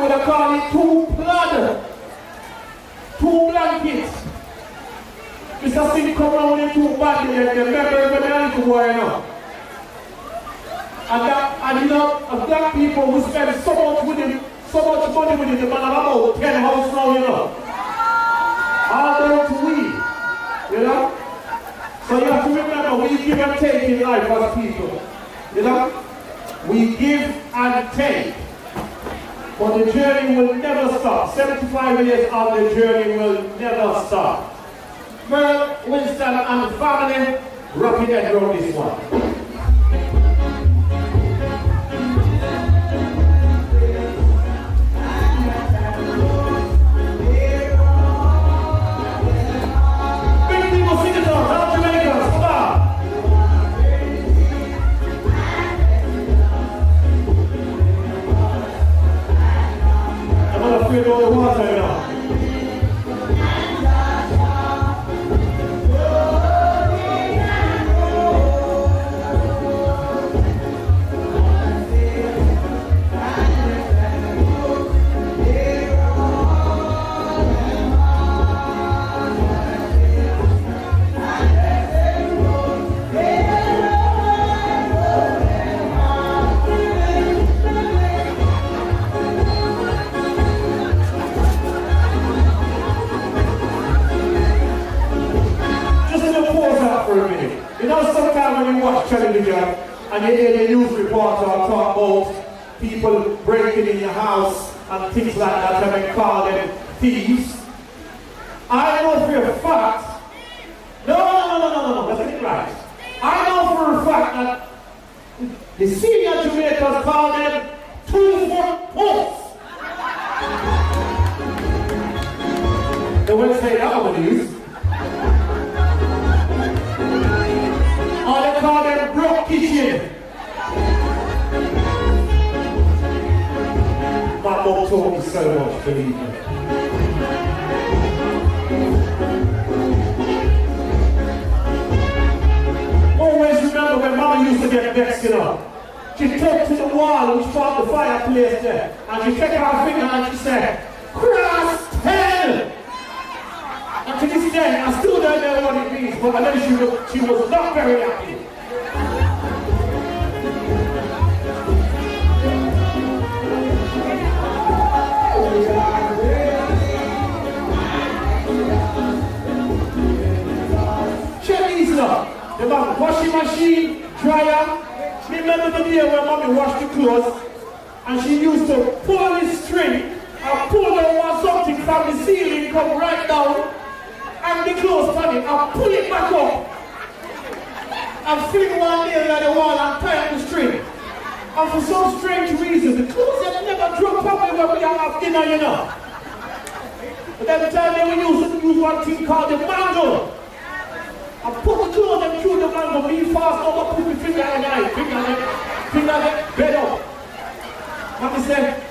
would have called it two blood. Two blankets. Mr. Singh come around with two bodies and remember when they're little boy now. And you know, black people who spend so much with him, so much money with him, the man have about 10 houses now, you know. All down to we, you know. So you have to remember, we give and take in life as people. You know, we give and take. But the journey will never stop. 75 years on the journey will never stop. Merle, Winston and family, rock it and roll this one. We're going to water now. When you watch television and you hear the news reporter talk about people breaking in your house and things like that and they call them thieves, I know for a fact, no, let's get it right. I know for a fact that the senior Jamaicans call them 2-foot posts. They wouldn't say that on the news. Or they call them broke kitchen. My mom taught me so much, believe me. Always remember when Mama used to get vexed, you know. She took to the wall which formed the fireplace there, and she took her finger and she said, "Cross hell!" And to this day, I still don't know what it means, but I know she was not very happy. Check these up. The washing machine, dryer. Remember the day when Mommy washed the clothes and she used to pull this string and pull over something from the ceiling, come right down. And the clothes on it, and pull it back up and fling one nail at the wall and tie up the string. And for some strange reason, the clothes have never dropped properly when we have dinner, you know. But every time they will use one thing called the mangle. And put the clothes and through the mangle, be fast over, put the finger in the eye, finger bed up. Mommy said,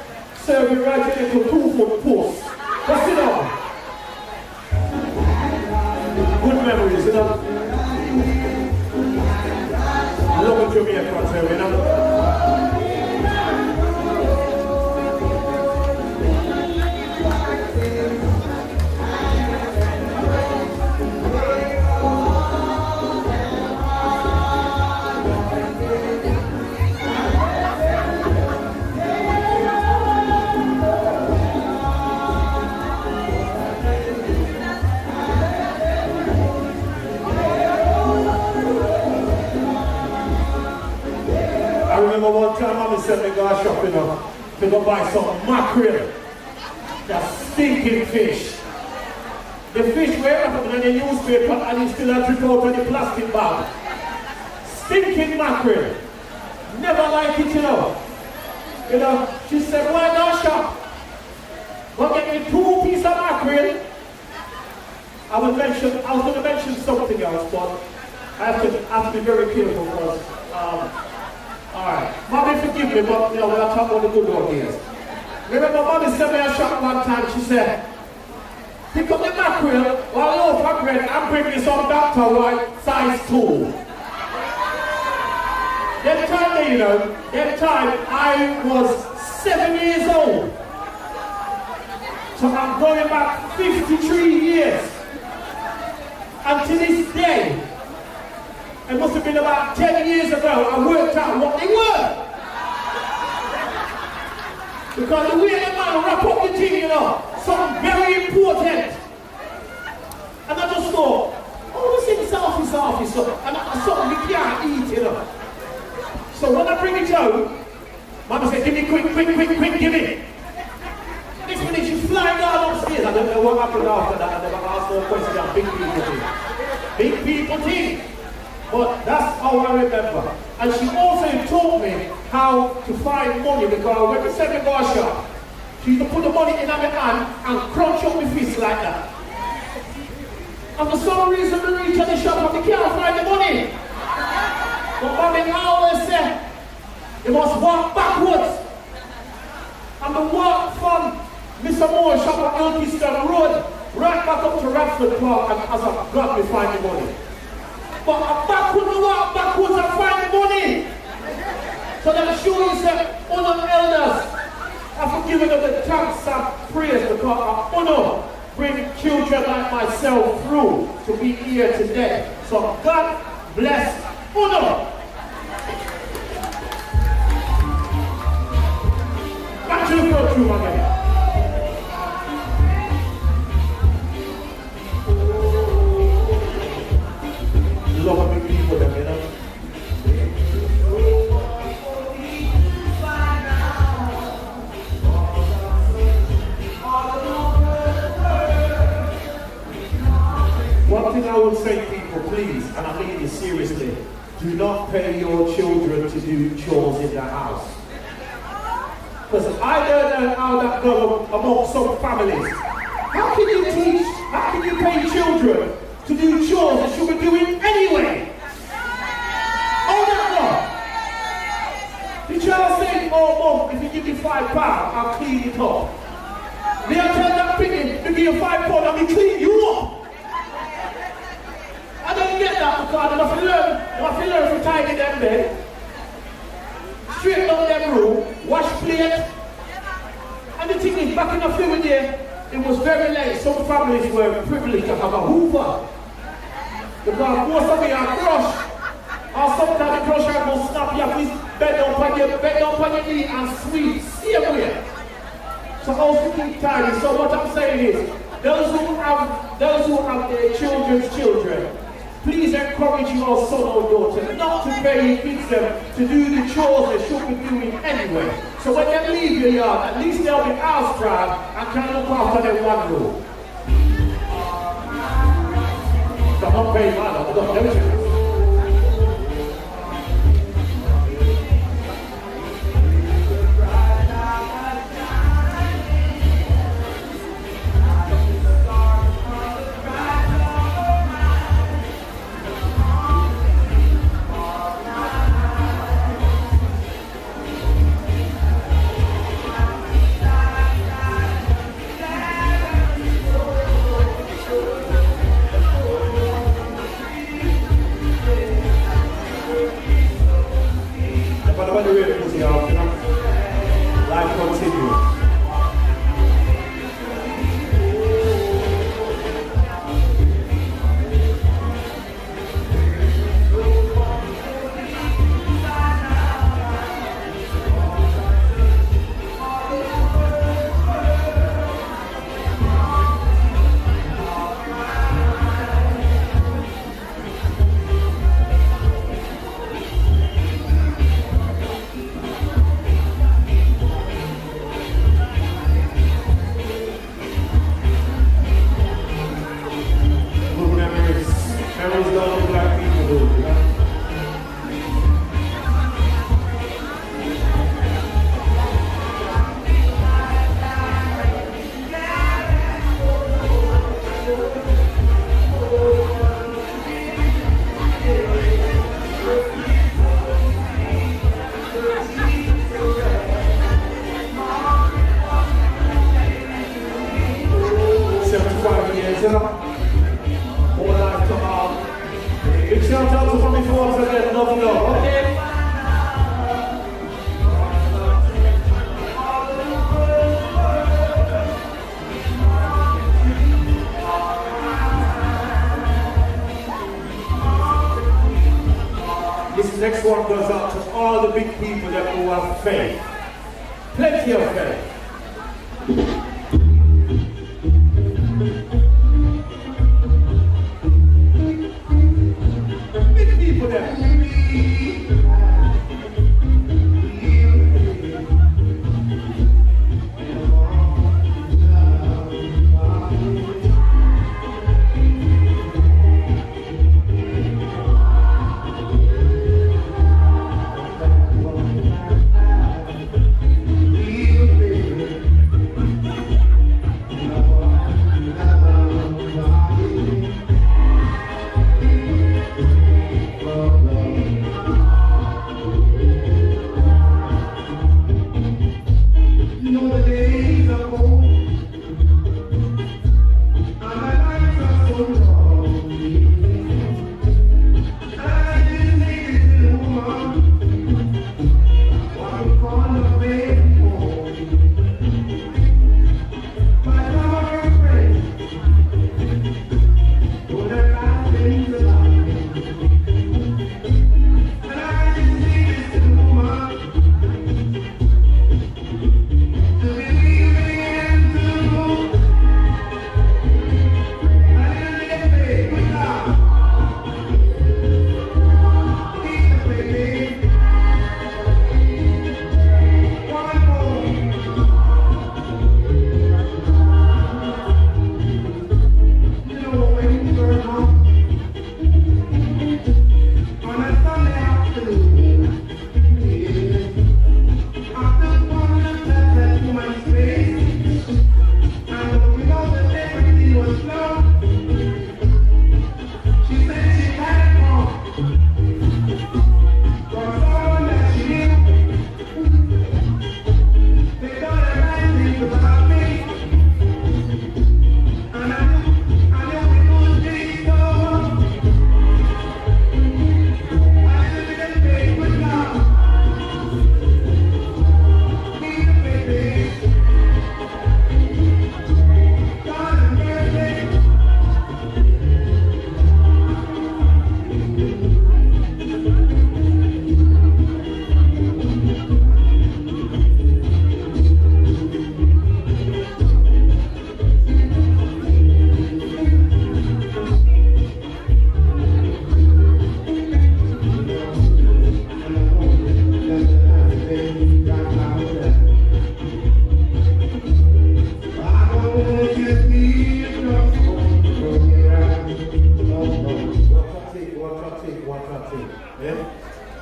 "Sir, we right here to 2-foot post. What's it on?" Good memories, you know. Love it to me at concert, you know. I remember one time Mommy sent me go shopping to go buy some mackerel. That stinking fish. The fish were up in the newspaper and he still had to go to the plastic bag. Stinking mackerel. Never like it, you know. You know, she said, "Why not shop? Go get me 2 pieces of mackerel." I was going to mention something else, but I have to be very careful because alright, Mommy forgive me, but you know, we'll talk about the good old days. Remember Mommy sent me a shop one time, she said, "Pick up the mackerel, while loaf of bread and bring me some Dr. White size 2. That time, you know, that time I was 7 years old. going back 53 years. And to this day, it must have been about 10 years ago, I worked out what they were. Because the way the man wrap up the thing, you know, something very important. And I just thought, oh, this is selfish, so, and that's something we can't eat, you know. So when I bring it home, Mama said, give me quick, give me. Next minute she's flying down upstairs. I don't know what happened after that. I never asked no question. Big people thing. Big people thing. But that's how I remember. And she also taught me how to find money, because when we said we go shop, she used to put the money in my hand and crunch up my fist like that. And for some reason we reach at the shop and we can't find the money. But Mommy always said, you must walk backwards. And we walk from Mr. Moore's shop at Elkiston Road right back up to Radford Park, and as I got me find the money. But I walk backwards and find the money. So that shows that honor elders are forgiving of the thanks and praise, because I honor bring children like myself through to be here today. So God bless honor. Back to the front room again. Love big people, you know. One thing I would say, people, please, and I mean this seriously, do not pay your children to do chores in the house. Because I learned how that goes among some families. How can you teach, how can you pay children to do chores that should be doing anyway? Oh, no. The child said, oh, Mom, if you give me £5, I'll clean it up. They'll tell that picking, to give you £5, I'll be clean you up. I don't get that, because I have to learn to tidy them bed, straighten up them room, wash plate. And the thing is, back in the fluid there, it was very late. Some families were privileged to have a hoover. Because most of you are crushed. Or sometimes the crusher will snap you up, his bed on your knee and sweep. Same way. So also keep tidy. So what I'm saying is, those who have their children's children, please encourage your son or daughter not to pay your kids them to do the chores they should be doing anyway. So when they leave your yard, at least they'll be house proud and can look after their one room. So I'm not paying mine, I've got no. 75 years, you know. All life come out. Big shout out to Tommy Forbes again, love you, okay? next one goes out to all the big people that who have faith. Plenty of faith. Big people there.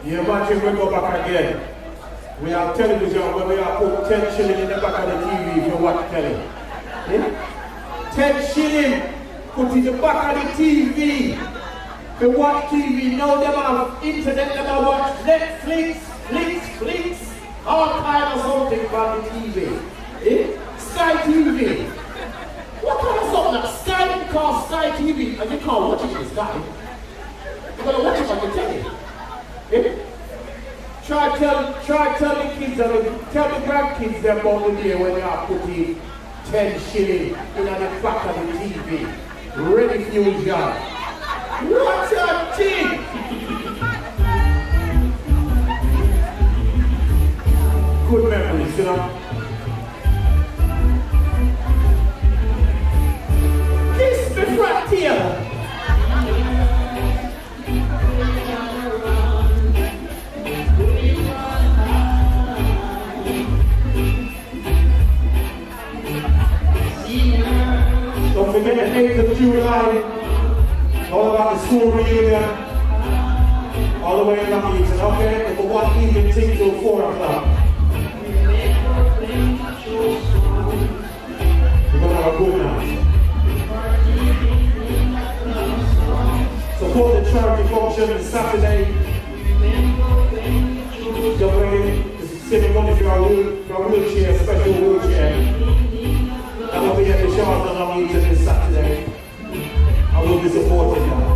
You imagine we go back again. We have television where we have put 10 shillings in the back of the TV if you watch telly. Yeah? 10 shillings put in the back of the TV. If you watch TV, now they have internet, they have watch Netflix, Flicks, all kind of something about the TV. Yeah? Sky TV. What kind of something that Sky called Sky TV and you can't watch it in the Sky? You're going to watch it on the telly. Yeah? Try tell the kids and tell the grandkids them about the day when they are putting 10 shillings in the back of the TV. Ready fusion. What a thing! Good memories, you know. This the frontier. Don't forget the 8th of July, all about the school reunion, all the way in Nottingham, okay? For one evening thing till 4 o'clock. We're going to have a good night. Support the charity function on Saturday. Don't forget to save money for our wheelchair, special wheelchair. I will be at the shows on our meeting this Saturday. I will be supporting that.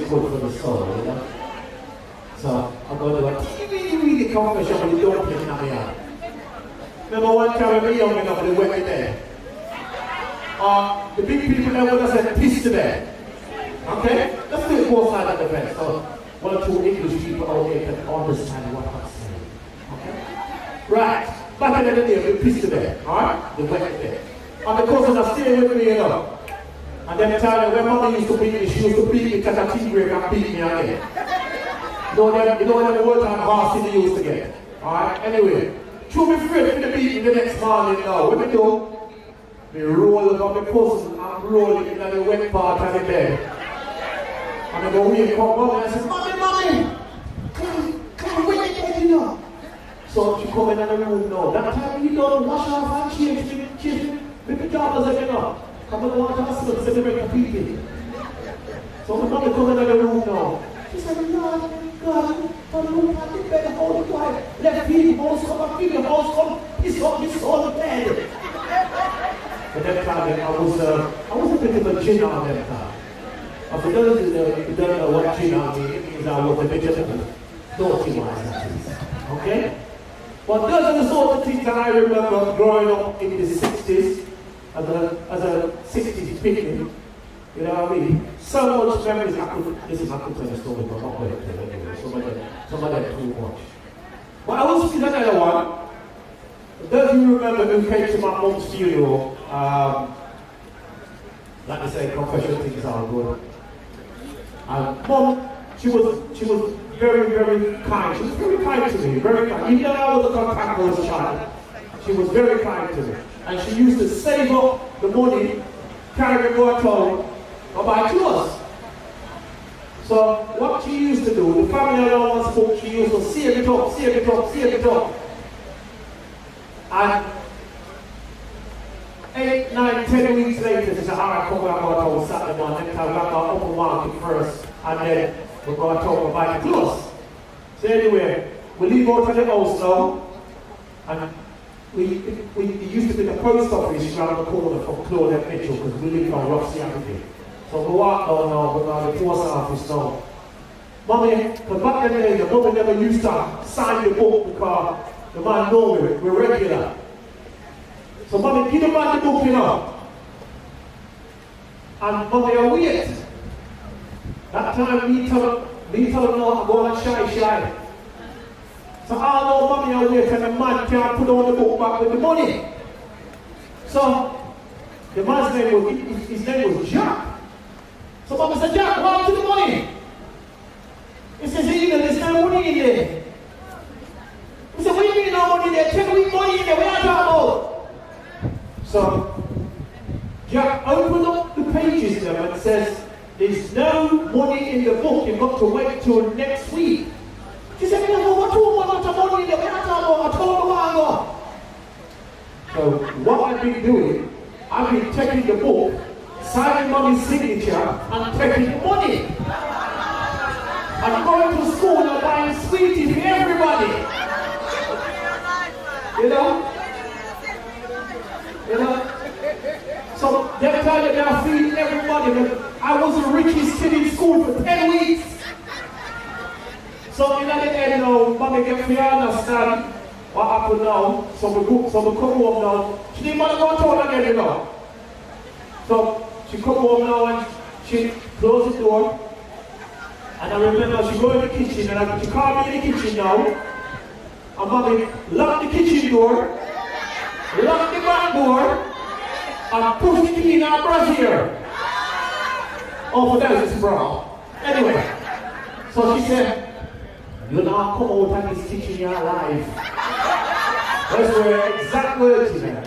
is good for the soul, you know. So I'm going to do a really confession with the dumpling in my hand. Remember one time when we were young enough, they went in there. The big people there would have said, piss to bed. Okay? Let's do it both sides of the fence. So one or two English people out there can understand what I'm saying. Okay? Right. Back in the day, we pissed to bed. Alright? They went in there. And the cousins are staying with me, you know. And then tell me when Mama used to beat me, she used to beat me because a tea break and beat me again. You know them the whole time horse they used to get. Alright? Anyway. Threw me straight in the beating the next morning now. What we do? We roll up on the cousin and roll it in the wet part of the bed. And I go wake up Mommy and I say, Mommy, come wake the bed, you know. So she come in the room now. That time you don't wash off and change me pajamas again now. Come on, wash off and celebrate the people. So my mommy come in the room now. She said, Lord, God, don't look at the bed all the time. Let people house come and people house come. It's all the bed. But that time I was a bit of a gin on that time. And for those who don't know what gin on means, it means I was a bit of a naughty one. Okay? But those are the sort of things that I remember growing up in the 60s, as a 60s picnic. You know what I mean? So much memories. I could tell a story, but I'm not going to tell anyway. Some of them too much. But I will speak another one. Those of you remember who came to my mom's funeral, like I say, confession things are good. And Mom, she was very, very kind. She was very kind to me, very kind. Even though I was a contactless child, she was very kind to me. And she used to save up the money, carry me go at home, or buy clothes. So what she used to do, the family allowance book, she used to save it up. And 8, 9, 10 weeks later, she said, alright, come back out on Saturday morning, next time we got our open market first, and then we're going to talk about the clothes. So anyway, we leave out of the house now, and we used to be the post office around the corner from Claude and Mitchell, because we live on Roxy Avenue. So we walk down now, we're going to the post office now. Mommy, because back in the day, the mother never used to sign the book because the man know we're regular. So Mommy, give the man the book, you know. And Mommy, I wait. That time, me tell him no, I'm going shy. So I know Mommy, I wait, and the man can't put on the book back with the money. So the man's name was Jack. So Mommy said, Jack, what happened to the money? He says, there's no money in there. He said, what do you mean no money in there? 10 weeks money in there, what are you talking about? So Jack opened up the pages there and says, there's no money in the book, you've got to wait till next week. She said, what money in there? What are you talking about? I told her what I got. So what I've been doing, I've been taking the book, signing Mommy's signature, and taking the money. I'm going to school and buying sweeties for everybody. You know? So they're telling me I'm feeding everybody. I was the richest kid in school for 10 weeks. So in the end now, Mommy get me understand what happened now. So we come home now. She didn't want to go to town again, you know. So she come home now and she closed the door. And I remember she go in the kitchen and she called me in the kitchen now. And Mommy locked the kitchen door, locked the back door, and pushed the key in our brassiere. Oh, for that is bra. Anyway, so she said, you now come out of this kitchen, you're alive. That's where exact words in there.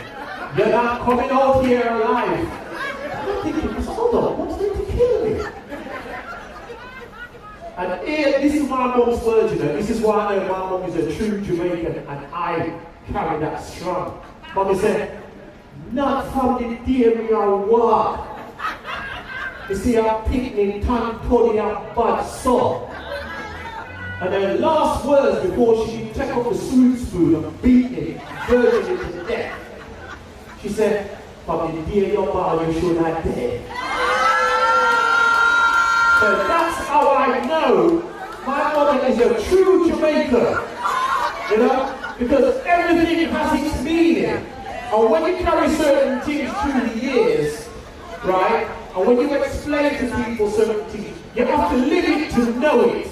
You're not coming out here alive. I'm thinking, hold on, what's going to kill me? And this is my mom's words, you know. This is why I know my mom is a true Jamaican and I carry that strong. Mommy said, not from the day we are walk. You see, our picnic, Tony, and bad so. And her last words before she take up the sweet spoon and beat it, burning it to death. She said, from the day your mother you should have dead. So that's how I know my mother is a true Jamaican. You know? Because everything has its meaning. And when you carry certain things through the years, right? And when you explain to people certain things, you have to live it to know it.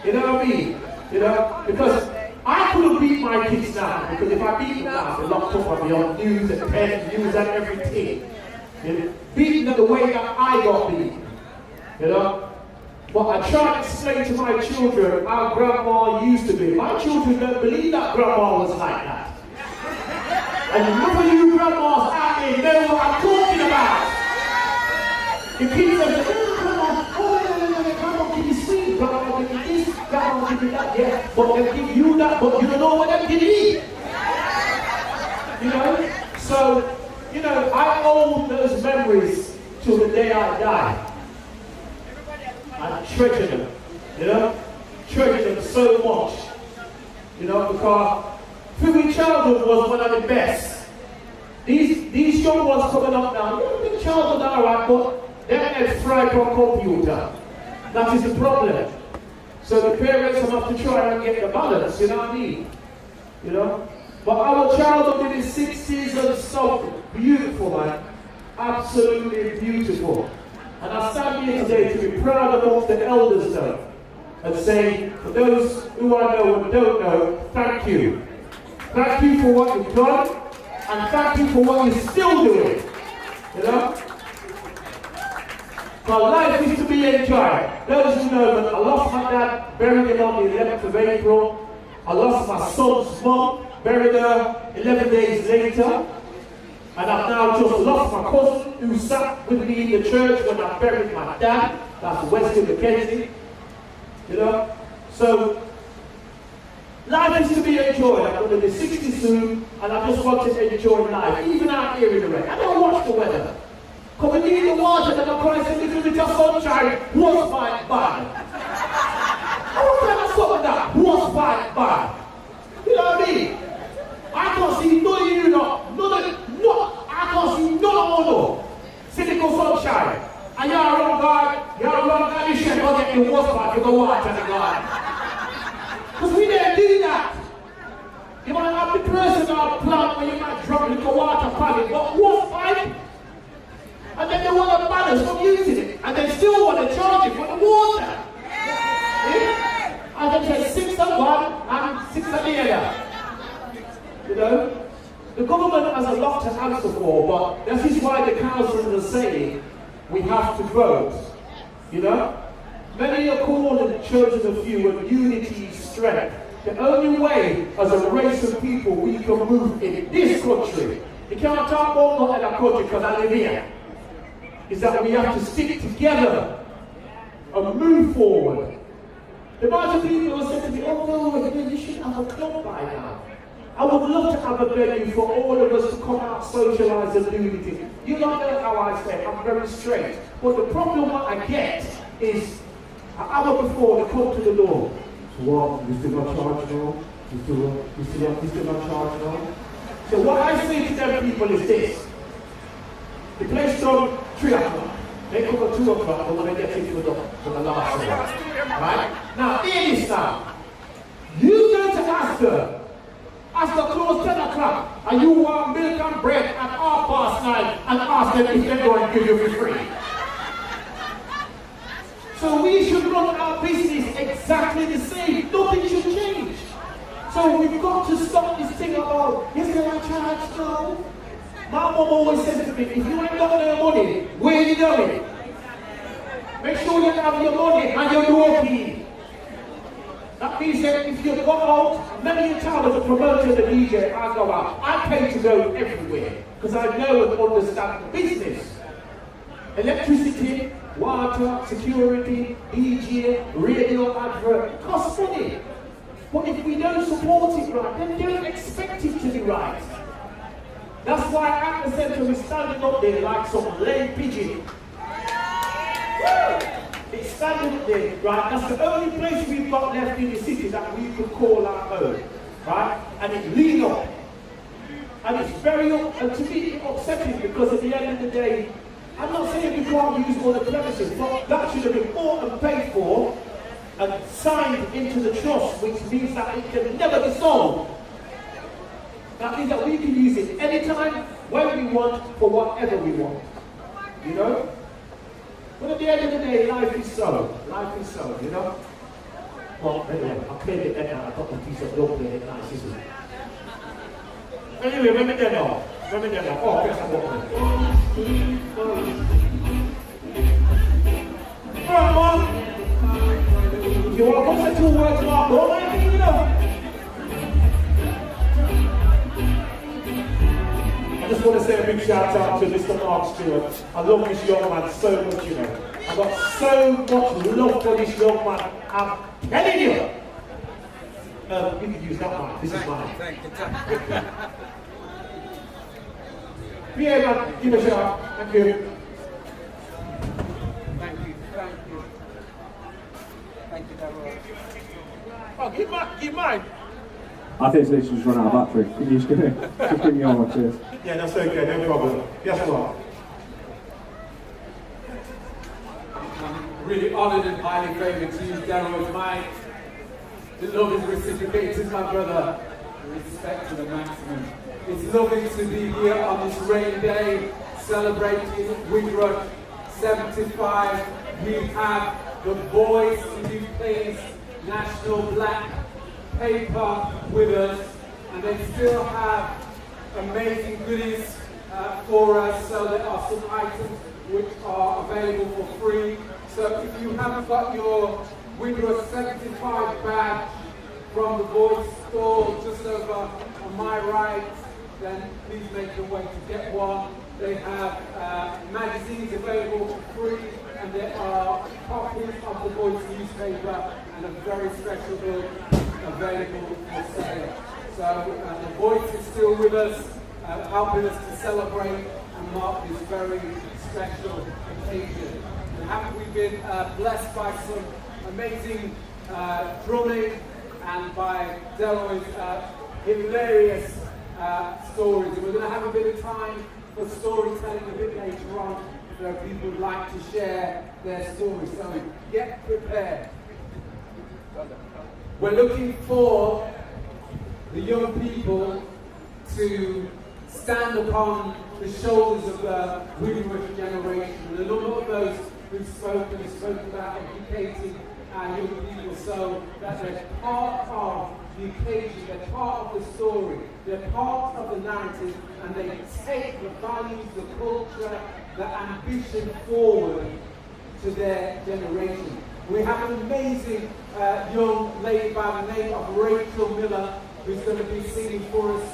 You know what I mean? You know? Because I couldn't beat my kids now. Because if I beat them now, they're locked up on me on news and pen, news and everything. You know? Beating them the way that I got beaten. You know? But I try to explain to my children how grandma used to be. My children don't believe that grandma was like that. And none of you grandmas out there know what I'm talking about. The kids are saying, oh, grandma, give me sweet, grandma, give me this, grandma, give me that, yeah. But they'll give you that, but you don't know what they're giving me. You know? So, you know, I hold those memories till the day I die. I treasure them, you know? Treasure them so much. You know, because Free childhood was one of the best. These young ones coming up now, the childhood are alright, but they're at fried on computer. That is the problem. So the parents have to try and get the balance, you know what I mean? You know? But our childhood in the 60s and stuff, beautiful, man. Absolutely beautiful. And I stand here today to be proud of the elders though, and say, for those who I know and don't know, thank you. Thank you for what you've done, and thank you for what you're still doing. You know? So life is to be enjoyed. Those who know that I lost my dad, buried him on the 11th of April. I lost my son's mum, buried her 11 days later. And I've now just lost my cousin who sat with me in the church when I buried my dad. That's Wesley Mackenzie. You know? So, life is to be enjoyed. I'm going to be 60 soon, and I just want to enjoy life, even out here in the rain. I don't watch the weather. Because we need the water that I'm going to see a little bit of sunshine. What's my bad? I want to have something like that. What's my bad? You know what I mean? I can't see none of you, I can't see none of you, cynical sunshine. And you're a wrong God, you should not get the worst part, you go watch the God. Because we didn't do that. You might have the personal plant where you might drop a little water pipe, but what pipe? And then they want to ban us from using it, and they still want to charge you for the water. Yeah? And then say 6 of one and 6 of the other. You know, the government has a lot to answer for, but that is why the councils are saying we have to vote. You know, many are called and chosen a few, and unity is strength. The only way, as a race of people, we can move in this country. You can't talk about not in our country because I live here. Is that we have to stick together and move forward. The bunch of people who said to me, oh no, you should have a club by now. I would love to have a venue for all of us to come out, socialise and do anything. You don't know how I say, I'm very straight. But the problem what I get is, an hour before they come to the door. So what, you still got charge now? You still got charge now? So what I say to them people is this. The place done 3 o'clock. They come at 2 o'clock, but when they get into the last one. Right? Now, hear this now. You go to ask her, after close 10 o'clock, and you want milk and bread at 9:30 and ask them if they're going to give you for free. So we should run our business exactly the same. Nothing should change. So we've got to stop this thing about, yes, can I charge now? My mom always says to me, if you ain't got no money, where are you going? Make sure you have your money and your door key. That means that if you go out, many times as a promoter, the DJ, I go out. I pay to go everywhere because I know and understand the business. Electricity, water, security, DJ, radio advert, it costs money. But if we don't support it right, then don't expect it to be right. That's why at the centre we're standing up there like some lame pigeon. It's standing up there, right? That's the only place we've got left in the city that we could call our home, right? And it's lean up. And it's very and to me upsetting because at the end of the day, I'm not saying we can't use all the premises, but that should have been bought and paid for and signed into the trust, which means that it can never be sold. That means that we can use it anytime, when we want, for whatever we want. You know? But at the end of the day, life is so. Life is so, you know? Well, anyway, I cleared it then now. I got the piece of rope in it, nice, isn't it? Anyway, remember that now. Remember that now. Oh, yes, I got it. Alright, man. You want to come to 2 words, Mark? Don't mind me, you know? I just want to say a big shout out to Mr. Mark Stewart. I love this young man so much, you know. I've got so much love for this young man. I'm telling you. You can use that one. This is mine. Thank you. Yeah, man. Give a shout. Thank you. Thank you. Thank you, Deborah. Oh, give mine. I think it's literally just run out of battery. Can you just give me on, cheers? Yeah, that's okay, no problem. Yes, Mark. I'm really honoured and highly favoured to use Deborah as mine. The love is reciprocated to my brother. Respect to the maximum. It's lovely to be here on this rainy day, celebrating Windrush 75. We have the boys UK's national black paper with us, and they still have amazing goodies for us. So there are some items which are available for free. So if you haven't got your Windrush 75 badge from the boys store just over on my right, then please make your way to get one. They have magazines available for free, and there are copies of the boys newspaper and a very special book available for sale. So the voice is still with us, helping us to celebrate and mark this very special occasion. And haven't we been blessed by some amazing drumming and by Delo's hilarious stories. And we're going to have a bit of time for storytelling a bit later on, where people would like to share their stories. So get prepared. We're looking for the young people to stand upon the shoulders of the Windrush generation. And a number of those who've spoken about educating our young people so that they're part of the occasion, they're part of the story, they're part of the narrative, and they take the values, the culture, the ambition forward to their generation. We have an amazing young lady by the name of Rachel Miller, who's going to be singing for us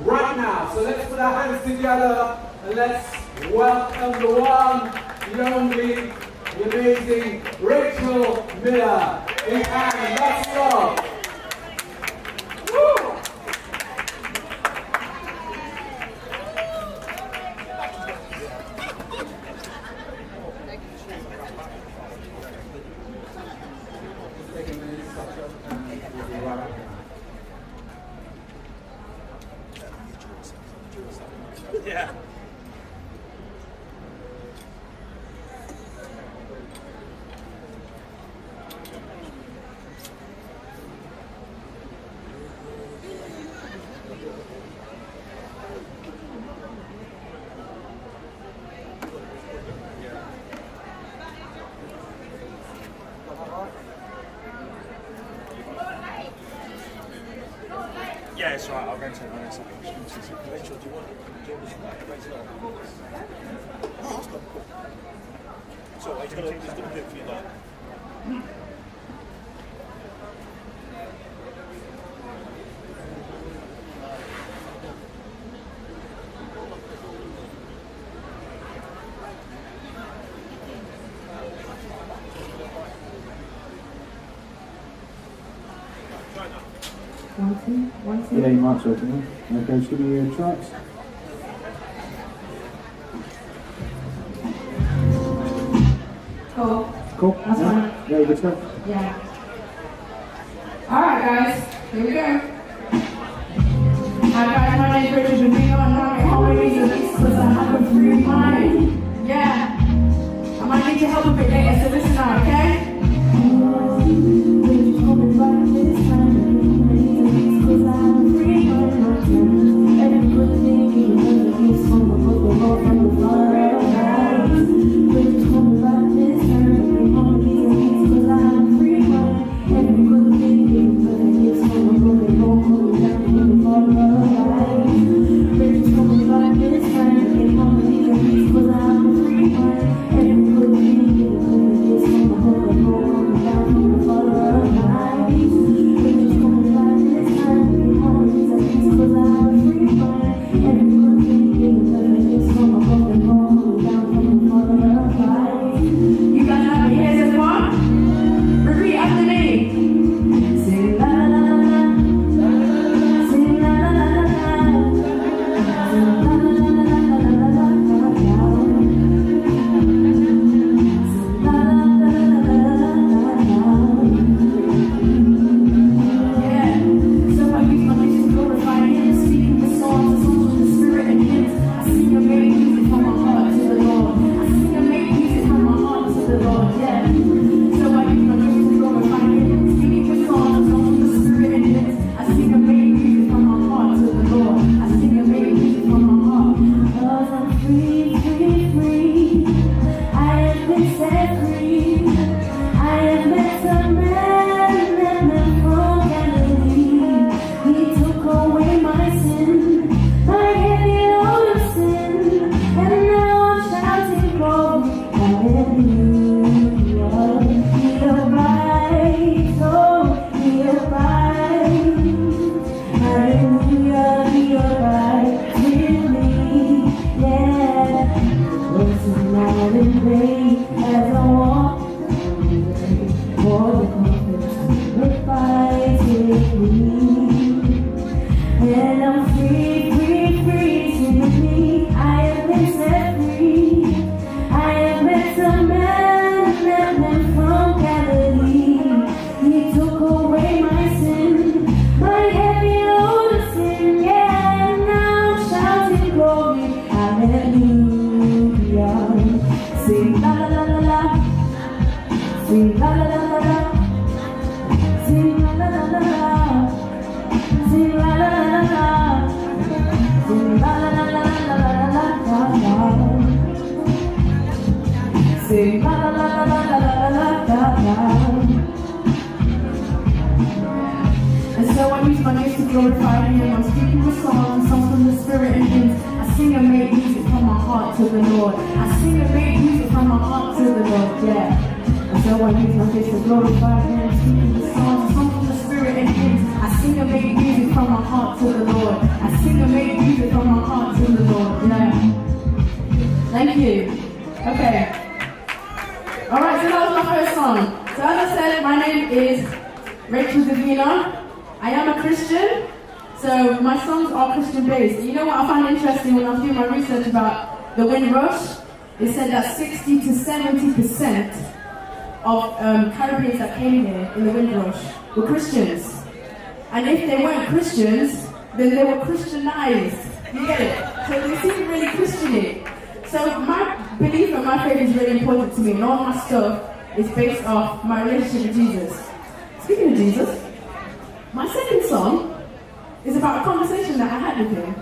right now. So let's put our hands together and let's welcome the one, the only, the amazing Rachel Miller. And let's go. Woo! Yeah. Yeah, it's right. I'll go to it in a second. Rachel, do you want to Oh, that's cool. So he's going to do it for you now. One, two. Yeah, you might talk to me. Okay, just give me your tracks. Cool. Cool. That's fine. Yeah, good stuff. Yeah. Alright guys, here we go. Hi guys, my name is Richard and we are now how many of this because I have a free mind. help a bit later, so listen out, okay? And so I use my gift to glorify Him. I'm speaking with songs from the Spirit and hymns. I sing and make music from my heart to the Lord. I sing and make music from my heart to the Lord, yeah. And so I use my gift to glorify Him. I'm speaking with songs from the Spirit and hymns. I sing and make music from my heart to the Lord. I sing and make music from my heart to the Lord, yeah. Thank you. Okay. Alright, so that was my first song. So as I said, my name is Rachel Davina. I am a Christian, so my songs are Christian based. You know what I found interesting when I was doing my research about the Windrush? It said that 60 to 70% of Caribbeans that came here in the Windrush were Christians. And if they weren't Christians, then they were Christianized. You get it? So they seem really Christian-y. So my belief and my faith is really important to me, and all my stuff is based off my relationship with Jesus. Speaking of Jesus, my second song is about a conversation that I had with him,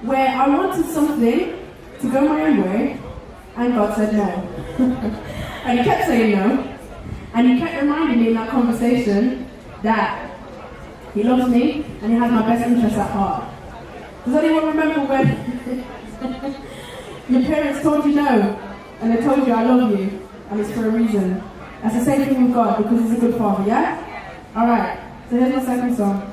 where I wanted something to go my own way, and God said no. And he kept saying no, and he kept reminding me in that conversation that he loves me, and he has my best interests at heart. Does anyone remember when your parents told you no, and they told you I love you, and it's for a reason? That's the same thing with God, because he's a good father, yeah? Alright, so here's my second song.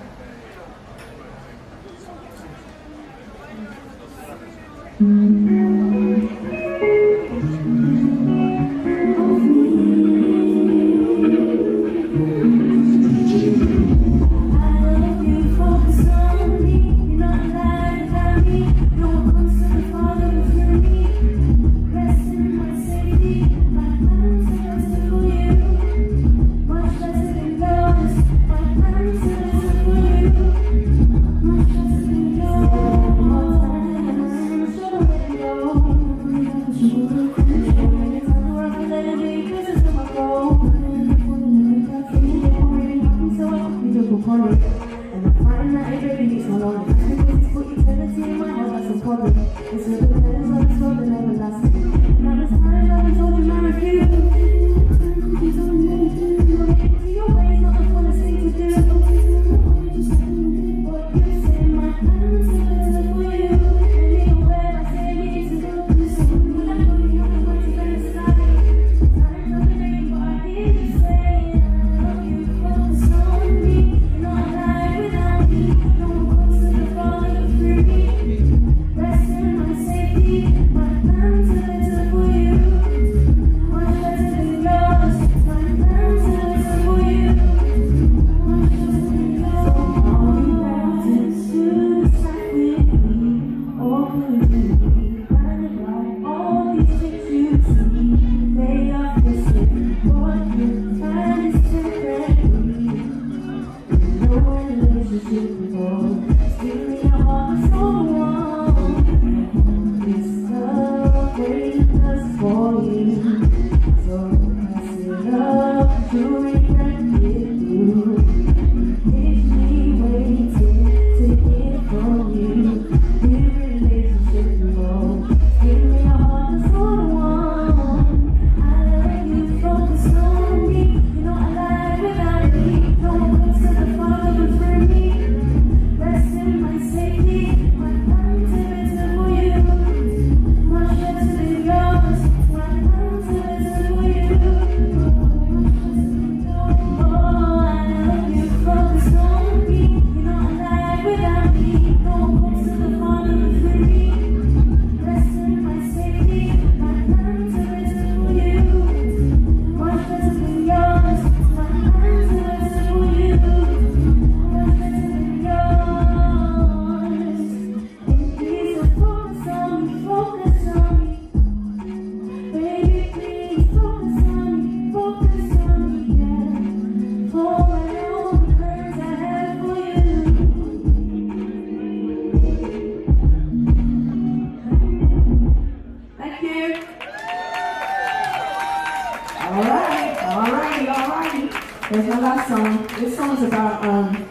There's my last song. This song's about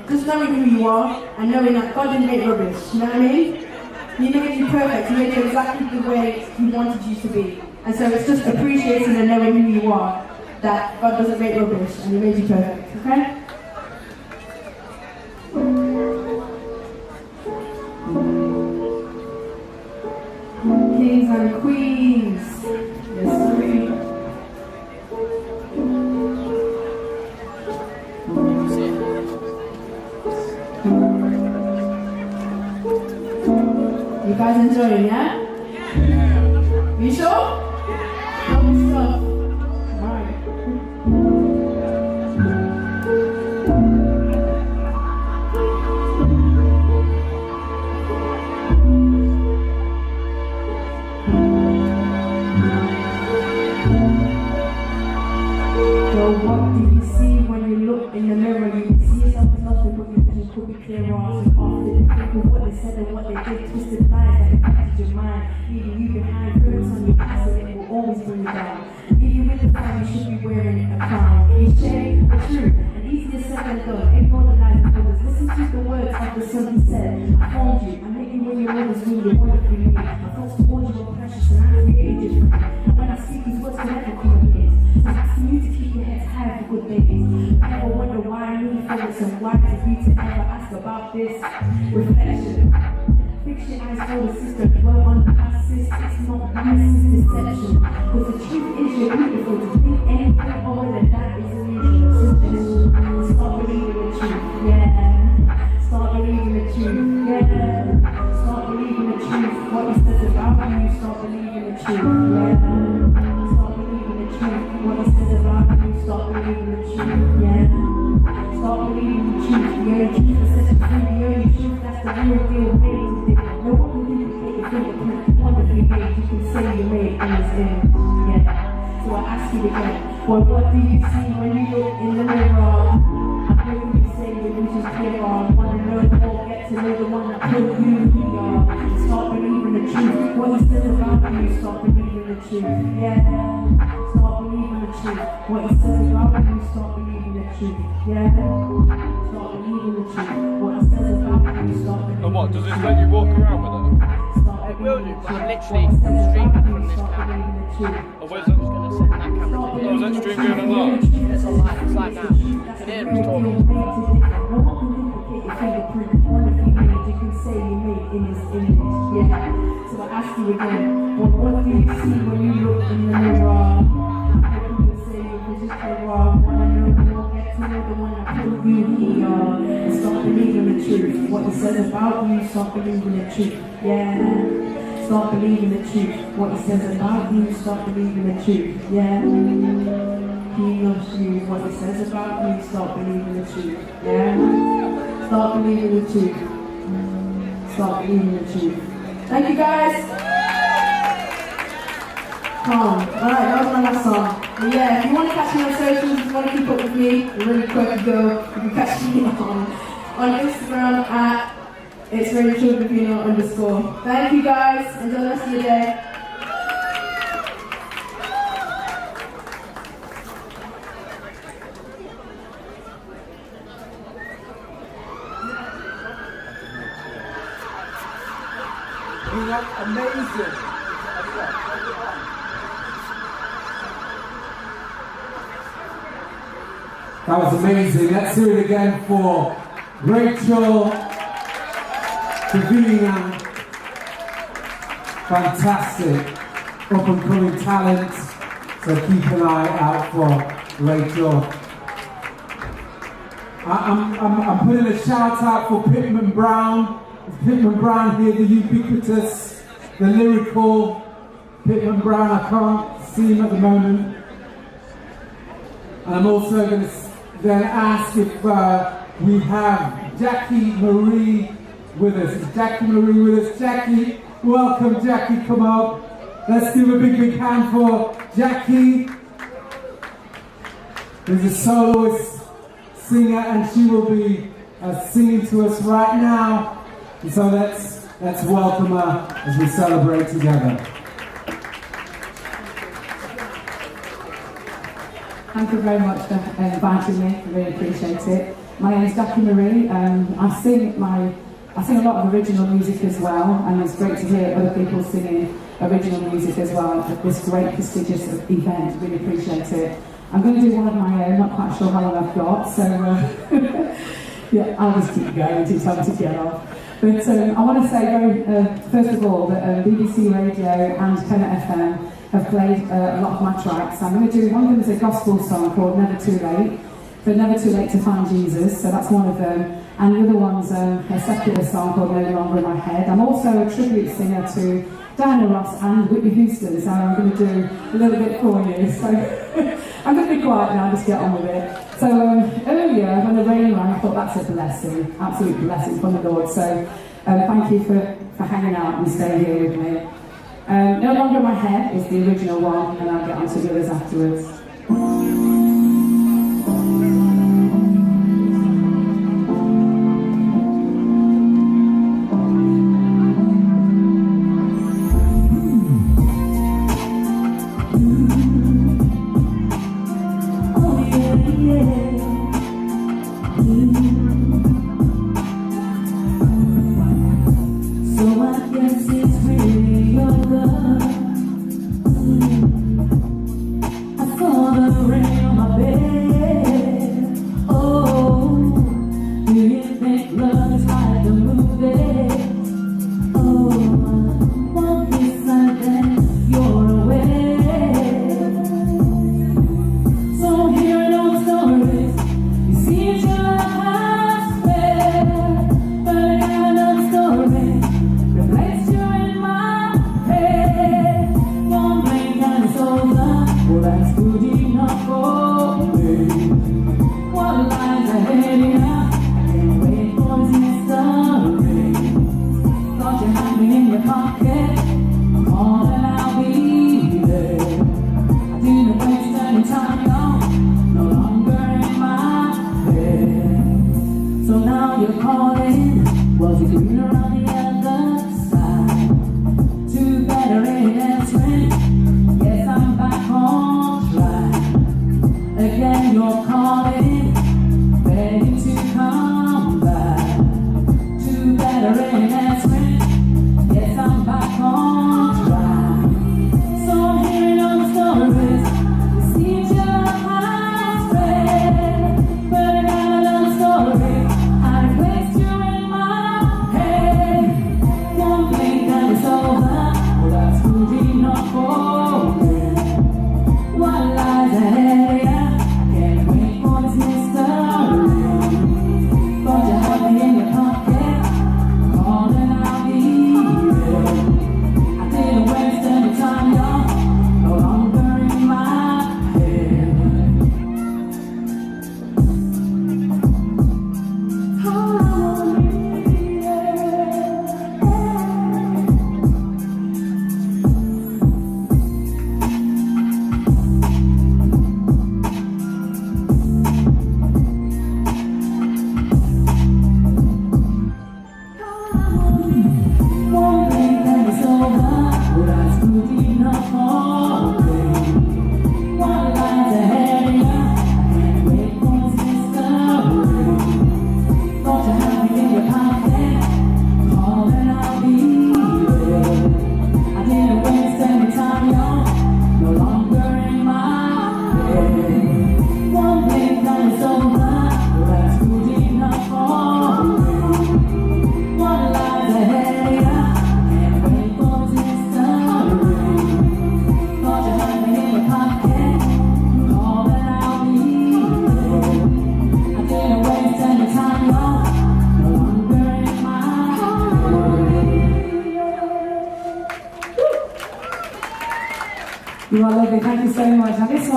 just knowing who you are and knowing that God didn't make rubbish. You know what I mean? He made you perfect. He made you exactly the way He wanted you to be. And so it's just appreciating and knowing who you are, that God doesn't make rubbish and He made you perfect. Okay? Kings and queens. Yes, sir. You guys enjoying, yeah? Yeah. You sure? Lovely stuff. Alright. So what do you see when you look in the mirror? You see yourself as nothing, but your vision could be clearer. So often think of what they said and what they did, twisted lies that affected your mind, leaving you behind. Hurts on your past and it will always bring you down. Even with the time, you should be wearing a crown. Cliche, but true, and easier said than done. Ignore the lies of others. Listen to the words of the son who said, I formed you, I made you when your mother's really wonderfully made. My thoughts towards you are precious and I created you for me. And when I speak, these words can never come again. So I'm asking you to keep your heads high for good days. Never wonder why I need feelings and why to be to ever ask about this reflection. Fix your eyes for the sister, dwell on the past, sis. It's not bias, it's deception. Because the truth is you're beautiful. To think anything other than that is an illusion. Start believing the truth, yeah. Start believing the truth, yeah. Start believing the truth. What He says about you, start believing the truth, yeah. Start believing the truth. What He says about you, start believing the truth, yeah. Start believing the truth, yeah. The truth is set you free, the only truth, that's the real deal, made it different. No one can duplicate your fingerprint, wonderfully made, you can say you made in His image, yeah. So I ask you again, well, what do you see when you look in the mirror? I'm hearing you say your vision's clearer. Wanna know more, get to know the one that put you here. Start believing the truth, what He says about you, start believing the truth, yeah. Start believing the truth, what He says about you, start believing the truth, yeah. Start believing the truth, what He says about you, start believing the truth. And what, does it let you walk around with it? It will do, but I'm literally streaming from this camera. Oh, where's that? Just gonna send that camera to Oh, is that stream going on live? It's on live, it's live now. You can hear him talking. No one can duplicate your fingerprint. Wonderfully made, you can say you made in His image, yeah. So I ask you again, well, what do you see when you look in the mirror? What do you say your vision's clearer? Wanna know more, get to know the one that put you here. And start believing the truth. What He says about you, start believing the truth, yeah. Start believing the truth. What He says about you, start believing the truth, yeah. He loves you. What He says about you, start believing the truth, yeah. Start believing the truth. Start believing the truth. Thank you, guys. Alright, that was my last song. But yeah, if you want to catch me on socials, if you want to keep up with me, really quick go, you can catch me on on Instagram at it's @itsRachelVivino_. Thank you guys. Enjoy the rest of your day. You look amazing. That was amazing. Let's do it again for Rachel Davina. Fantastic up and coming talent. So keep an eye out for Rachel. I'm putting a shout out for Pittman Brown. Is Pittman Brown here, the ubiquitous, the lyrical Pittman Brown? I can't see him at the moment. And I'm also going to then ask if we have Jackie Marie with us. Is Jackie Marie with us? Jackie, welcome Jackie, come on. Let's give a big hand for Jackie. There's a soloist singer and she will be singing to us right now. And so let's welcome her as we celebrate together. Thank you very much for inviting me. I really appreciate it. My name is Jackie Marie. I sing a lot of original music as well, and it's great to hear other people singing original music as well at this great prestigious event. Really appreciate it. I'm going to do one of my own. Not quite sure how long I've got, so yeah, I'll just keep going until time to get off. But I want to say first of all that BBC Radio and Tenor FM have played a lot of my tracks. I'm going to do one of them is a gospel song called Never Too Late, for Never Too Late to Find Jesus, so that's one of them. And the other one's a secular song called No Longer in My Head. I'm also a tribute singer to Diana Ross and Whitney Houston, so I'm going to do a little bit for you. So I'm going to be quiet now, just get on with it. So earlier, when the rain rang, I thought that's a blessing, absolute blessing from the Lord. So thank you for hanging out and staying here with me. No Longer in My Head is the original one, and I'll get on to the others afterwards.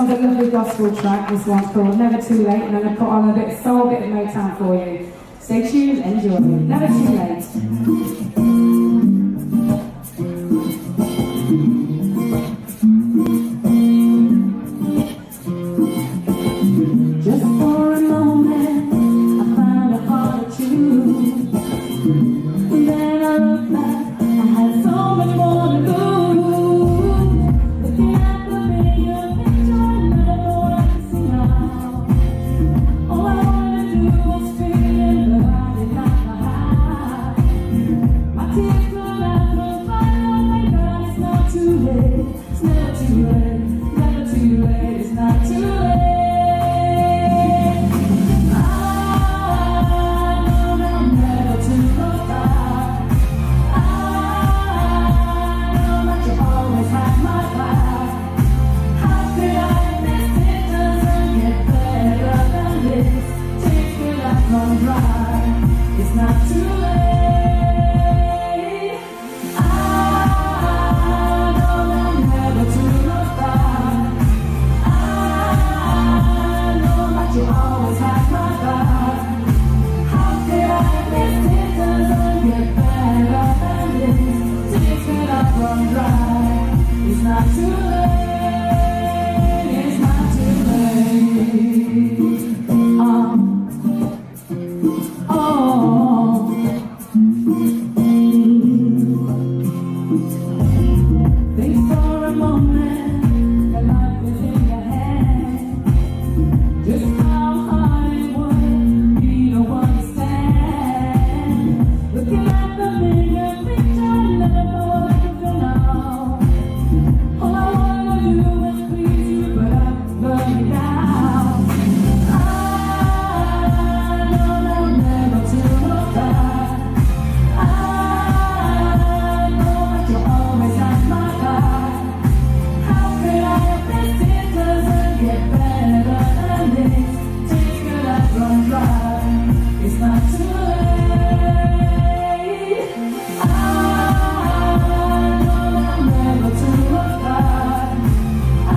one's a lovely gospel track. This one's called Never Too Late, and I'm going to put on a bit of soul, a bit of Motown for you. Stay tuned, enjoy. Never Too Late. Just for a moment, I found a heart at you. Then I looked back, I had so much more to lose. Looking at the bigger picture, I never know what I can see now. All I wanted to do was feel it, but I did not know how. My tears could have run fire, thank God it's not too late. It's never too late, never too late, it's not too late. It's not too late. I know I'm never to look back. I know that you always have my back. How could I miss it? Doesn't get better than this. Things could have run dry. It's not too late. It's not too late. Think for a moment that life is in your hand. Just how hard it would be to understand. Looking at the bigger picture, I never know what I can feel now. All I wanna do is please you, but I'm burning down. I know that I'm never to look back. I know that you always have my back. How could I have missed it? Doesn't get better than this. Things could have run dry. It's not too late. I know that I'm never to look back. I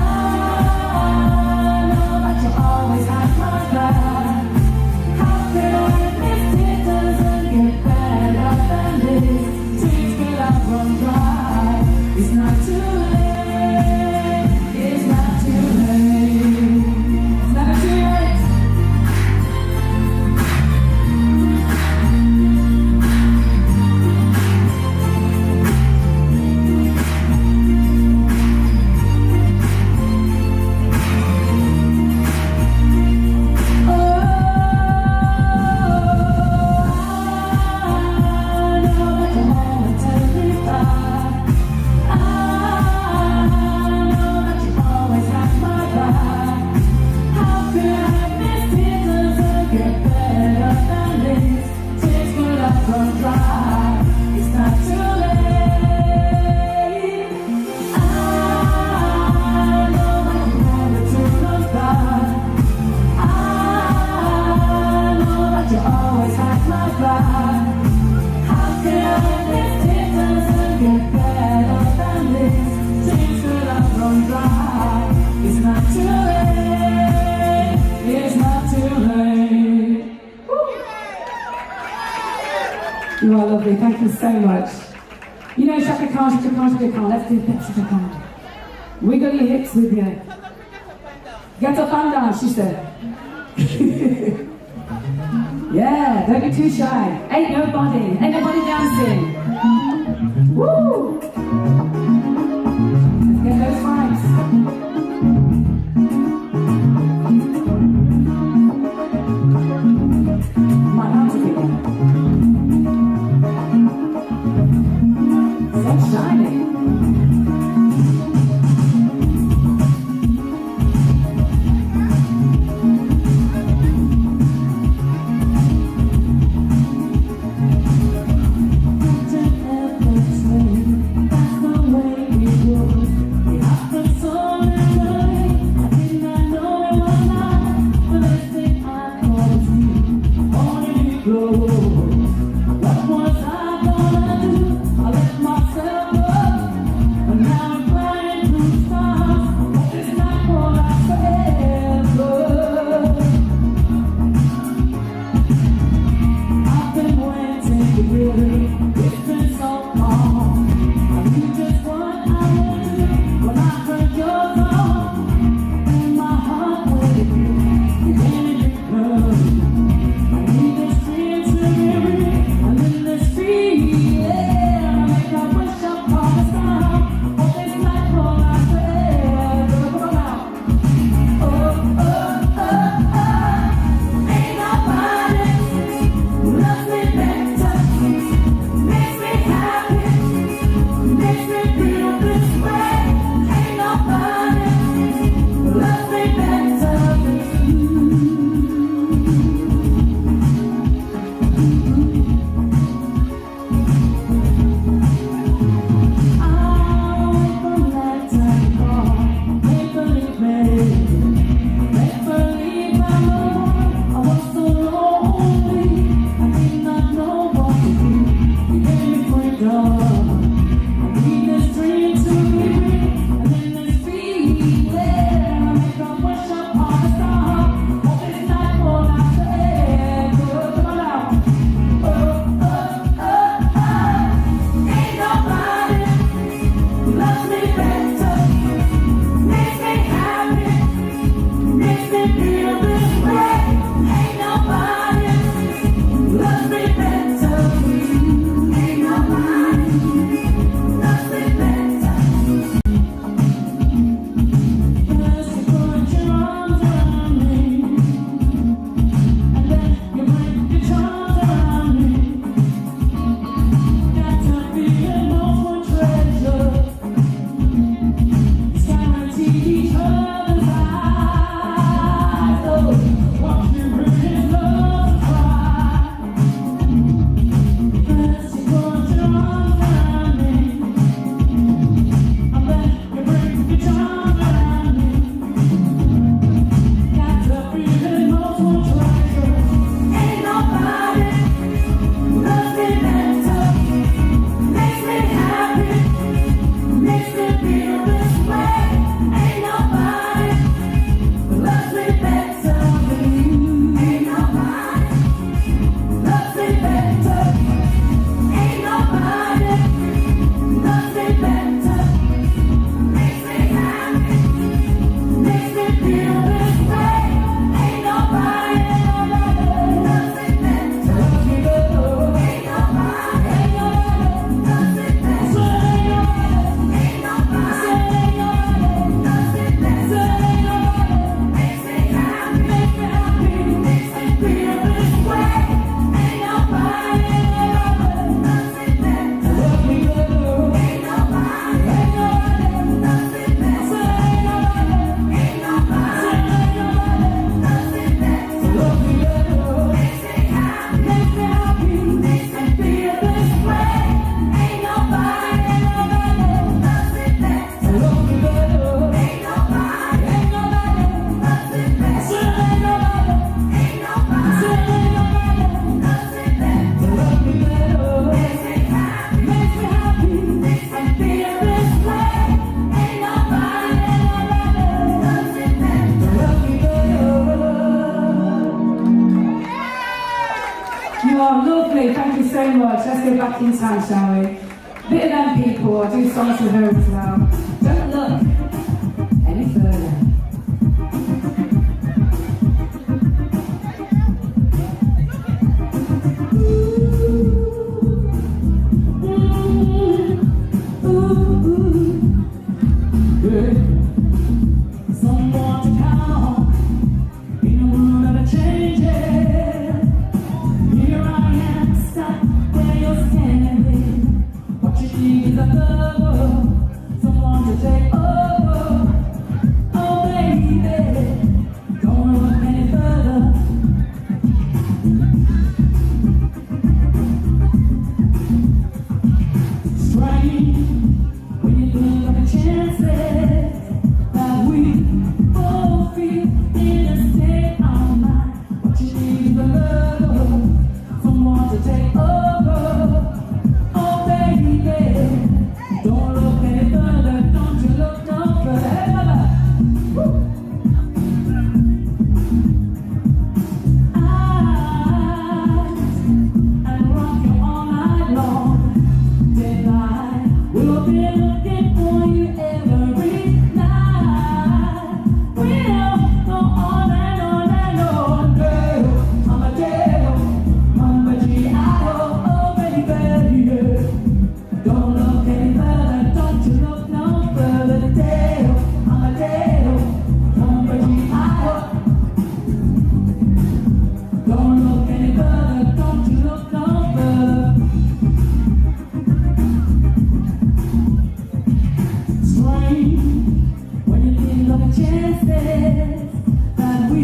know that you always have my back. How could I have missed it? Doesn't get better than this. Things could have run dry. It's not too late. It's not too late. It's never too late. Oh, I know that you want to live back. I know that you always have my back. How could I have missed it? Doesn't get better than this. Tears could have run dry. It's not too late. I know that you never to look back. I know that you always have my back. How could I have missed it? Doesn't get better than this. Things could have run dry. It's not too late. It's not too late. You are lovely. Thank you so much. You know, Shaka Khan, Shaka Khan, Shaka Khan. Let's do that, Shaka Khan. Wiggle your hips with you. Get up and down, she said. Yeah, don't be too shy. Ain't nobody dancing. Woo! Let's get those vibes. My hands are big. Sun's shining. Don't ever say Oh, lovely, thank you so much. Let's go back in time, shall we? Bit of them people, I do songs for her as well. Don't look any further. Someone to count on in a world of a changing. Here I am, stuck where you're standing. What you need is a lover, someone to take over. Oh baby, don't look any further. Strange when you look at the chances that we both feel in a state of mind. What you need is a lover, someone to take over. Oh baby, don't look any further, don't you look no further. Hey, mother. Woo. I rock you all night long. Daylight, we'll be looking for you every night. We'll go on and on, girl. I'm a devil, Mama G.I.O. Oh baby, yeah. Don't look any further, don't you look no further. Devil, I'm a devil, Mama G.I.O. Don't look any further, don't you look no further. Strange when you think of the chances that we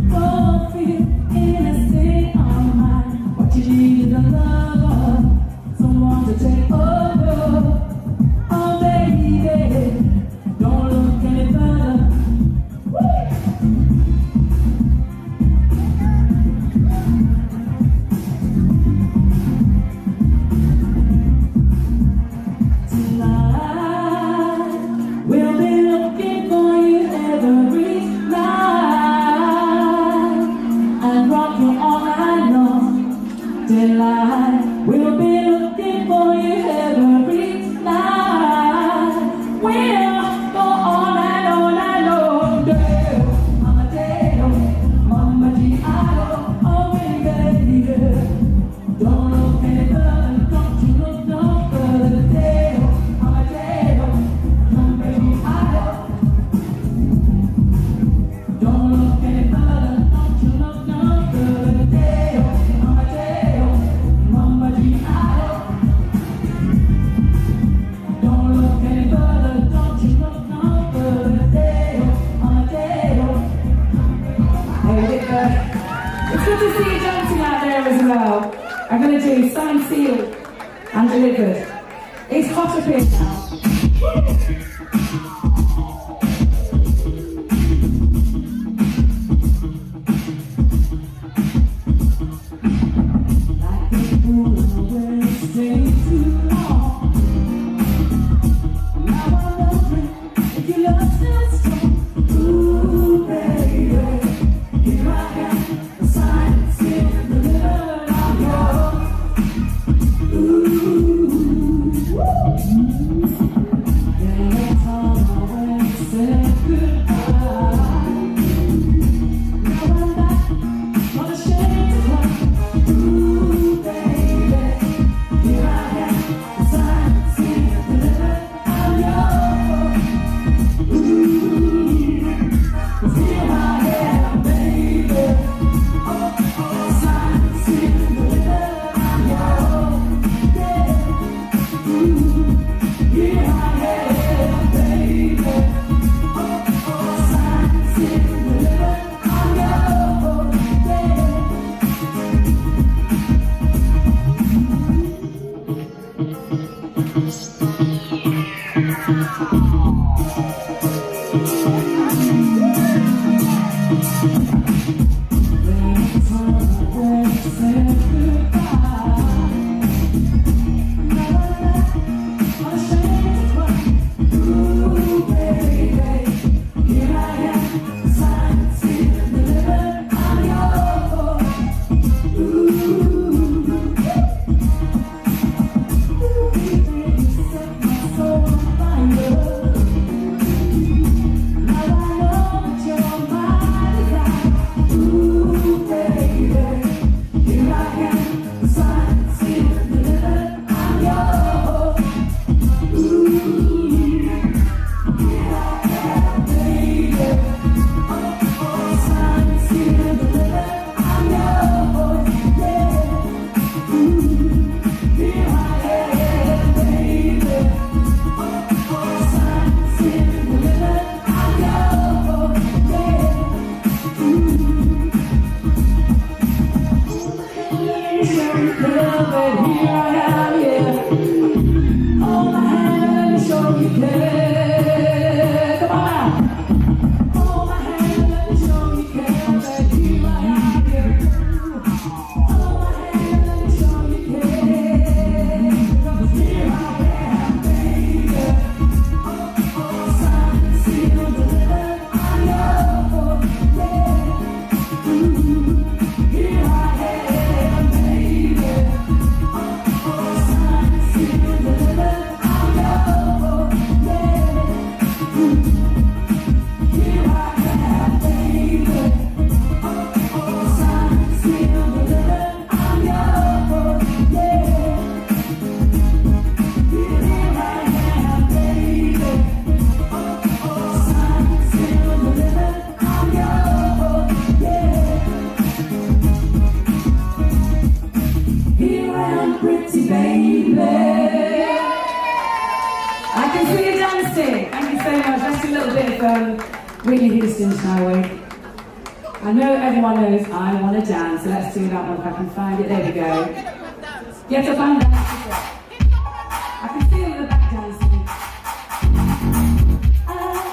both feel in a state of mind. What you need is a lover, someone to take over. Oh baby, don't look any further. Tonight, we'll be looking for you every night and rock you all night long. Daylight, we'll be looking for you every night. We'll go on and on, girl. I'm a devil, Mama G.I.O. Oh baby, yeah. Don't look any further, don't you look no further. Devil, I'm a devil, Mama G.I.O. Don't look any further, don't you look no further. Devil, I'm a devil, Mama G.I.O. Don't look any further, don't you look no further. Devil, I'm a devil. Hey, Victor. It's good to see you dancing out there as well. I'm going to do signed, sealed and delivered. It's hot up here now. Like a fool, I stayed too long. Now I'm wondering if your love's still strong. Ooh, baby, here I am, a signed, sealed, delivered. I'm yours. Ooh, yeah, that's all. Whitney Houston, shall we? I know everyone knows I Want to Dance, so let's do that one if I can find it. There we go. Get up and dance. I can see all the back dancing. Oh,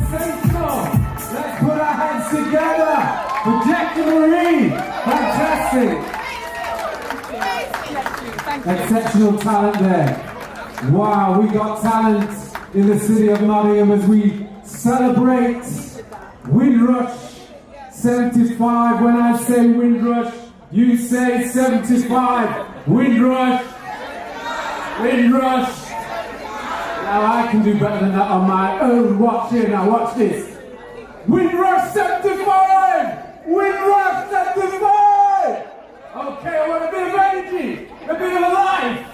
sensational. Let's put our hands together for Jack and Marie. Fantastic. Exceptional talent there. Wow, we got talent in the city of Nottingham as we celebrate Windrush 75. When I say Windrush, you say 75. Windrush. Windrush. Now I can do better than that on my own. Watch here now, watch this. Windrush 75! Windrush 75! Okay, I want a bit of energy, a bit of life.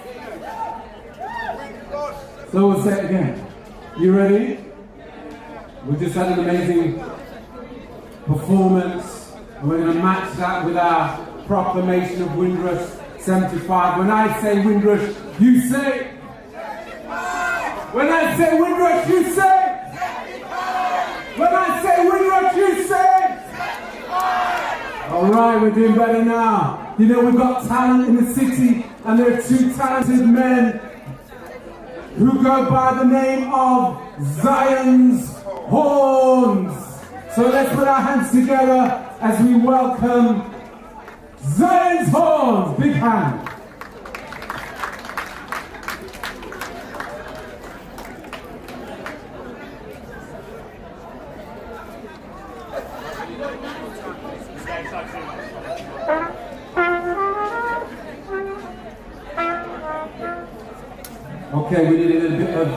So we'll say it again. You ready? We just had an amazing performance, and we're going to match that with our proclamation of Windrush 75. When I say Windrush, you say. When I say Windrush, you say. When I say Windrush, you say. All right, we're doing better now. You know, we've got talent in the city, and there are two talented men who go by the name of Zion's Horns. So let's put our hands together as we welcome Zion's Horns. Big hand. Okay, we need a little bit of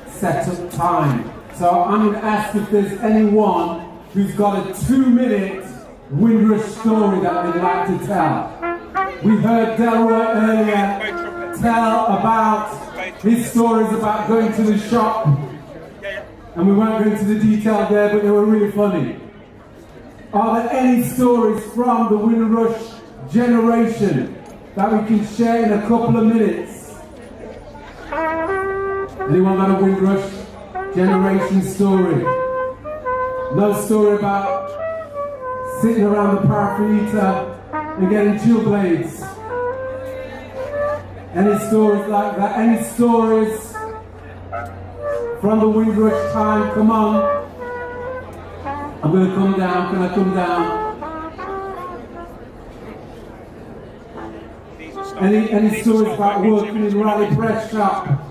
set-up time. So I'm going to ask if there's anyone who's got a 2-minute Windrush story that they'd like to tell. We heard Delroy earlier tell about his stories about going to the shop. And we won't go into the detail there, but they were really funny. Are there any stories from the Windrush generation that we can share in a couple of minutes? Anyone got a Windrush generation story? No story about sitting around the paraffin heater and getting chill blades? Any stories like that? Any stories from the Windrush time? Come on. I'm going to come down. Can I come down? Any stories about working in Raleigh Press Shop?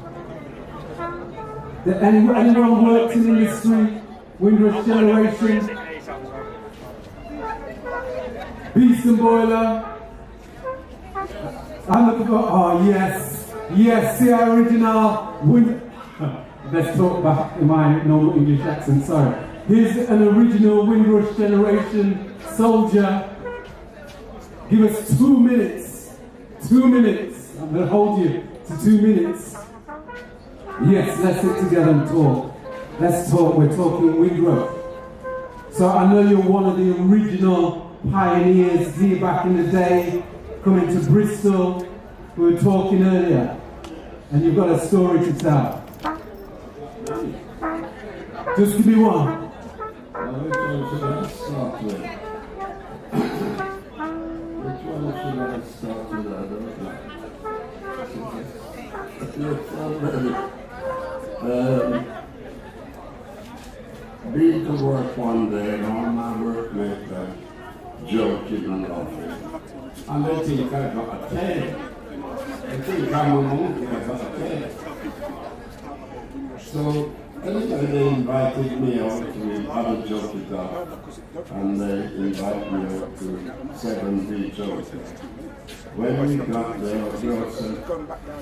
Anyone worked in the industry? Windrush generation? Beast and Boiler? I'm looking for, oh yes, see our original let's talk back in my normal English accent, sorry. Here's an original Windrush generation soldier. Give us 2 minutes. 2 minutes. I'm going to hold you to 2 minutes. Yes, let's sit together and talk. Let's talk. We're talking Windrush. So I know you're one of the original pioneers here back in the day, coming to Bristol. We were talking earlier, and you've got a story to tell. Just give me one. Which one should I start with? Which one should I start with? I don't know. Been to work one day and all my workmates are joking and laughing. And they think I got a tail. They think I'm a monkey, I got a tail. So anyway, they invited me out to have a joke with that. And they invited me out to 7 Beach Hotel. When we got there, the girl said,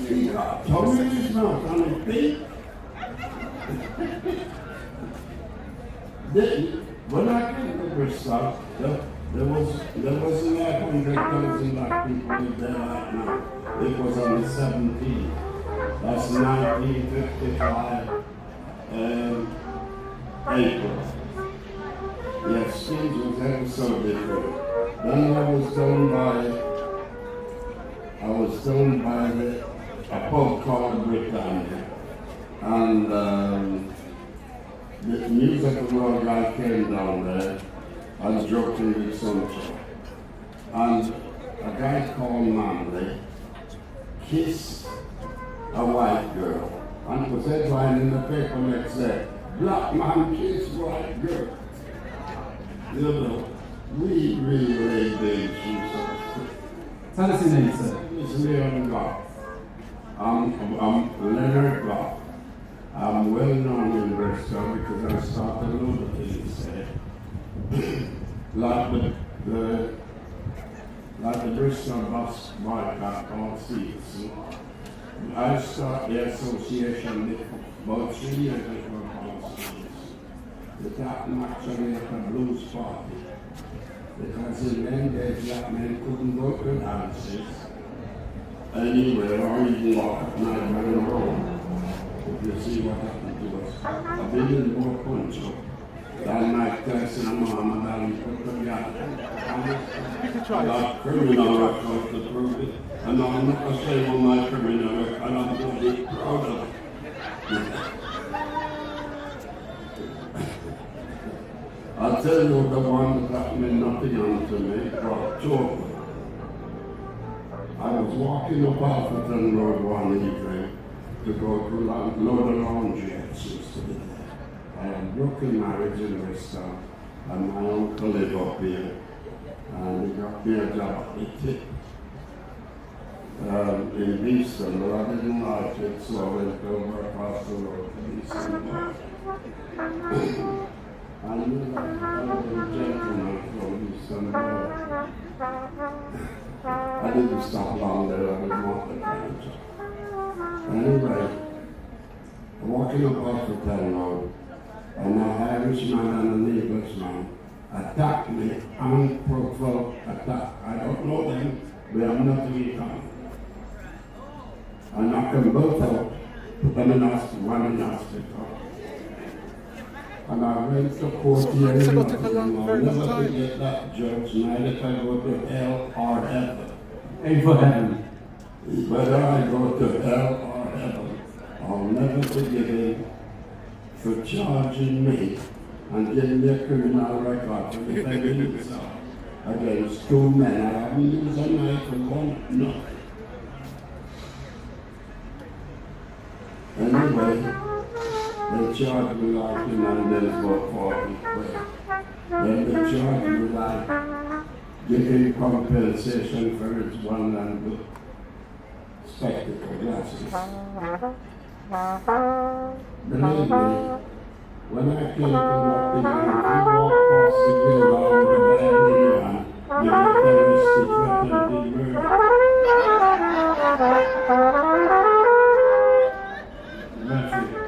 "He got Tommy in his mouth on his beak." When I came to Bristol, there wasn't 100,000 black people there right now. It was on the 17th. That's 1955 April. Yes, things was ever so different. Then I was done by a pub called Britannia, and the musical world guy came down there and joking with Sunshine. And a guy called Manley kissed a white girl, and it was headlined in the paper next day. black man kiss white girl. You know, we really did Jesus. Tell us your name, sir. It's Leon Goff. I'm Leonard Goff. I'm well known in Bristol because I started a lot of things there. like the Bristol bus boycott all season. I started the association about 3 years ago all season. The top actually at a blues party. Because in them days black men couldn't go to dances anywhere or even walk at night by the road. If you see what happened to us. I've been in more country than Mike Tyson and Muhammad Ali put together. That criminal record to prove it. And I'm not ashamed of my criminal record, and I'm really proud of it. I'll tell you the one that meant nothing to me for October. I was walking up Alfreton Road one evening to go to load a laundry at Houston. I had broken marriage in Bristol, and my uncle lived up here, and he got me a job at the tip in Beeston, but I didn't like it, so I went over across the road to Beeston. I knew that I was a gentleman from Beeston. I didn't stop long there, I was not the manager. Anyway, walking up Alfreton Road, and an Irishman and an Englishman attacked me, unprovoked attack. I don't know them, but I'm not to be common. I knocked them both out, put them in hospital, one in hospital. And I went to court here in Nottingham. I'll never forget that judge, neither if I go to hell or heaven. Aim for heaven. Whether I go to hell or heaven, I'll never forgive him for charging me and giving me a criminal record for defending himself against 2 men. I haven't used a knife for one, nothing. Anyway, they charged me like him and there's about 40 quid. Then they charged me like giving compensation for his one and the spectacle glasses. Believe me, when I came to Nottingham, if you walk past the girl out of the bed in your hand, you get terroristic attempted murder.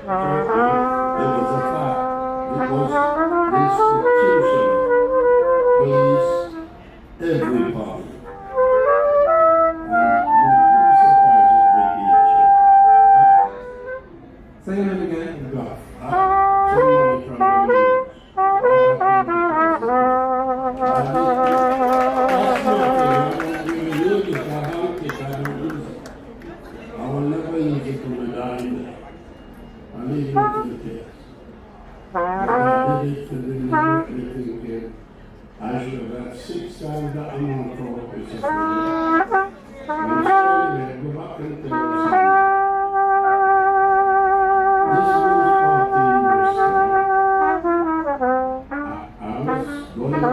It was a fact. It was institution, police, everybody. Say your name again. Somebody from the I will never use it to my dying day. I leave it to the kids. I did it to the little kid. I should have had 6 times that amount for what we said. I'm sorry, man. Go back and tell us. This was 14 years old. I was going up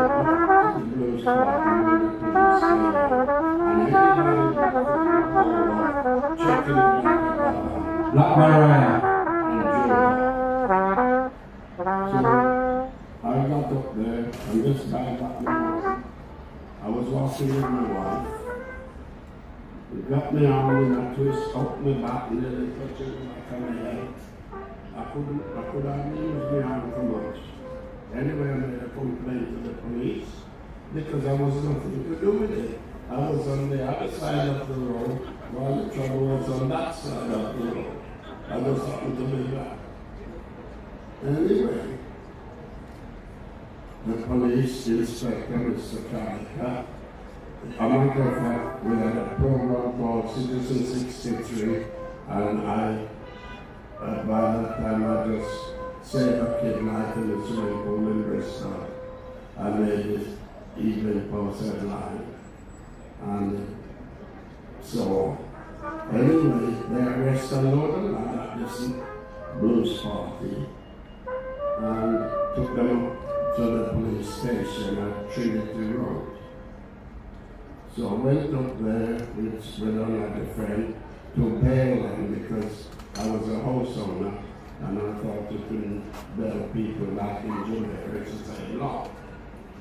to the blues party with the police and checking it out. Black Mariah. So I got up there and this guy got me on. I was walking with my wife. He got me on in a twist, up my back, and then he touched it back on my head. I could hardly use my arm too much. Anyway, I made a complaint to the police because I was nothing to do with it. I was on the other side of the road while the trouble was on that side of the road. I just happened to be back. Anyway, the police inspector, Mr. Carter, a matter of fact, we had a program called Citizen 63, and by that time I just saved a kid night in the swimming pool in Bristol. I made this evening post headline. And so, anyway, they arrested a lot of lad at this blues party. and took them up to the police station at Trinity Road. So I went up there with another friend to bail them because I was a house owner and I thought you couldn't bail people like in Jamaica, it's the same law.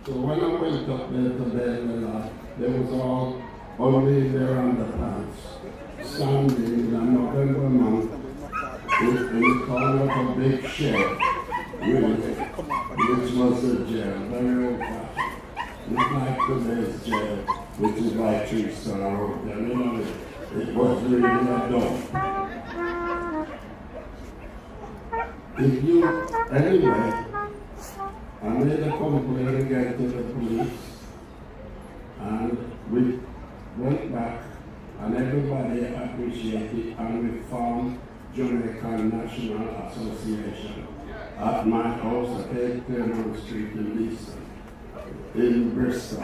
So when I went up there to bail the lot, they was all only their underpants, standing in a November month in the corner of a big shed, which was a jail, very old fashioned. Not like today's jail, which is like 3-star hotel, you know, it was really a dump. Anyway, I made a complaint again to the police, and we went back, and everybody appreciated, and we formed Jamaican National Association at my house at 8 Claremont Street in Leeson, in Bristol.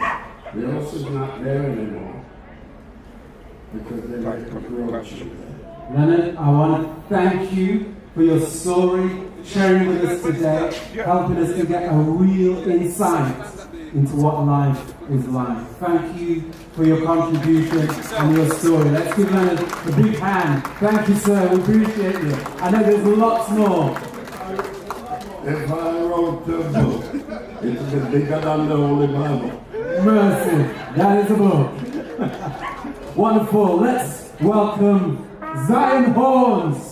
The house is not there anymore because they like to grow children. Leonard, I want to thank you for your story, sharing with us today, helping us to get a real insight into what life is like. Thank you for your contribution and your story. Let's give Leonard a big hand. Thank you, sir. We appreciate you. I know there's lots more. If I wrote a book, it's bigger than the Holy Bible. Mercy, that is a book. Wonderful. Let's welcome Zion Horns.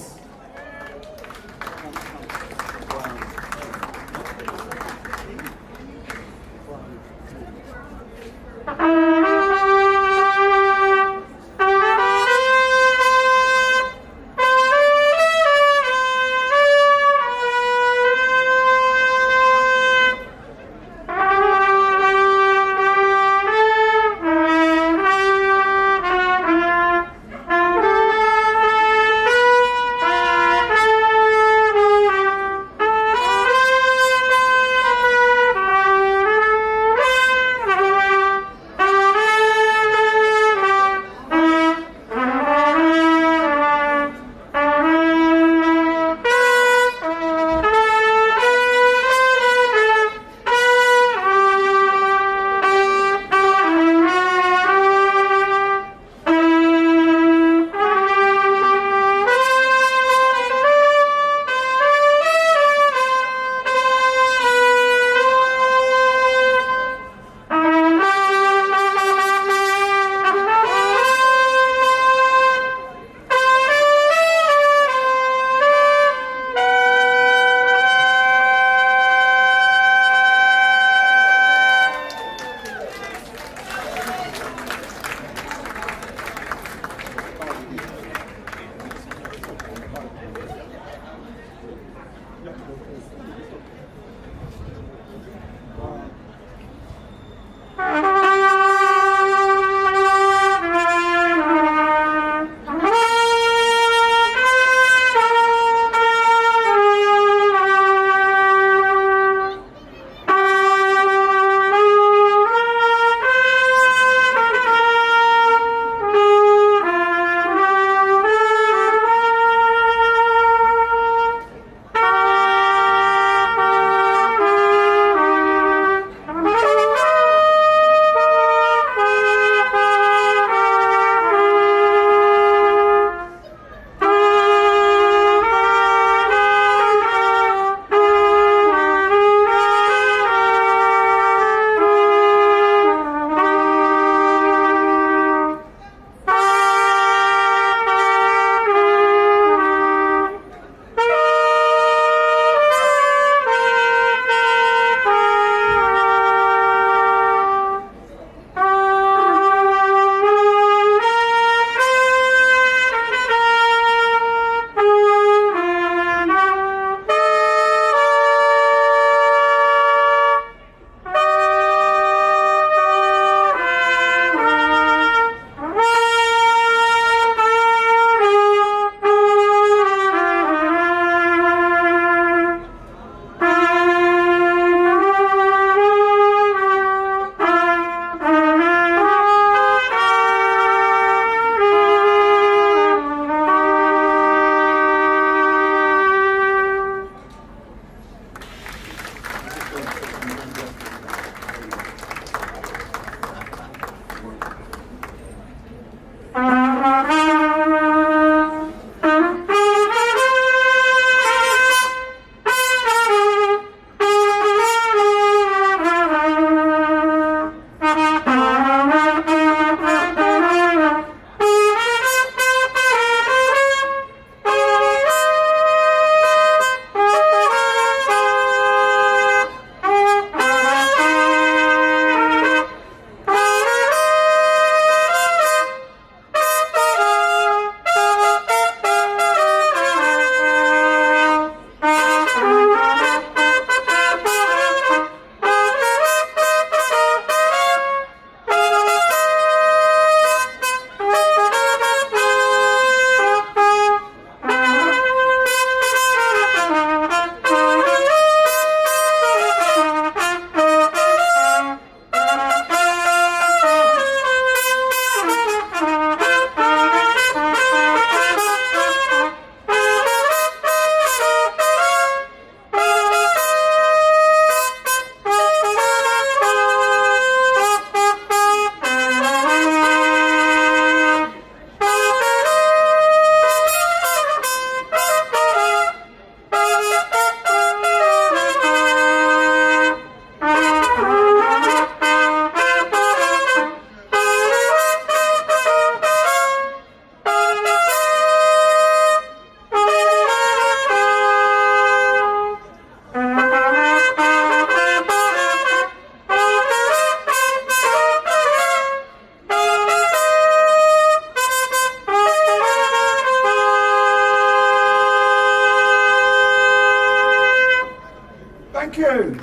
Thank you.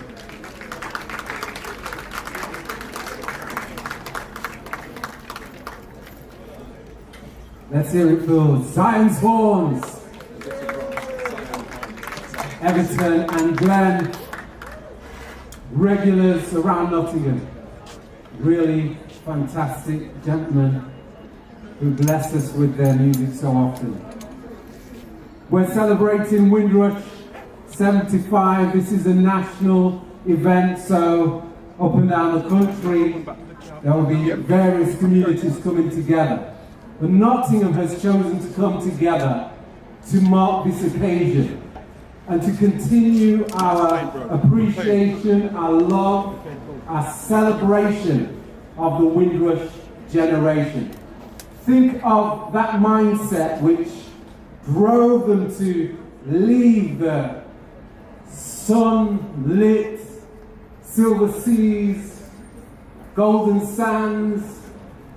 Let's hear it for Zion's Horns, Everton and Glen, regulars around Nottingham. Really fantastic gentlemen who bless us with their music so often. We're celebrating Windrush 75. This is a national event, so up and down the country there will be various communities coming together. But Nottingham has chosen to come together to mark this occasion and to continue our appreciation, our love, our celebration of the Windrush generation. Think of that mindset which drove them to leave the sunlit silver seas, golden sands,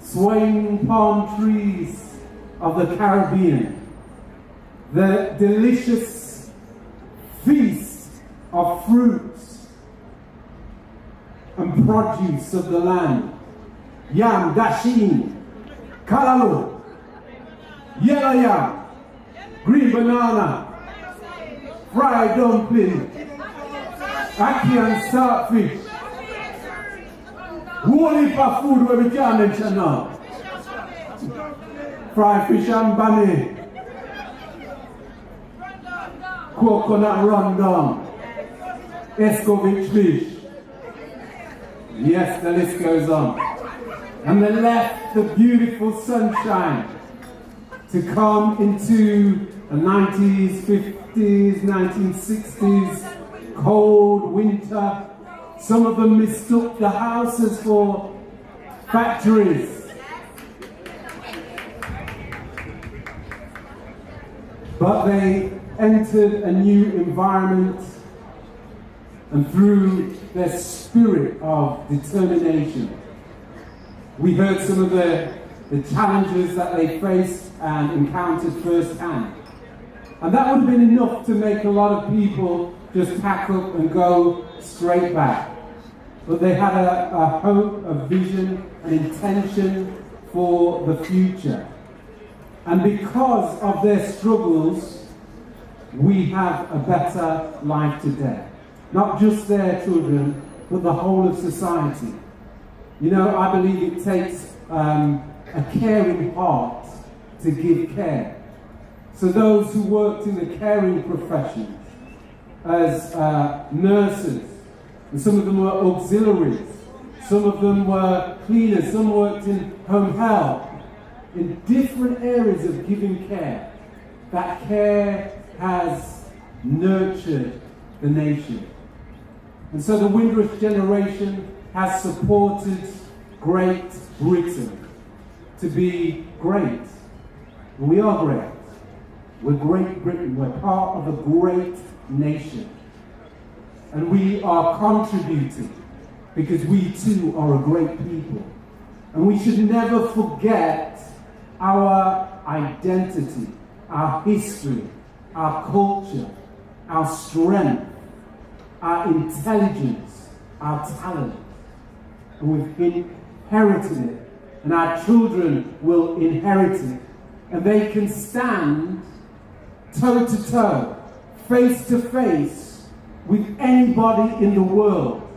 swaying palm trees of the Caribbean, the delicious feast of fruits and produce of the land, yam, dasheen, callaloo, yellow yam, green banana, fried dumpling, ackee and saltfish. Whole heap of food where we can't mention now. Fried fish and bunny, coconut rundown, escovitch fish. Yes, the list goes on. And they left the beautiful sunshine to come into the 90s, 50s, 1960s, cold winter. Some of them mistook the houses for factories. But they entered a new environment, and through their spirit of determination, we heard some of the challenges that they faced and encountered firsthand. And that would have been enough to make a lot of people just pack up and go straight back. But they had a hope, a vision, an intention for the future. And because of their struggles, we have a better life today. Not just their children, but the whole of society. You know, I believe it takes a caring heart to give care. So those who worked in the caring professions as nurses, and some of them were auxiliaries, some of them were cleaners, some worked in home health, in different areas of giving care. That care has nurtured the nation. And so the Windrush generation has supported Great Britain to be great. And we are great. We're Great Britain. We're part of a great nation. And we are contributing because we too are a great people. And we should never forget our identity, our history, our culture, our strength, our intelligence, our talent. And we've inherited it. And our children will inherit it. And they can stand toe to toe, face to face with anybody in the world,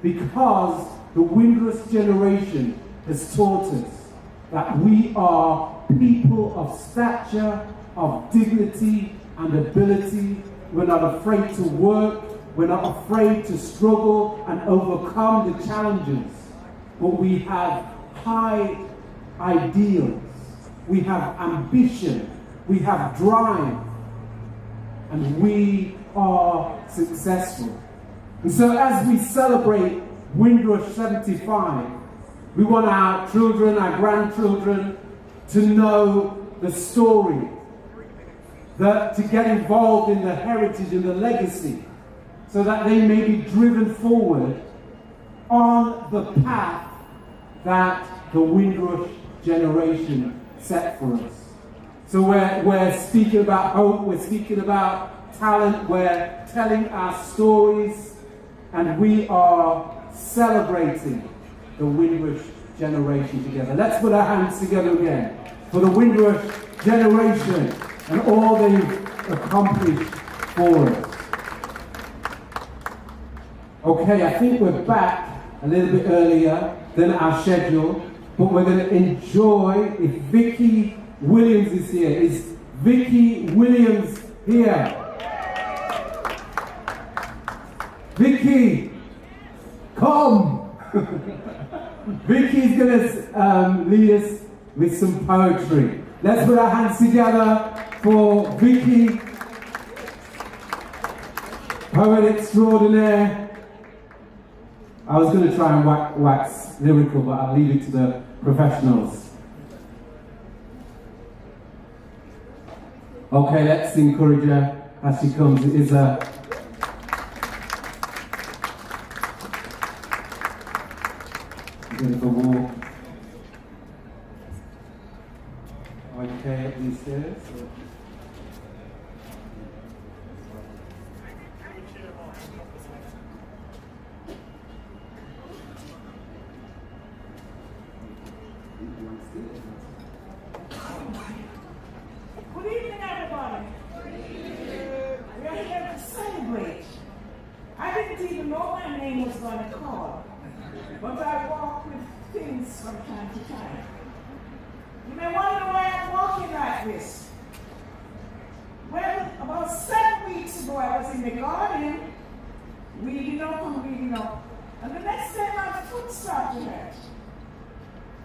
because the Windrush generation has taught us that we are people of stature, of dignity and ability. We're not afraid to work, we're not afraid to struggle and overcome the challenges, but we have high ideals, we have ambition, we have drive, and we are successful. And so as we celebrate Windrush 75, we want our children, our grandchildren to know the story, to get involved in the heritage and the legacy, so that they may be driven forward on the path that the Windrush generation set for us. So we're speaking about hope, we're speaking about talent, we're telling our stories, and we are celebrating the Windrush generation together. Let's put our hands together again for the Windrush generation and all they've accomplished for us. Okay, I think we're back a little bit earlier than our schedule, but we're going to enjoy if Vicky Williams is here. Is Vicky Williams here? Vicky, come! Vicky's going to lead us with some poetry. Let's put our hands together for Vicky, poet extraordinaire. I was going to try and wax lyrical, but I'll leave it to the professionals. Okay, let's encourage her as she comes. It is a bit of a walk. Okay, up these stairs. Good evening, everybody. We are here to celebrate. I didn't even know my name was going to call, but I walk with things from time to time. You may wonder why I'm walking like this. Well, about 7 weeks ago, I was in the garden, weeding up, and the next day my foot started to hurt.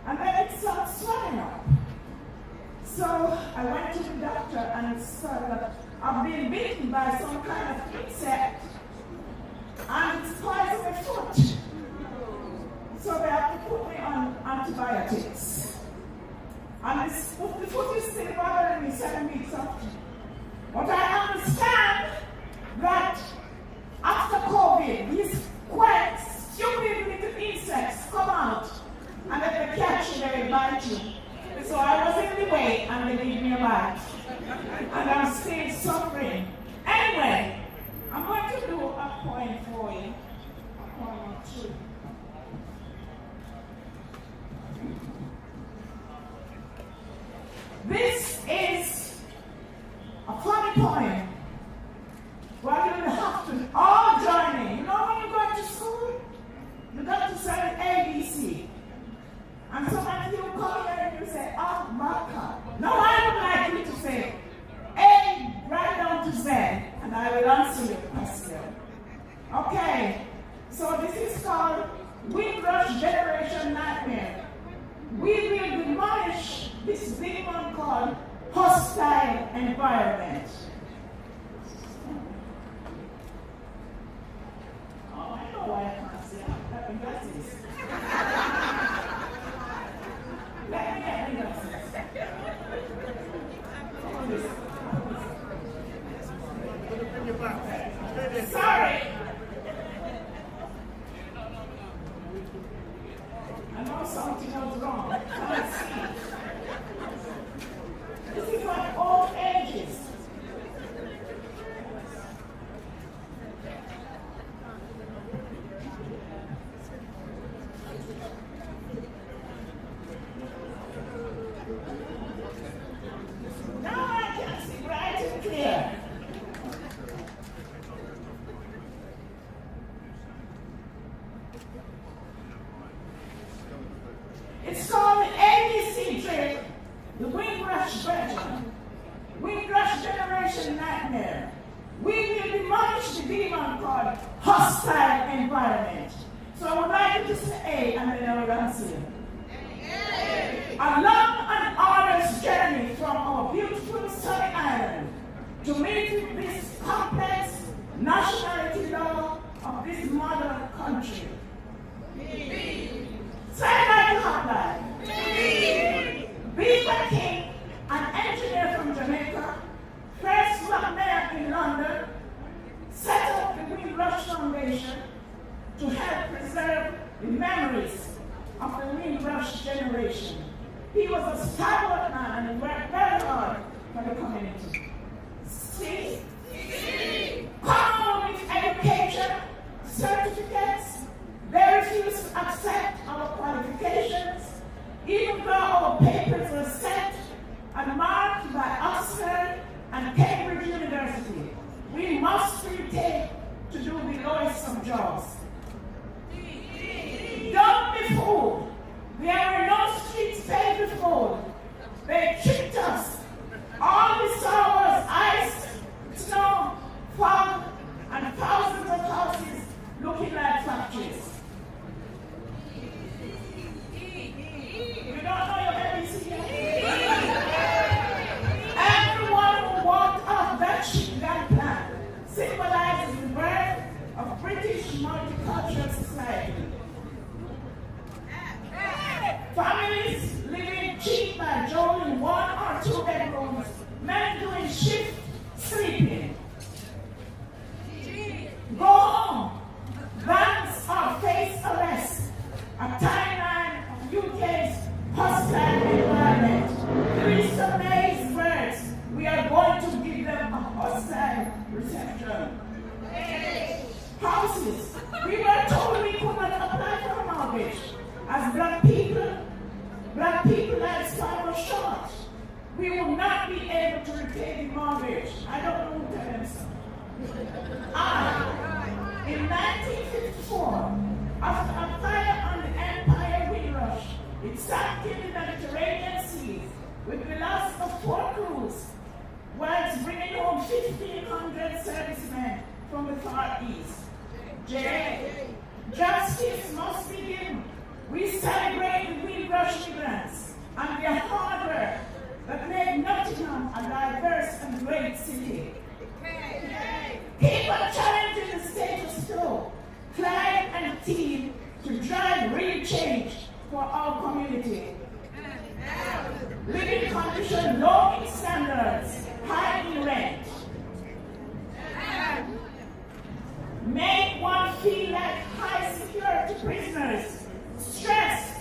And then it started swelling up. So I went to the doctor and it started, I've been bitten by some kind of insect and it's poisoned my foot. So they have to put me on antibiotics. And the foot is still bothering me 7 weeks after. But I understand that after COVID, these quite stupid little insects come out and if they catch you, they will bite you. So I was in the way and they gave me a bite. And I'm still suffering. Anyway, I'm going to do a poem for you. A poem or two. This is a funny poem. Well, you have to all join in. You know when you go to school, you got to say ABC. And sometimes you come here and you say, oh, Martha. No, I would like you to say A right down to Z, and I will answer your question. Okay, so this is called Windrush Generation Nightmare. We will demolish this big one called hostile environment. Oh, I know why I can't see. I have glasses. Let me get my glasses. Sorry. I know something was wrong. I can't see. This is like old ages. Now I can see bright and clear. It's called the ABC trick, the Windrush version. Windrush Generation Nightmare. We will demolish the demon called hostile environment. So I would like you to say A and then I will answer you. A long and arduous journey from our beautiful sunny island to meet this complex nationality law of this modern country. Say like you have that. Beaver King, an engineer from Jamaica, first black mayor in London, set up the Windrush Foundation to help preserve the memories of the Windrush generation. He was a stalwart man and he worked very hard for the community. See, Come with education, certificates. They refuse to accept our qualifications, even though our papers were sent and marked by Oxford and Cambridge University. We must retake to do the lowest of jobs. Don't be fooled. There were no streets paved with gold. They tricked us. All we saw was ice, snow, fog, and thousands of houses looking like factories. You don't know your ABC yet? Everyone who walked off that shipyard plan symbolizes the birth of British multicultural society. Families living cheap by Joe in 1 or 2 bedrooms, men doing shift sleeping. Go home. Banks or face arrest. A timeline of UK's hostile environment. Theresa May's words. We are going to give them a hostile reception. Houses. We were told we could not apply for a mortgage. As black people lives time was short. We will not be able to repay the mortgage. I don't know who tell them so. In 1954, after a fire on the Empire Windrush, it sank in the Mediterranean Sea with the loss of 4 crews, whilst bringing home 1,500 servicemen from the Far East. Justice must begin. We celebrate the Windrush migrants and their hard work that made Nottingham a diverse and great city. Keep on challenging the status quo, Clyde and team to drive real change for our community. Living conditions, low in standards, high in rent. Make one feel like high security prisoners, stressed,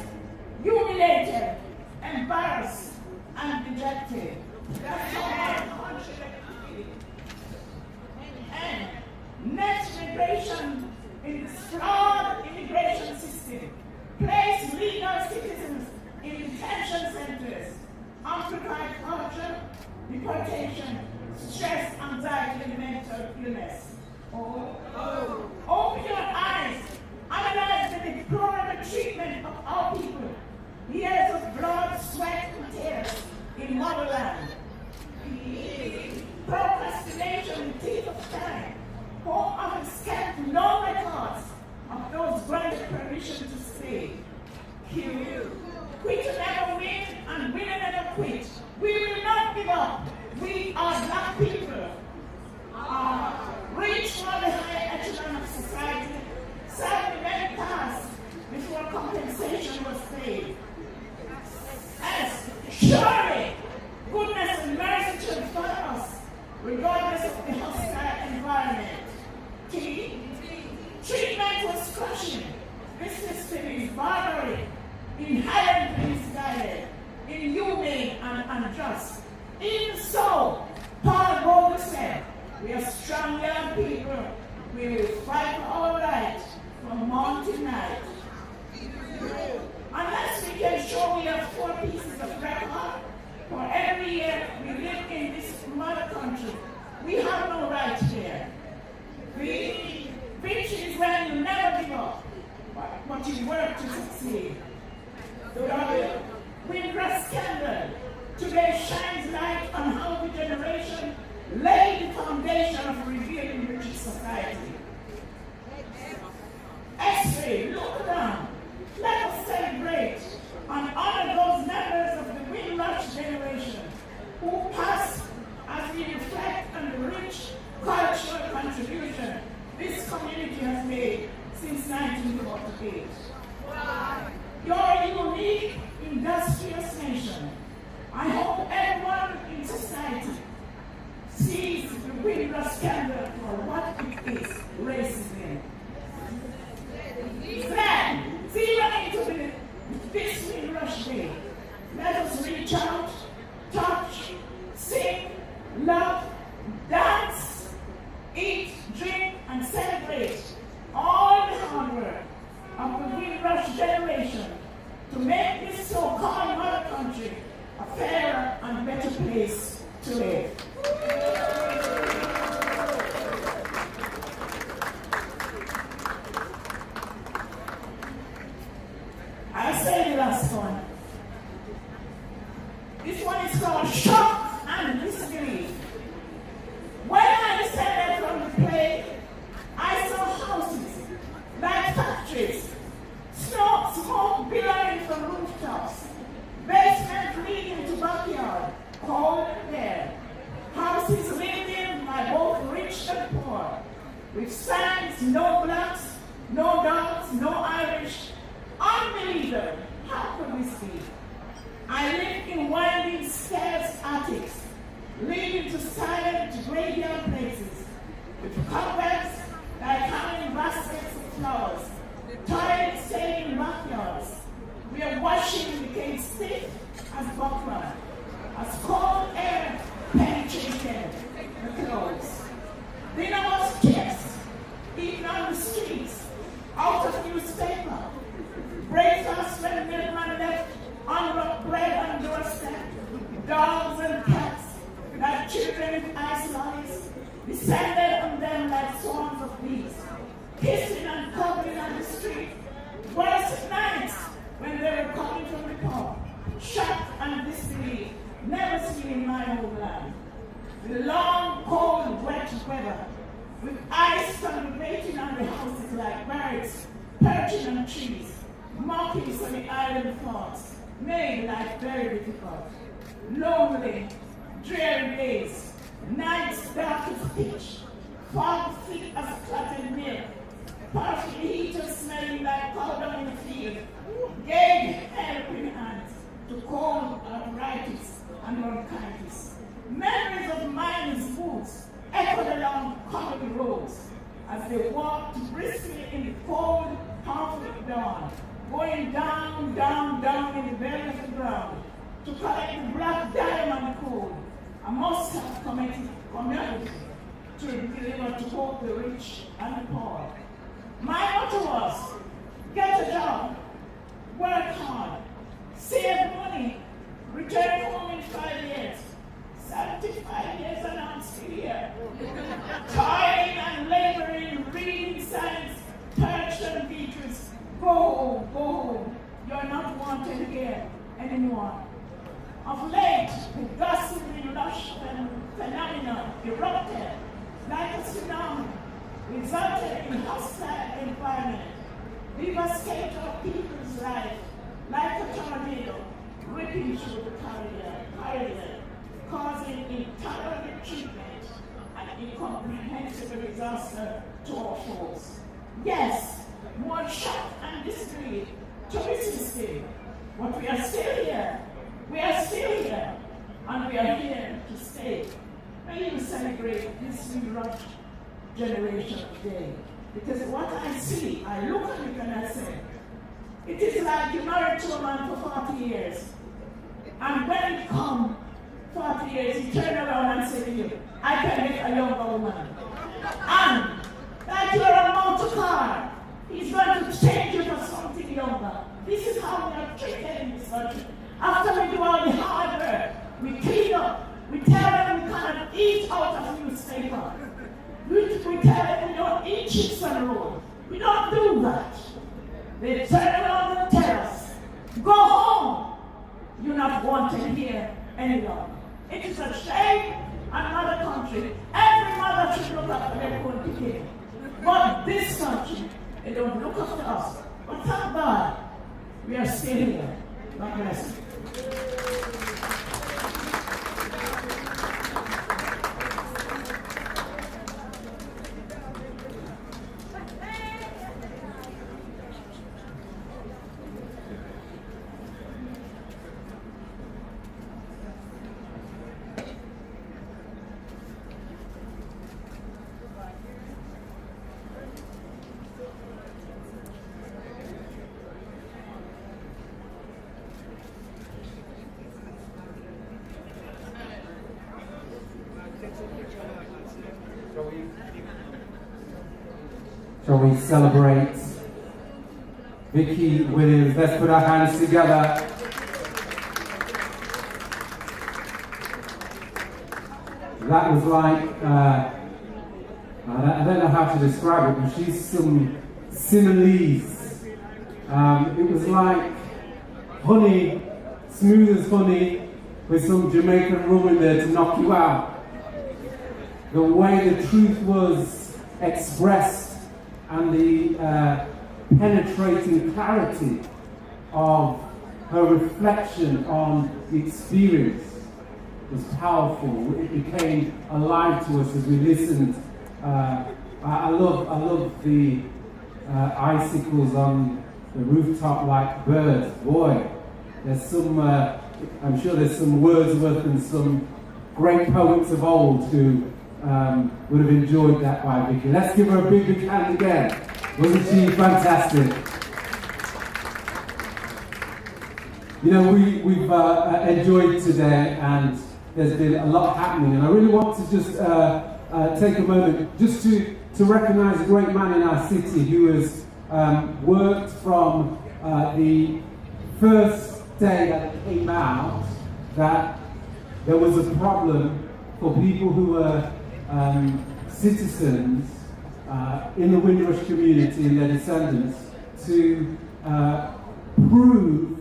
humiliated, embarrassed, and dejected. That's how our country is. And next migration in this flawed immigration system. Place legal citizens in detention centers, amplified culture, deportation, stress, anxiety, and mental illness. Open your eyes. Analyze the deplorable treatment of our people. Years of blood, sweat, and tears in motherland. Procrastination in the teeth of time. Home Office kept no records of those granted permission to stay. Quit never win, and winner never quit. We will not give up. We are black people. Reach for the high echelon of society. Serve many tasks before compensation was paid. As surely goodness and mercy should follow us, regardless of the hostile environment. Treatment was crushing. This system is barbaric, inherently misguided, inhumane, and unjust. Even so, Paul Bogle said, we are strong young people. We will fight for our rights from morning to night. Unless we can show we have 4 pieces of record for every year we live in this mother country, we have no rights here. Victory is when you never give up, but you work to succeed. The Windrush scandal today shines light on how the generation laid the foundation of revealing British society. X-ray, look down. Let us celebrate and honor those members of the Windrush generation who passed as we reflect on the rich cultural contribution this community has made since 1948. You're a unique, industrious nation. I hope everyone in society sees the Windrush scandal for what it is, racism. Then, zero into this Windrush Day. Let us reach out, touch, sing, love, dance, flowers, toilets staying in backyards. We are washing became stiff as buckler, as cold air penetrated the clothes. Dinner was scarce, eaten on the streets, out of newspaper. Breakfast when the milkman left unwrapped bread on doorstep. Dogs and cats, like children with ice lice, descended on them like swarms of bees, kissing and cuddling on the street. Worse nights when they were coming from the pub, shocked and disbelief, never seen in my homeland. The long, cold, wet weather, with ice congregating on the houses like birds perching on trees, monkeys on the island thoughts, made life very difficult. Lonely, dreary days, nights dark as pitch, fog thick as clotted milk, partially heaters smelling like powder in the field, gave helping hands to cold arthritis and bronchitis. Memories of miners' boots echoed along covered roads as they walked briskly in the cold, harmful dawn, going down, down, down in the belly of the ground to collect the black diamond coal, a must-have commodity to deliver to both the rich and the poor. My motto was, get a job, work hard, save money, return home in 5 years. 75 years and I'm still here. Toiling and laboring, reading science, perched on beaches. Go home. You're not wanted here anymore. Of late, the ghastly lush phenomenon erupted like a tsunami, resulted in hostile environment, devastated our people's life like a tornado, ripping through the corridor, causing intolerable treatment and incomprehensible disaster to our foes. Yes, more shock and disbelief to resisting, but we are still here. We are still here, and we are here to stay. May you celebrate this Windrush generation today, because what I see, I look at it and I say, it is like you married to a man for 40 years, and when it comes 40 years, he turn around and say to you, I can get a younger woman. And like you're a motor car, he's going to change you for something younger. This is how we are treated in this country. After we do all the hard work, we clean up, we tell them we cannot eat out of newspaper. We tell them we don't eat chips on the road. We don't do that. They turn around and tell us, go home. You're not wanted here any longer. It is a shame. Another country, every mother should look after their own kid. But this country, they don't look after us. But thank God, we are still here. God bless you. Shall we celebrate Vicky Williams? Let's put our hands together. That was like, I don't know how to describe it, but she's some similes. It was like honey, smooth as honey, with some Jamaican rum in there to knock you out. The way the truth was expressed and the penetrating clarity of her reflection on the experience was powerful. It became alive to us as we listened. I love the icicles on the rooftop like birds. Boy, there's some, I'm sure there's some Wordsworth and some great poets of old who would have enjoyed that by Vicky. Let's give her a big hand again. Wasn't she fantastic? You know, we've enjoyed today, and there's been a lot happening, and I really want to just take a moment just to recognise a great man in our city who has worked from the first day that it came out that there was a problem for people who were citizens in the Windrush community and their descendants to prove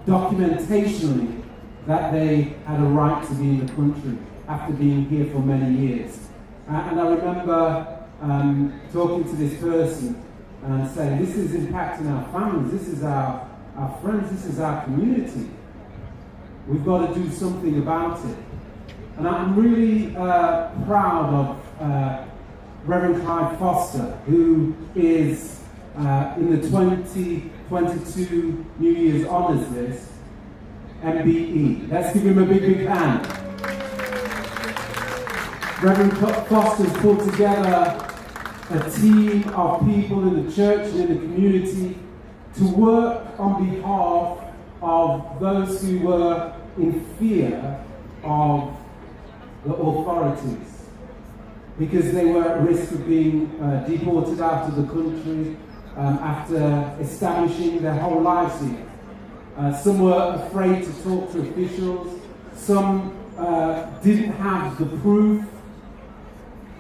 documentationally that they had a right to be in the country after being here for many years. And I remember talking to this person and saying, this is impacting our families, this is our friends, this is our community. We've got to do something about it. And I'm really proud of Reverend Clive Foster, who is in the 2022 New Year's Honours List, MBE. Let's give him a big, big hand. Reverend Foster's pulled together a team of people in the church and in the community to work on behalf of those who were in fear of the authorities, because they were at risk of being deported out of the country after establishing their whole lives here. Some were afraid to talk to officials, some didn't have the proof,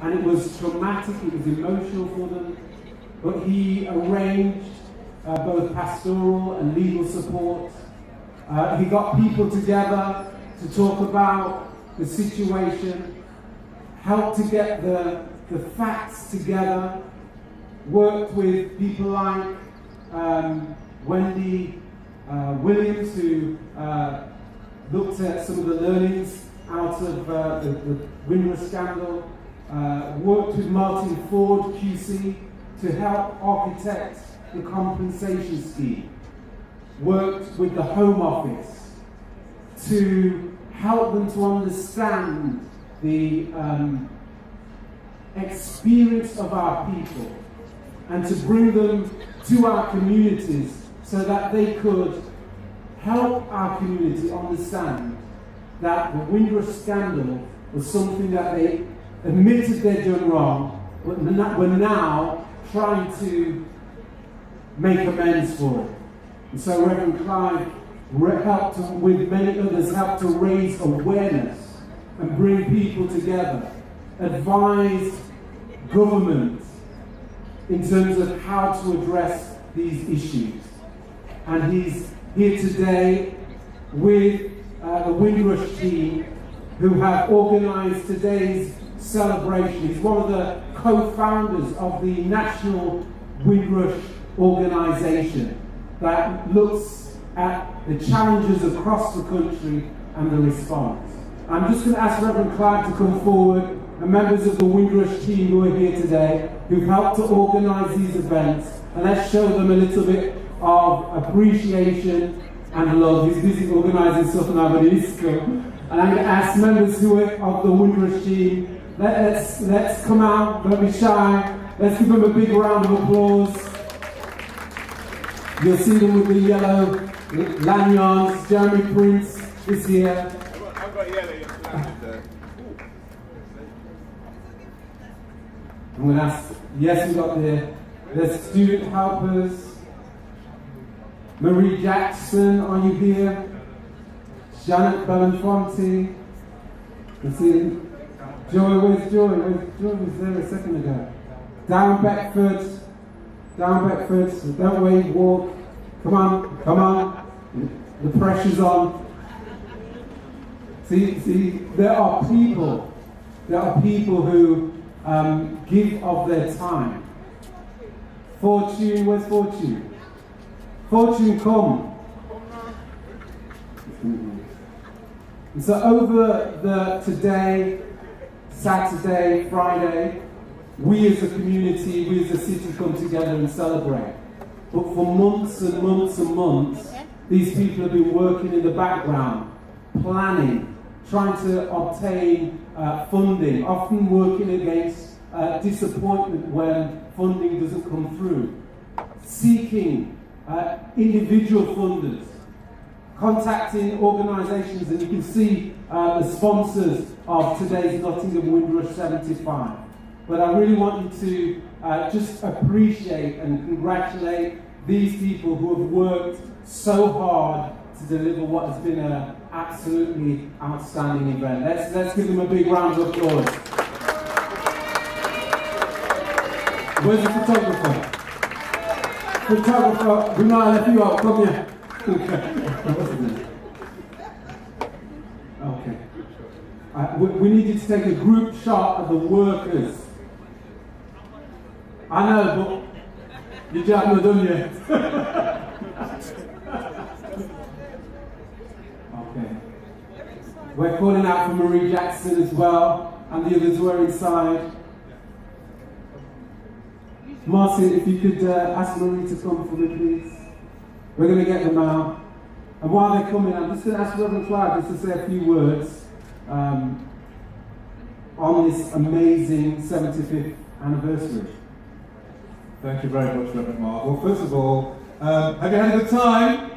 and it was traumatic, it was emotional for them, but he arranged both pastoral and legal support. He got people together to talk about the situation, helped to get the facts together, worked with people like Wendy Williams, who looked at some of the learnings out of the Windrush scandal, worked with Martin Ford QC to help architect the compensation scheme, worked with the Home Office to help them to understand the experience of our people and to bring them to our communities so that they could help our community understand that the Windrush scandal was something that they admitted they'd done wrong, but were now trying to make amends for it. And so Reverend Clive helped, with many others, helped to raise awareness and bring people together, advise government in terms of how to address these issues. And he's here today with the Windrush team who have organised today's celebration. He's one of the co-founders of the National Windrush organisation that looks at the challenges across the country and the response. I'm just going to ask Reverend Clive to come forward, and members of the Windrush team who are here today, who've helped to organise these events, and let's show them a little bit of appreciation and love. He's busy organising stuff now, but he needs to go. And I'm going to ask members who are of the Windrush team, let's come out, don't be shy, let's give them a big round of applause. You'll see them with the yellow lanyards. Jeremy Prince is here. I've got yellow. I'm going to ask, yes, we've got the student helpers. Marie Jackson, are you here? Janet Belenfonte. You see Joy, where's Joy? Joy was there a second ago. Down Beckford. So don't wait, walk. Come on. The pressure's on. See, there are people who give of their time. Fortune, where's Fortune? Fortune, come. And so over today, Saturday, Friday, we as a community, we as a city come together and celebrate. But for months and months and months, these people have been working in the background, planning, trying to obtain funding, often working against disappointment when funding doesn't come through, seeking individual funders, contacting organisations, and you can see the sponsors of today's Nottingham Windrush75. But I really want you to just appreciate and congratulate these people who have worked so hard to deliver what has been an absolutely outstanding event. Let's give them a big round of applause. Where's the photographer? Photographer, we might let you out, come here. Okay. We need you to take a group shot of the workers. I know, but your job not done yet. Okay. We're calling out for Marie Jackson as well, and the others who are inside. Martin, if you could ask Marie to come for me, please. We're going to get them out. And while they're coming, I'm just going to ask Reverend Clark just to say a few words on this amazing 75th anniversary. Thank you very much, Reverend Mark. Well, first of all, have you had a good time?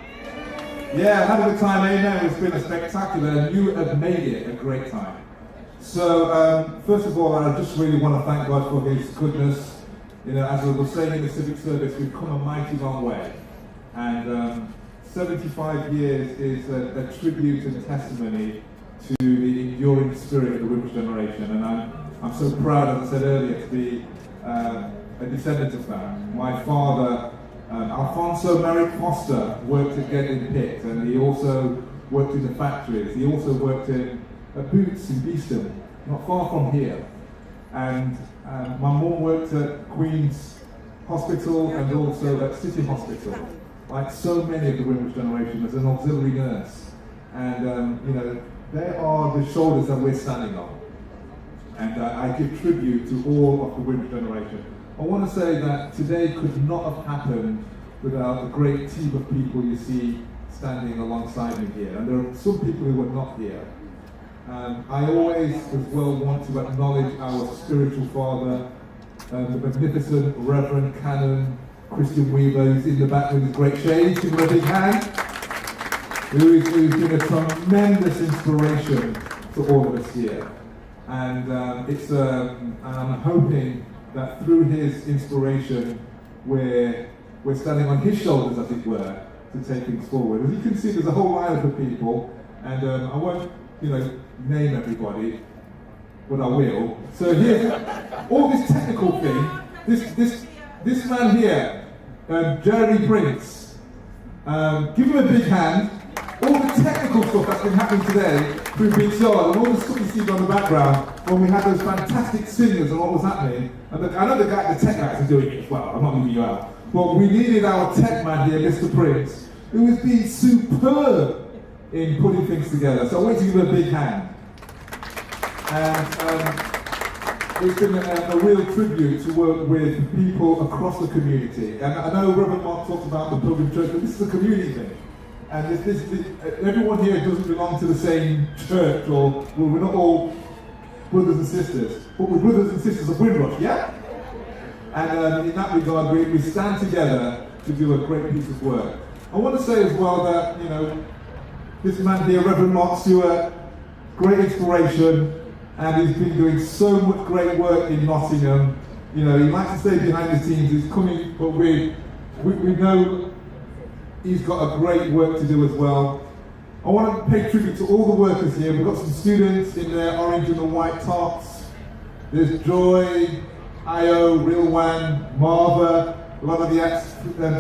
Yeah, I've had a good time, amen. It's been a spectacular, and you have made it a great time. So, first of all, I just really want to thank God for His goodness. You know, as I was saying in the civic service, we've come a mighty long way. And 75 years is a tribute and testimony to the enduring spirit of the Windrush generation. And I'm so proud, as I said earlier, to be a descendant of that. My father, Alfonso Merrick Foster, worked at Gedling Pit, and he also worked in the factories. He also worked in Boots in Beeston, not far from here. And my mum worked at Queen's Hospital and also at City Hospital, like so many of the Windrush generation, as an auxiliary nurse. And you know, they are the shoulders that we're standing on. And I give tribute to all of the Windrush generation. I want to say that today could not have happened without the great team of people you see standing alongside me here. And there are some people who are not here. I always as well want to acknowledge our spiritual father, the magnificent Reverend Canon Christian Weaver, who's in the back with his great shades. Give him a big hand. Who's been a tremendous inspiration to all of us here. And I'm hoping that through his inspiration, we're standing on his shoulders, as it were, to take things forward. As you can see, there's a whole lineup of people, and I won't, name everybody, but I will. So here's all this technical thing. This man here, Jeremy Binks. Give him a big hand. All the technical stuff that's been happening today through Binks Yard, and all the stuff you see on the background when we had those fantastic singers and what was happening. And I know the tech guys are doing it as well. I'm not leaving you out. But we needed our tech man here, Mr. Prince, who has been superb in putting things together. So I want to give him a big hand. And it's been a real tribute to work with people across the community. And I know Reverend Mark talked about the Pilgrim Church, but this is a community thing. And everyone here doesn't belong to the same church, or we're not all brothers and sisters, but we're brothers and sisters of Windrush, yeah? And in that regard, we stand together to do a great piece of work. I want to say as well that, this man here, Reverend Mark Stewart, great inspiration, and he's been doing so much great work in Nottingham. He likes to stay behind the scenes, he's coming, but we know he's got a great work to do as well. I want to pay tribute to all the workers here. We've got some students in their orange and the white tops. There's Joy, Io, Real Wan, Marva. A lot of the acts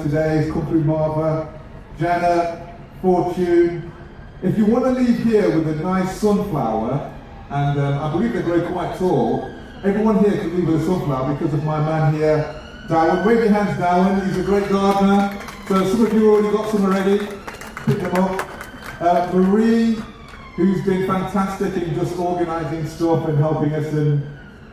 today has come through Marva. Janet, Fortune. If you want to leave here with a nice sunflower, and I believe they grow quite tall, everyone here can leave with a sunflower because of my man here, Darwin. Wave your hands, Darwin. He's a great gardener. So some of you already got some already. Pick them up. Marie, who's been fantastic in just organising stuff and helping us, and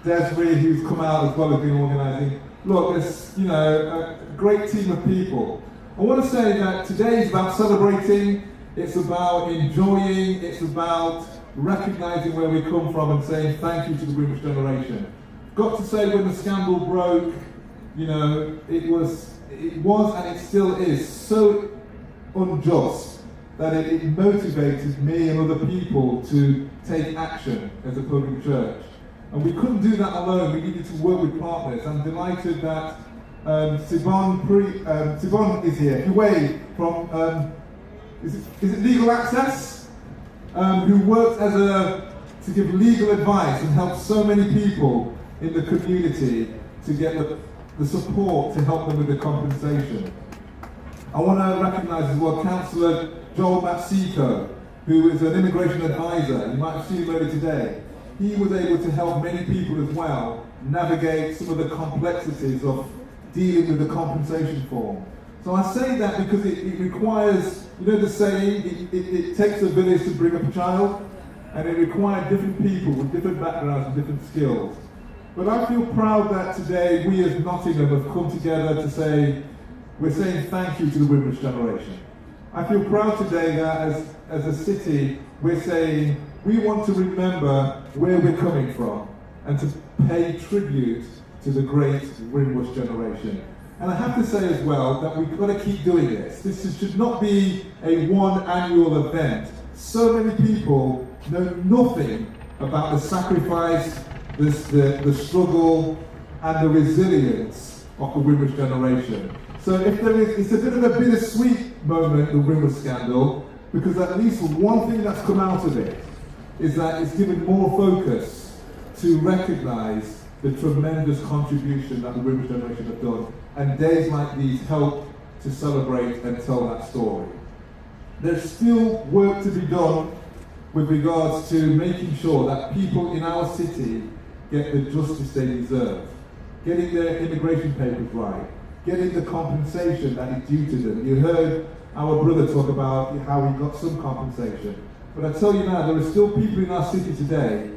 Desiree, who's come out as well as been organising. Look, there's a great team of people. I want to say that today is about celebrating, it's about enjoying, it's about recognising where we come from and saying thank you to the Windrush generation. got to say when the scandal broke, you know, it was and it still is so unjust that it motivated me and other people to take action as a public church. And we couldn't do that alone, we needed to work with partners. I'm delighted that Sibon is here. He waved from, is it Legal Access? Who works to give legal advice and help so many people in the community to get the support to help them with the compensation. I want to recognise as well Councillor Joel Matsiko, who is an immigration advisor. You might have seen him earlier today. He was able to help many people as well navigate some of the complexities of dealing with the compensation form. So I say that because it requires, you know the saying, it takes a village to bring up a child, and it required different people with different backgrounds and different skills. But I feel proud that today we as Nottingham have come together to say, we're saying thank you to the Windrush generation. I feel proud today that as a city, we're saying we want to remember where we're coming from and to pay tribute to the great Windrush generation. And I have to say as well that we've got to keep doing this. This should not be a one annual event. So many people know nothing about the sacrifice, the struggle and the resilience of the Windrush generation. So if there is, it's a bit of a bittersweet moment, the Windrush scandal, because at least one thing that's come out of it is that it's given more focus to recognise the tremendous contribution that the Windrush generation have done, and days like these help to celebrate and tell that story. There's still work to be done with regards to making sure that people in our city get the justice they deserve, getting their immigration papers right, getting the compensation that is due to them. You heard our brother talk about how he got some compensation. But I tell you now, there are still people in our city today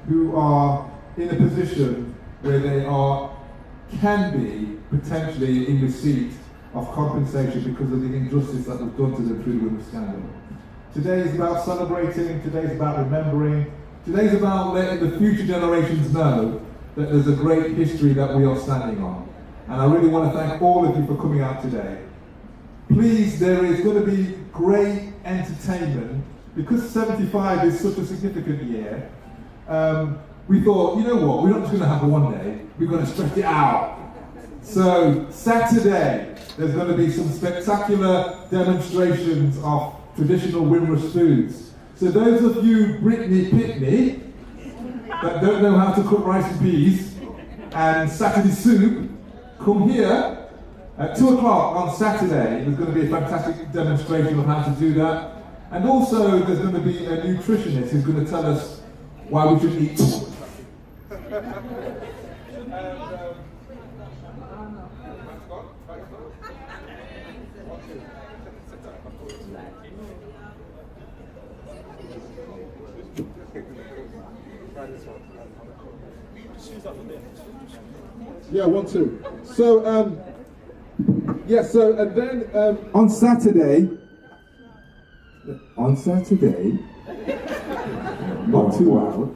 who are in a position where they can be potentially in receipt of compensation because of the injustice that was done to them through the Windrush scandal. Today is about celebrating, today is about remembering, today is about letting the future generations know that there's a great history that we are standing on. And I really want to thank all of you for coming out today. Please, there is going to be great entertainment. Because 75 is such a significant year, we thought, you know what, we're not just going to have one day, we're going to stretch it out. So, Saturday, there's going to be some spectacular demonstrations of traditional Windrush foods. So those of you Brittany Pitney that don't know how to cook rice and peas and Saturday soup, come here at 2 o'clock on Saturday. There's going to be a fantastic demonstration of how to do that. And also there's going to be a nutritionist who's going to tell us why we should eat. Yeah, 1, 2. So, and then on Saturday, not too loud,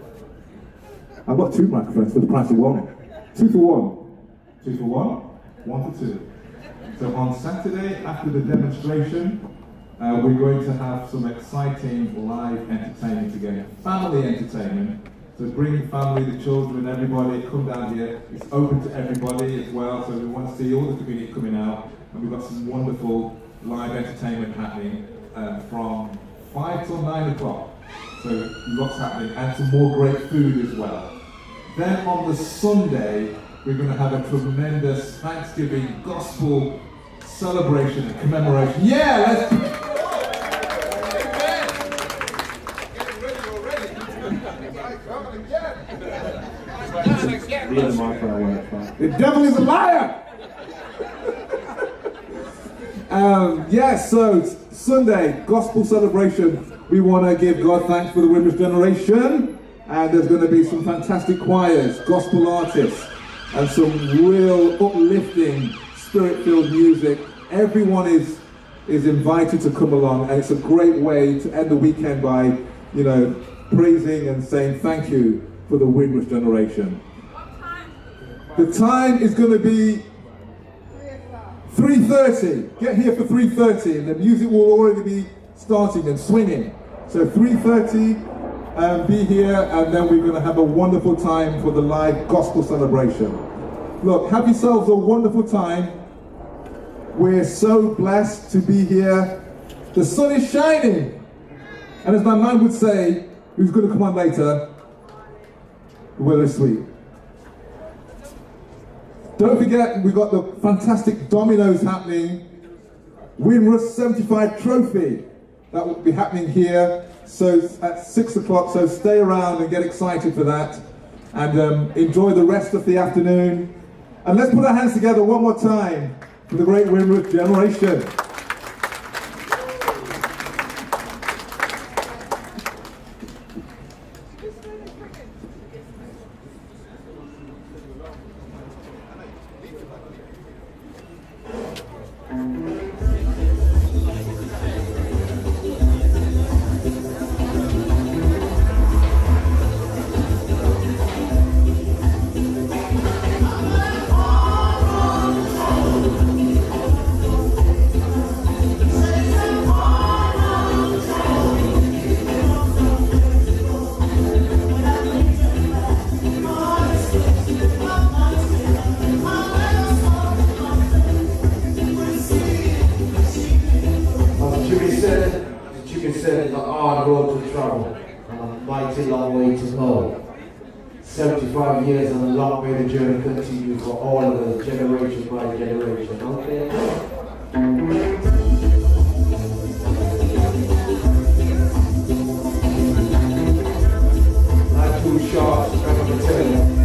I've got 2 microphones for the price of 1. 2 for 1. 2 for 1, 1 for 2. So on Saturday, after the demonstration, we're going to have some exciting live entertainment again, family entertainment. So bring family, the children, everybody, come down here. It's open to everybody as well, so we want to see all the community coming out. And we've got some wonderful live entertainment happening from 5 till 9 o'clock. So lots happening, and some more great food as well. Then on the Sunday, we're going to have a tremendous Thanksgiving gospel celebration and commemoration. Yeah, let's... The devil is a liar! So Sunday, gospel celebration. We want to give God thanks for the Windrush generation, and there's going to be some fantastic choirs, gospel artists, and some real uplifting, spirit-filled music. Everyone is invited to come along, and it's a great way to end the weekend by, praising and saying thank you for the Windrush generation. What time? The time is going to be 3:30. Get here for 3:30 and the music will already be starting and swinging. So 3:30, be here, and then we're going to have a wonderful time for the live gospel celebration. Look, have yourselves a wonderful time. We're so blessed to be here. The sun is shining. And as my man would say, who's going to come on later, the weather is sweet. Don't forget, we've got the fantastic dominoes happening. Windrush75 trophy. That will be happening here. So at 6 o'clock, so stay around and get excited for that. And enjoy the rest of the afternoon. And let's put our hands together one more time for the great Windrush generation. said, it's a hard road to travel and a mighty long way to go. 75 years and a long way the journey continues for all of us, generation by generation, okay? Not too short, I'm going to tell you.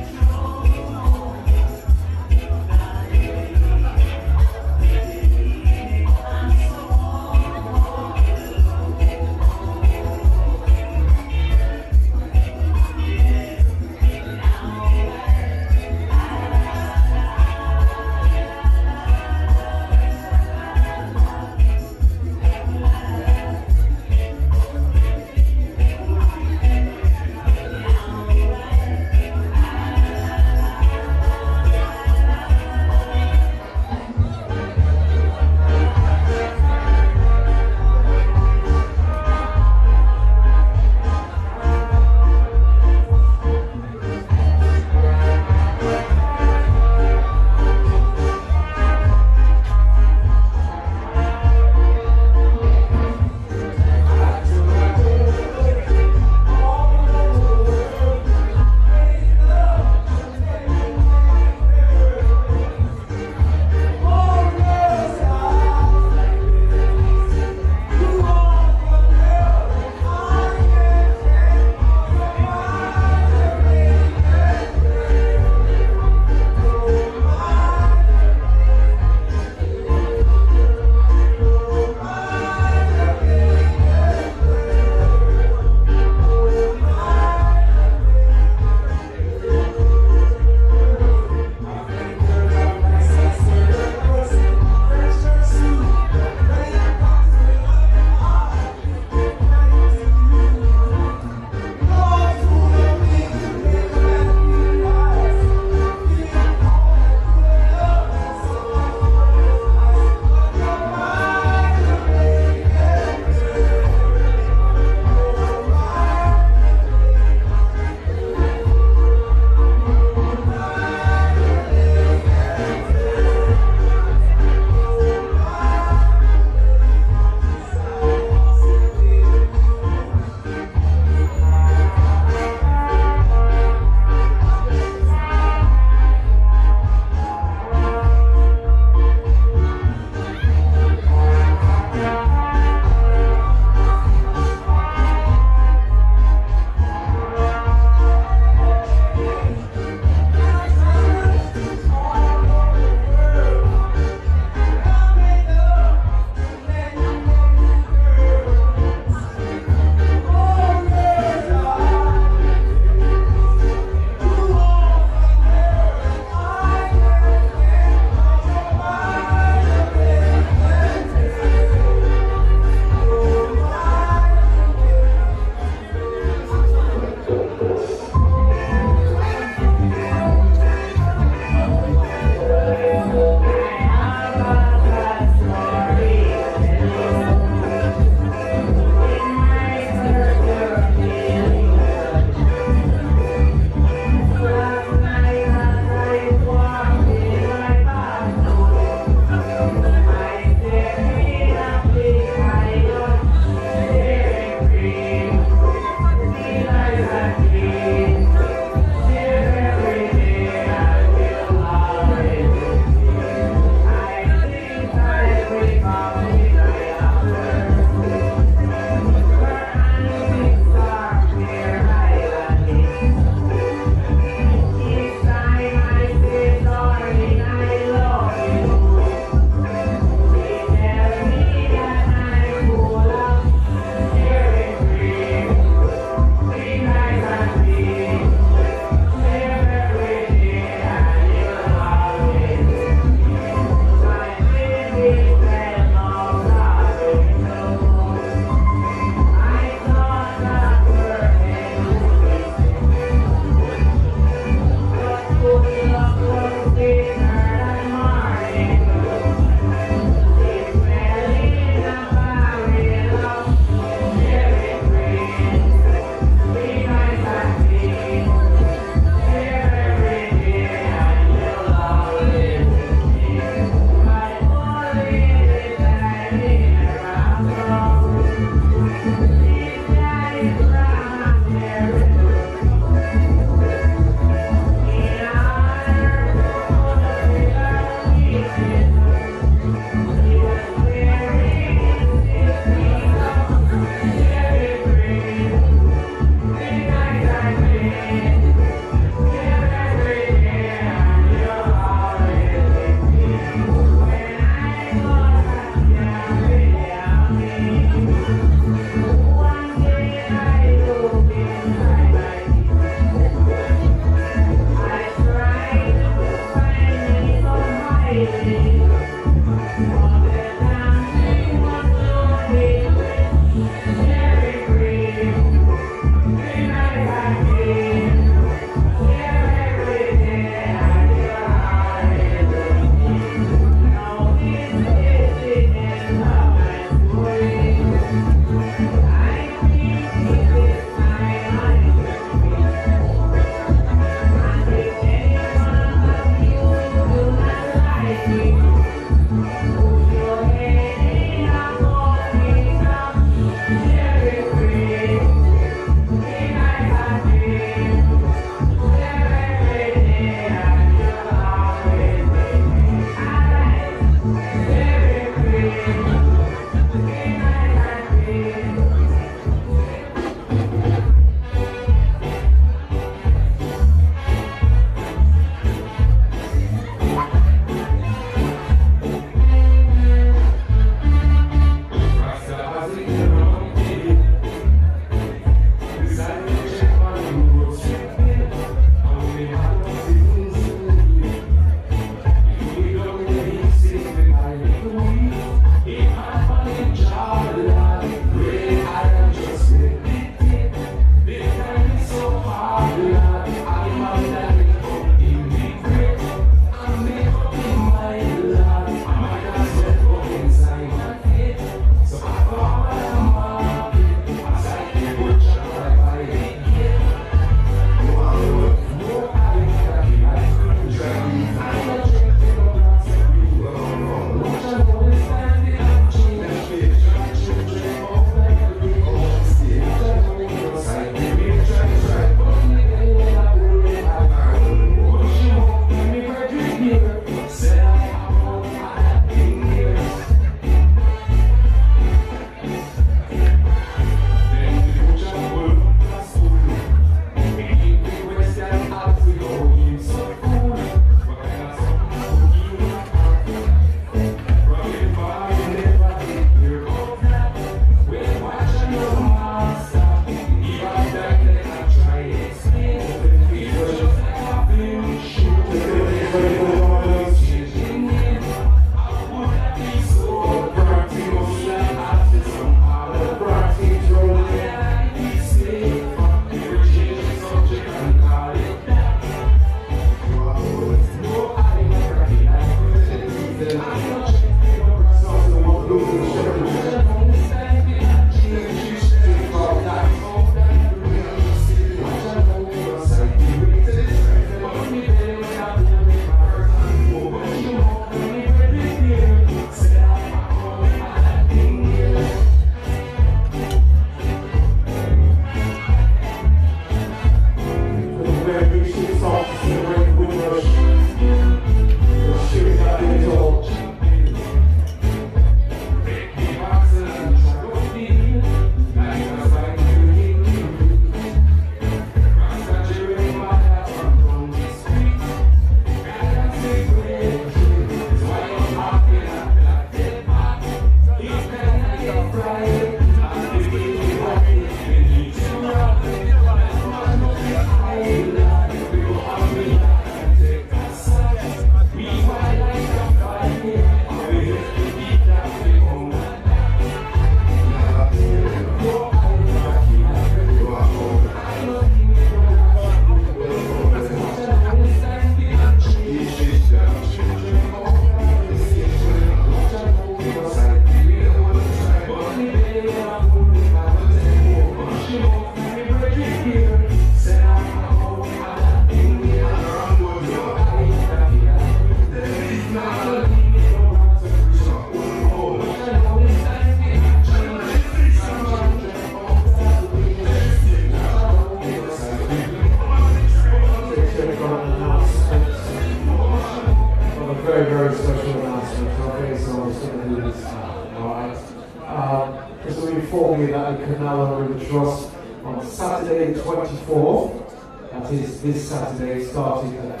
inform you that the Canal River Trust on Saturday the 24th, that is this Saturday, starting at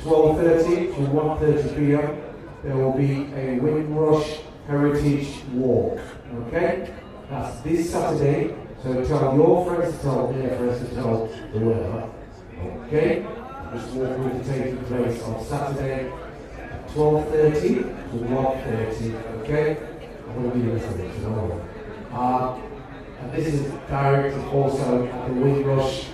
12:30 to 1:30 p.m, there will be a Windrush Heritage Walk. Okay? That's this Saturday, so tell your friends to tell their friends to tell the world. Okay? This walk will be taking place on Saturday, 12:30 to 1:30. Okay? I'm going to be listening to tomorrow. And this is directed also at the Windrush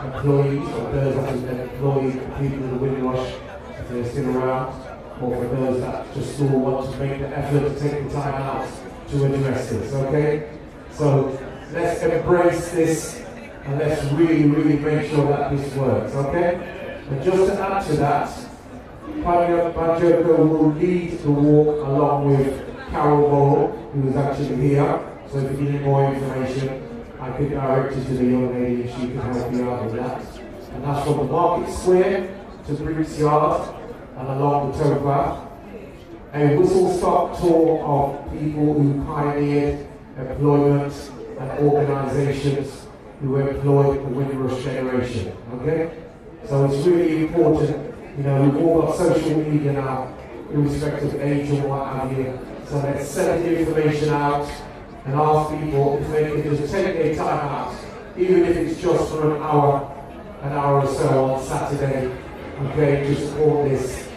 employees, or those that employ people in the Windrush, if they're still around, or for those that just still want to make the effort to take the time out to address this. Okay? So let's embrace this and let's really, really make sure that this works. Okay? And just to add to that, Banjoko will lead the walk along with Carol Ball, who is actually here. So if you need more information, I could direct you to the young lady and she can help you out with that. And that's from the Market Square to Binks Yard and along the towpath. A whistle-stop tour of people who pioneered employment and organisations who employed the Windrush generation. Okay? So it's really important. You know, we've all got social media now, irrespective of age or what have you. So let's send the information out and ask people if they can just take their time out, even if it's just for an hour or so on Saturday, okay, to support this.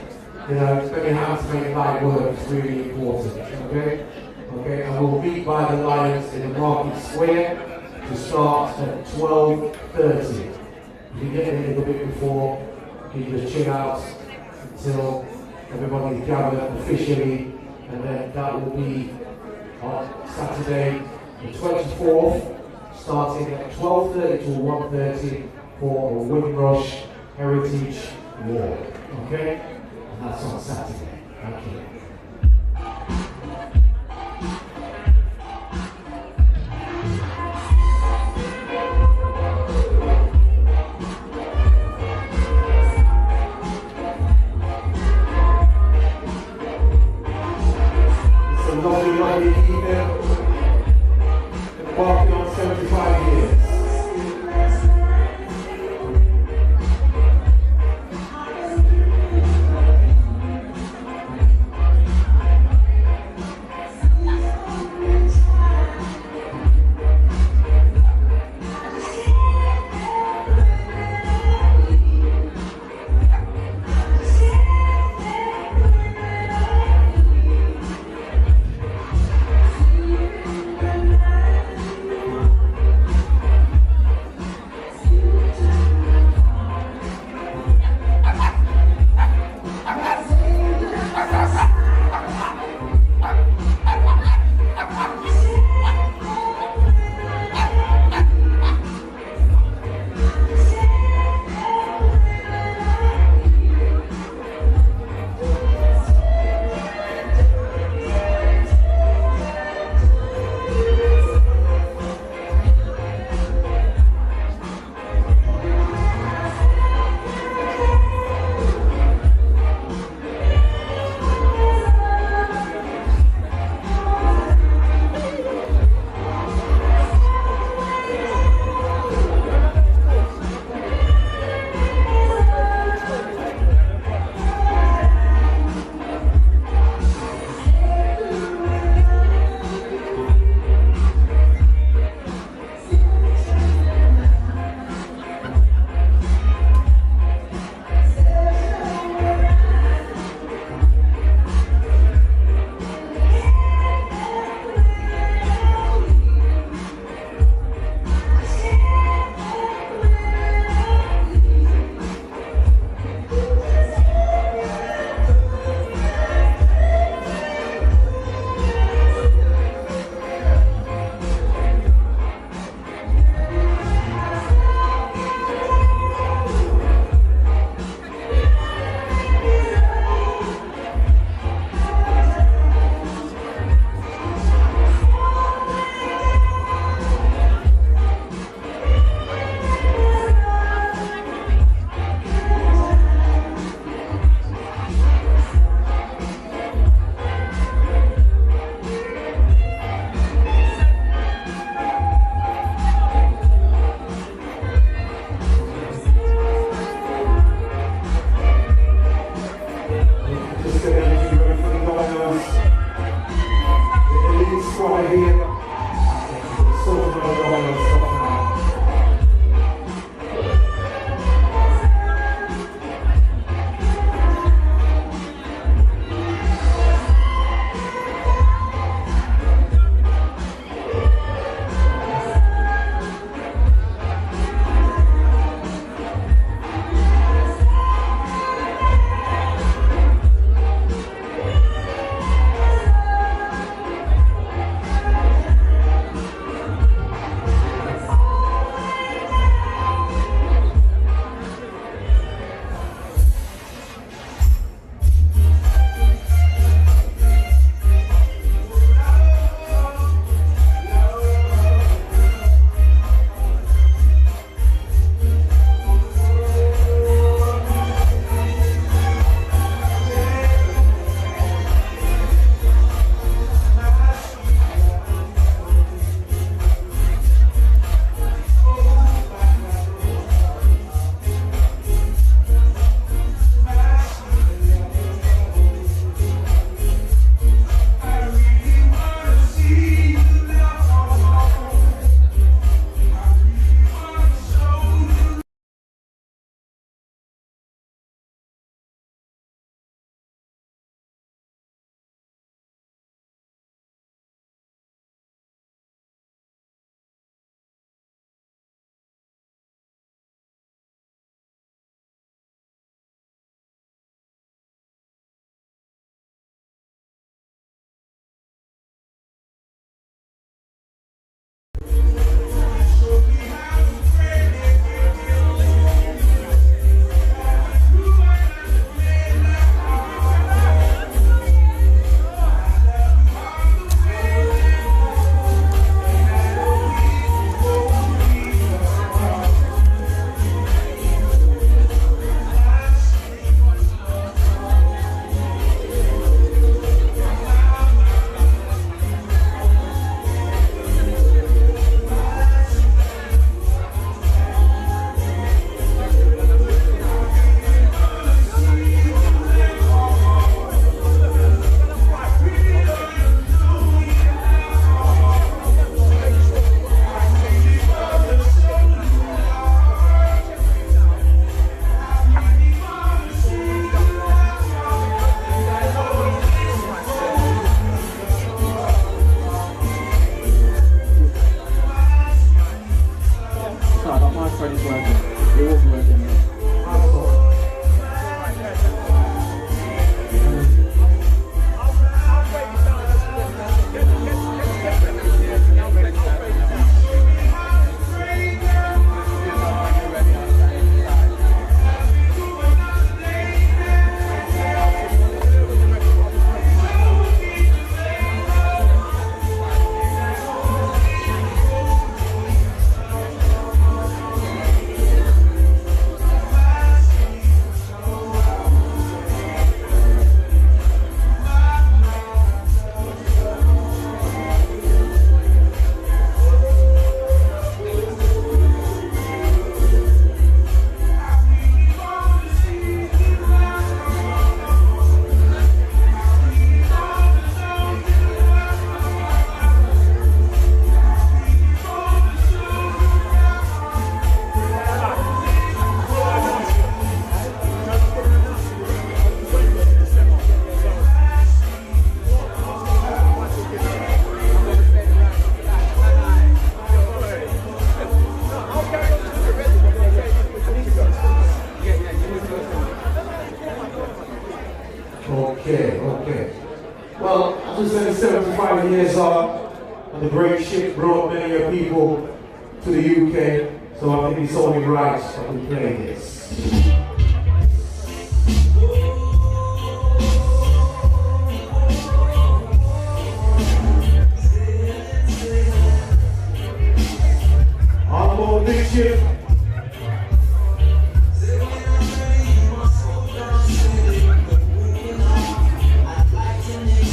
You know, spend your hands to make light work is really important, okay? Okay, and we'll meet by the Lions in the Market Square to start at 12:30. If you get in a little bit before, you can just chill out until everybody's gathered officially, and then that will be on Saturday the 24th, starting at 12:30 to 1:30 for a Windrush Heritage Walk. Okay? And that's on Saturday. Thank you. It's a lovely evening. Embarking on 75 years. when it's working. It will be working. Okay. Well, as we said, 75 years on, and the great ship brought many people to the UK, so I think it's only right that we play this. On board big ship.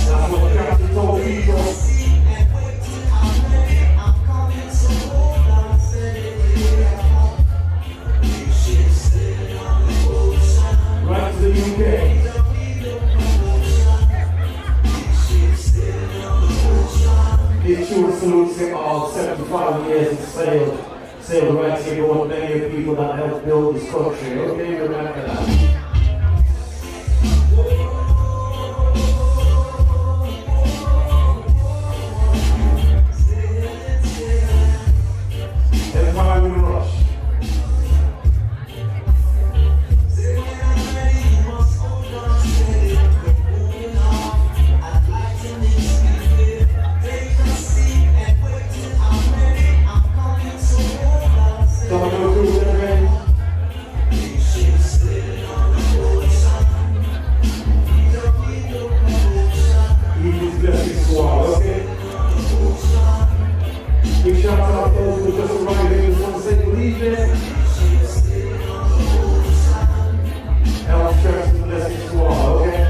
That's what the captain told people. Right to the UK. Big true salute to all 75 years of sailed right here with many of the people that helped build this country. Okay, remember that. Windrush. Big shout out to those who just arrived here and want to say good evening. Health, strength, and blessings to all, okay?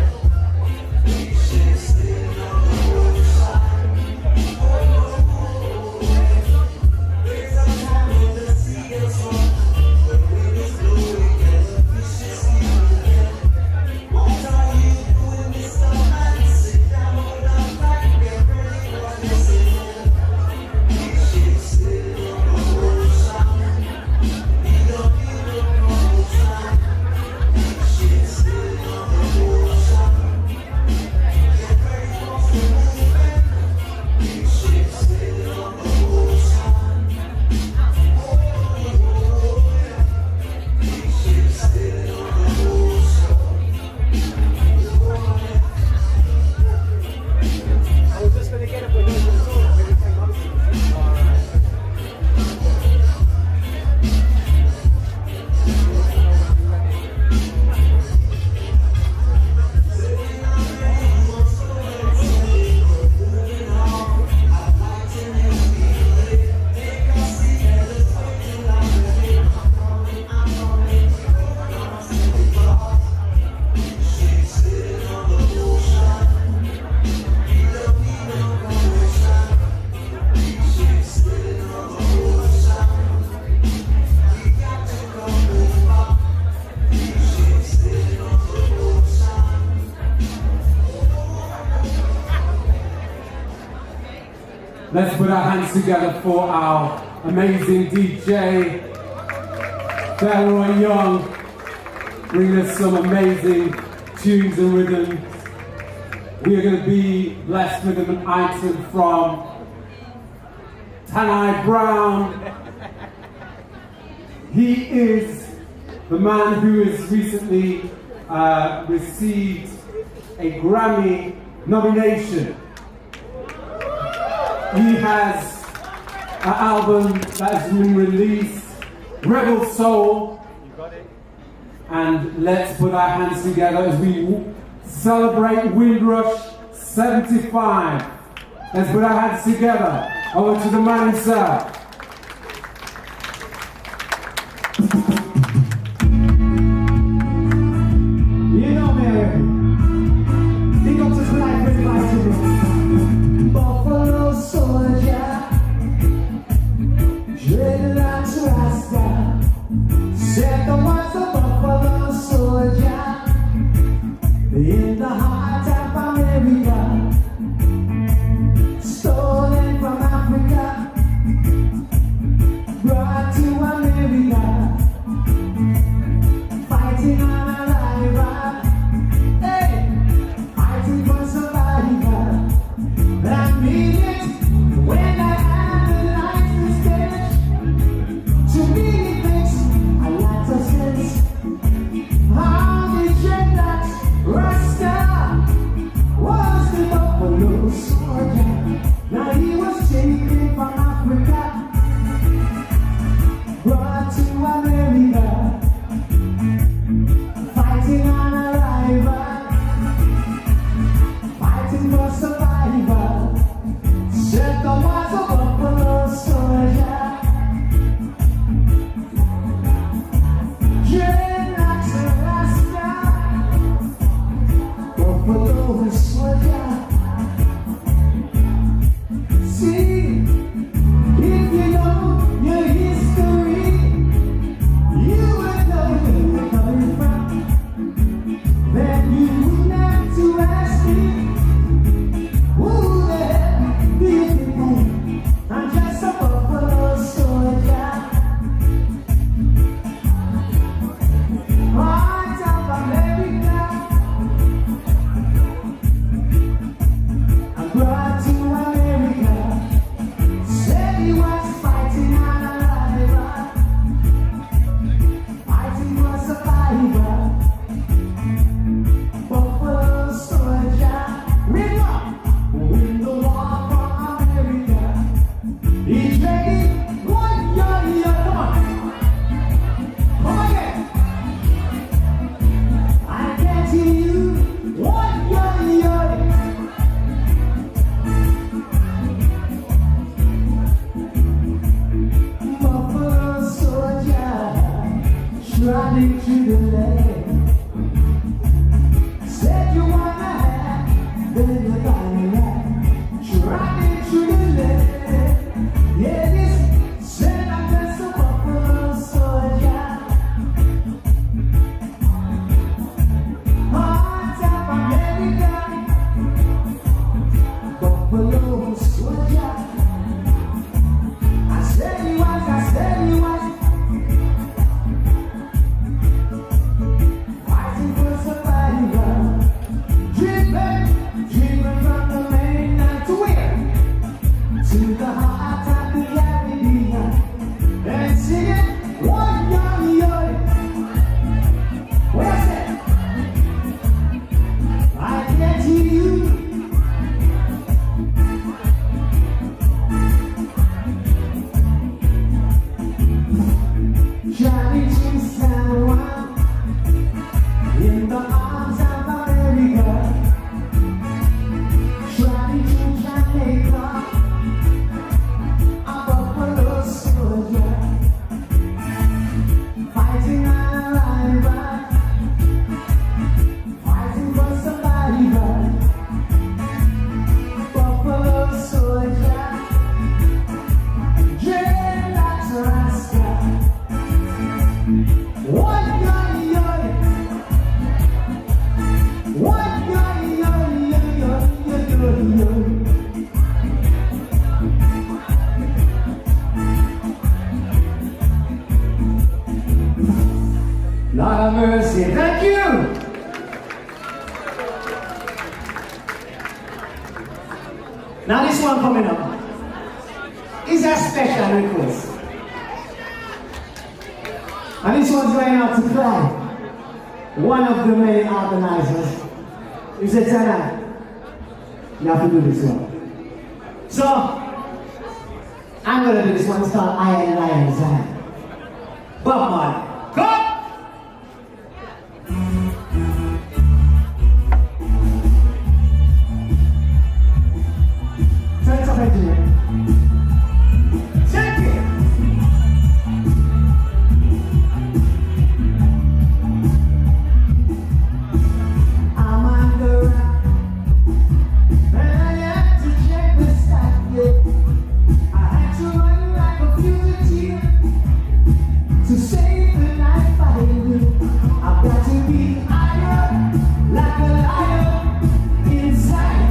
Let's put our hands together for our amazing DJ, Delroy Young, bringing us some amazing tunes and rhythms. We are going to be blessed with an item from Tanai Brown. He is the man who has recently received a Grammy nomination. He has an album that has been released, Rebel Soul. And let's put our hands together as we celebrate Windrush75. Let's put our hands together. Over to the man himself. You know, Mary, big up to Fly Red Bicycle. Buffalo soldier, dreadlocks rasta. Said there was a buffalo soldier in the heart of America, stolen from Africa, brought to America, fighting on a rival, hey, fighting for survival. I mean it when I analyze the stage. To me it makes a lot of sense. How the dreadlocks Rasta was the buffalo soldier. Now he was taken from Africa, brought to America, fighting on a rival, fighting for survival. Said there was a buffalo soldier. Dreadlocks Rasta, buffalo soldier. See, if you know your history, you would know where you're coming from. Then you wouldn't have to ask me, who the hell do you think I am? I'm just a buffalo soldier. Heart of America, I'm brought to America. Said he was fighting on a rival, fighting for survival. Buffalo soldier, win the war for America. He's ready, one year, come on. Come again. I can't hear you, one year. Buffalo soldier, trotting through the land. Said you wanna have, then you gotta have. Trotting through the land. Yeah, this said I'm just a buffalo soldier. Heart of America, buffalo soldier. I said he was. Fighting for survival. Dreaming from the mainland to where? To the heart of the Caribbean. And singing one young. Where's it? I can't hear you. Driving to San Juan in the arms of America, driving to Jamaica, a buffalo soldier, fighting on a rival, fighting for survival. Buffalo soldier, dreadlocks Rasta. One yoy. Lord of mercy, thank you. Now this one coming up is a special request. And this one's going out to Clyde, one of the main organizers. He said, Tana, you have to do this one. So, I'm going to do this one. It's called Iron Lion Zion. Bob Marley. Go! Turn it up, engineer. Check it! I'm on the rock, and I had to check the stack, yeah. I had to run like a fugitive to save the life I live. I've got to be higher, like a lion inside.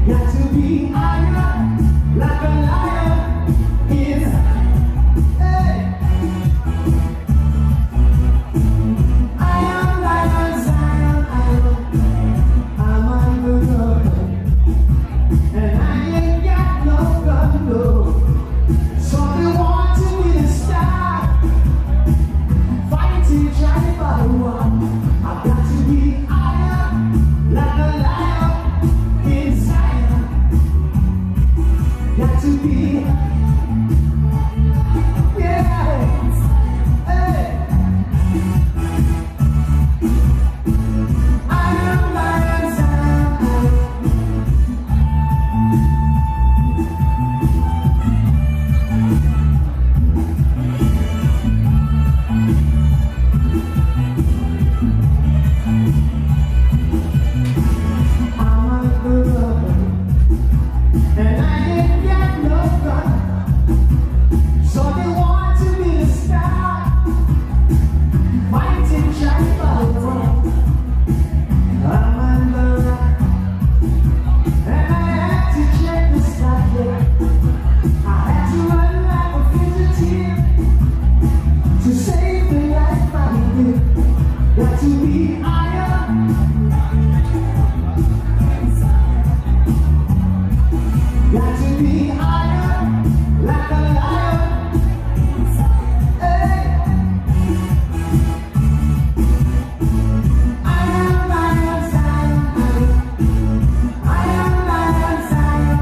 Got to be higher, like a lion inside. Hey. I am lion Zion, I'm on the road, and I ain't got no gun, no. So they want to be a star, fighting, trying to fight one. I've got to be higher, like a lion inside. Got to be, yeah, hey. I am lion Zion. I'm on the road, and I ain't got no gun. So they want to be a star, fighting, trying to fight one. I'm on the rock, and I had to check the stock, yeah. I had to run like a fugitive to save the life I live. Got to be higher, got to be higher, like a lion. Hey. I am lion Zion. I am lion Zion.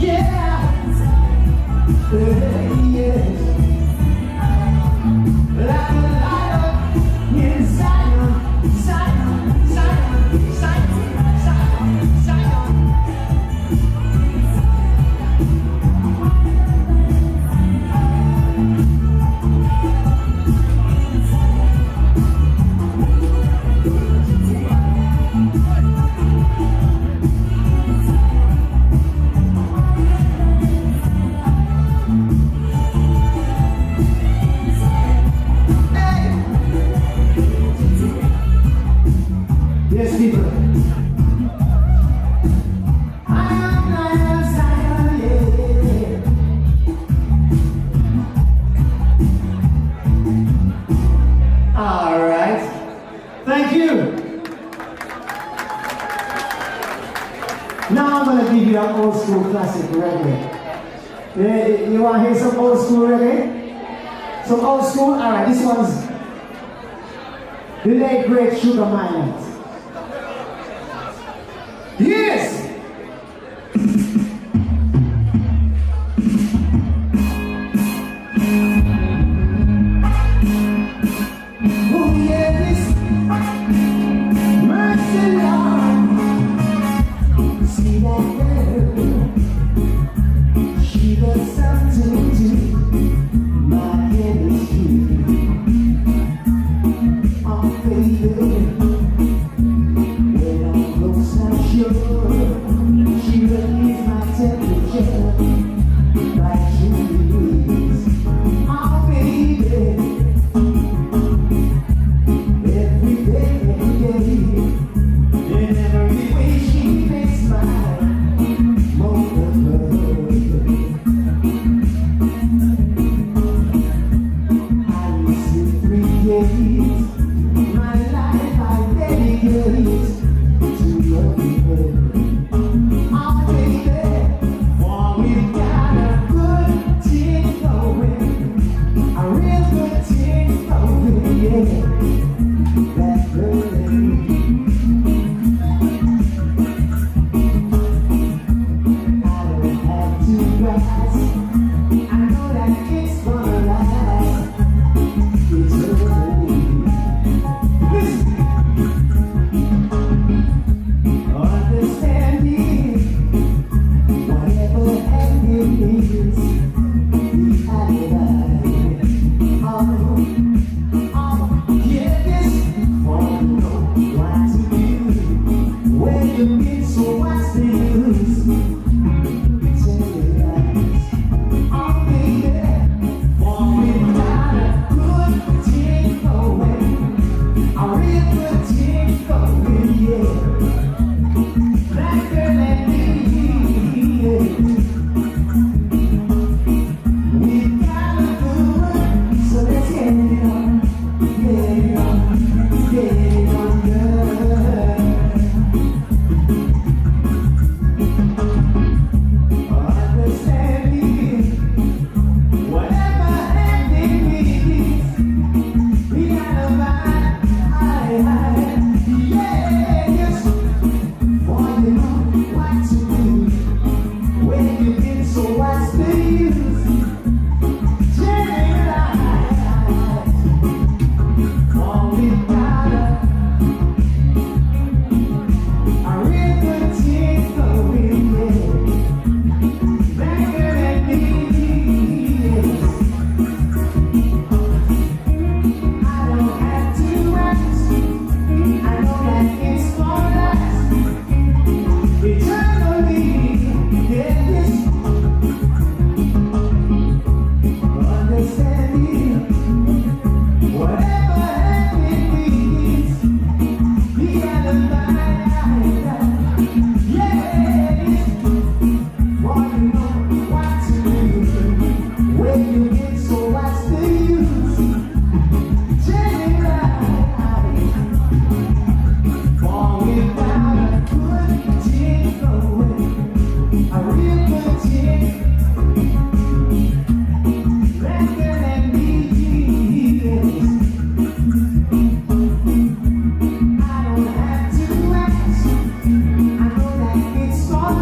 Yeah. Yes. Like a lion in Zion, Zion, Zion, Zion, Zion, Zion. Yes, people. I am lion Zion, yeah. All right. Thank you. Now I'm going to give you an old school classic reggae. Yeah, you want to hear some old school reggae? Some old school? All right, this one's the late great Sugar Minott. Yes! Oh yes, mercy Lord. See that girl, she does something to my chemistry. Oh baby, when I'm close I'm sure she relieves my temperature like she is. Oh baby, every day, in every way she makes mine.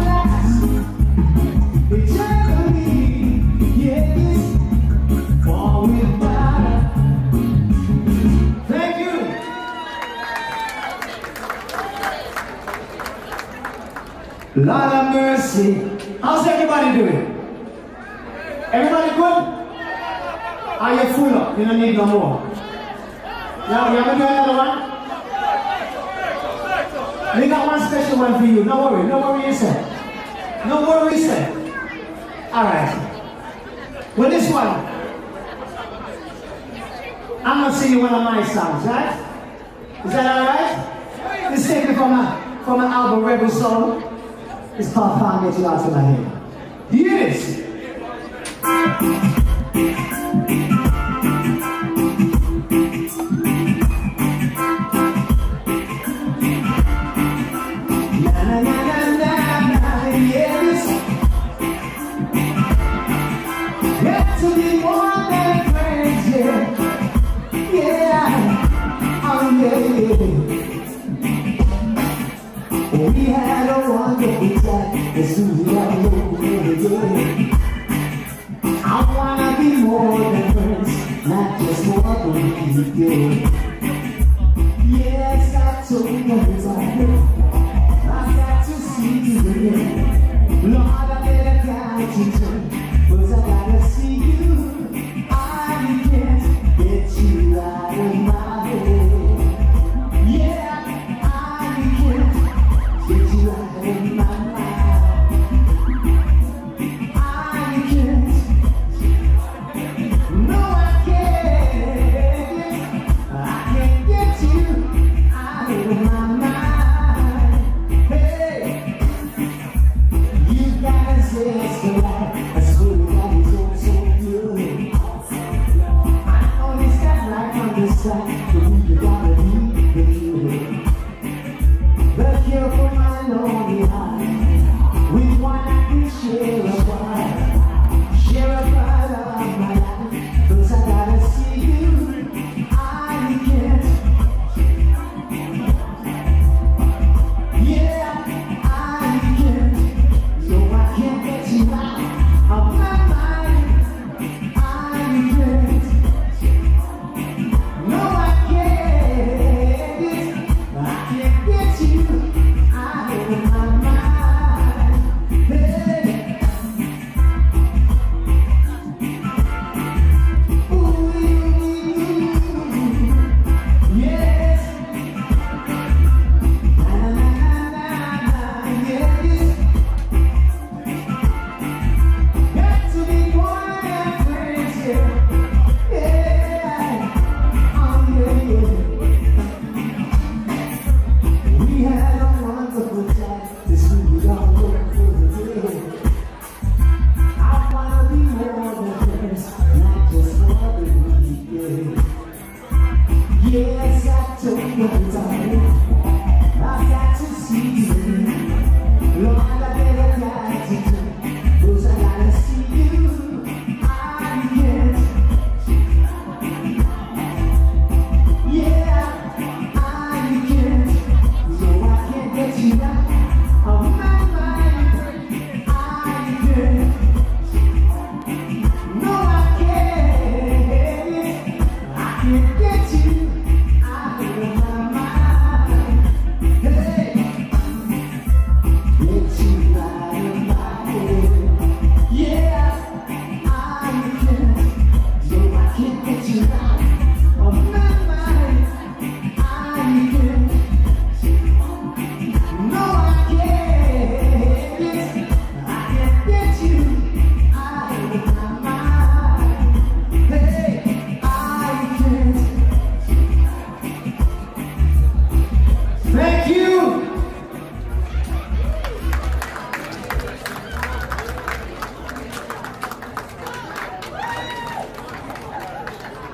last eternally. Yes, for without. Thank you. Lord have mercy. How's everybody doing? Everybody good? Are you full up? You don't need no more. Now, you ever do another one? We got one special one for you. No worry yourself. No worry yourself. Alright. Well, this one, I'm gonna sing you one of my songs, right? Is that alright? This is taken from an album, Rebel Soul. It's called Can't Get You Out of My Head. Here it is. We had a wonderful time as soon as I know every day. I wanna be more than friends, not just what we do. Yes, I told you every time I got to see you again. Lord, I better count you too, but I gotta see you. I can't get you out of my head.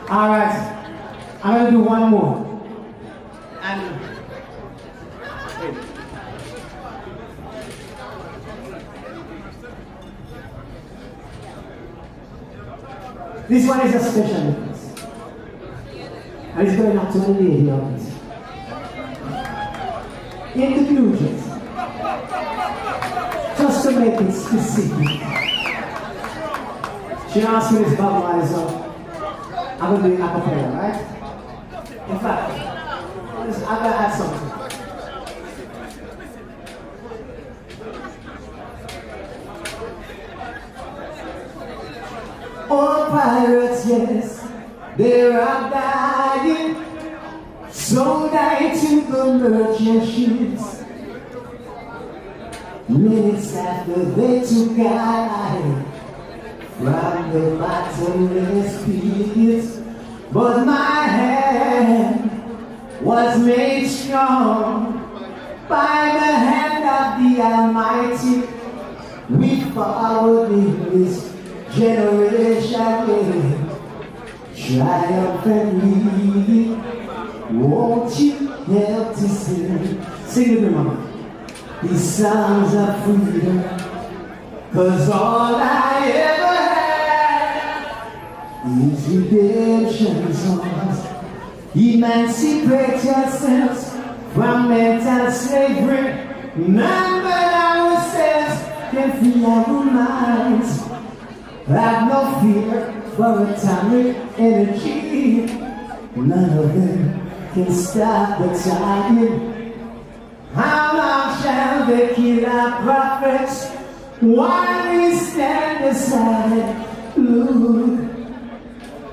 All right, I'm gonna do one more. And this one is a special request. And it's going out to the lady of it. In conclusion, just just to make it specific. She asked me this about my song. I'm going to do it a cappella, right? In fact, I'm going to add something. All pirates, yes, they are dying, so die to the merchant ships. Minutes after they took I from the bottomless pit, but my hand was made strong by the hand of the Almighty. We followed in this generation triumphantly. Won't you help to sing? Sing with me, mama. These songs of freedom, 'cause all I ever had is redemption songs. Emancipate yourselves from mental slavery. None but ourselves can free our minds. Have no fear for atomic energy. None of them can stop the time. How long shall they kill our prophets while we stand aside? Look,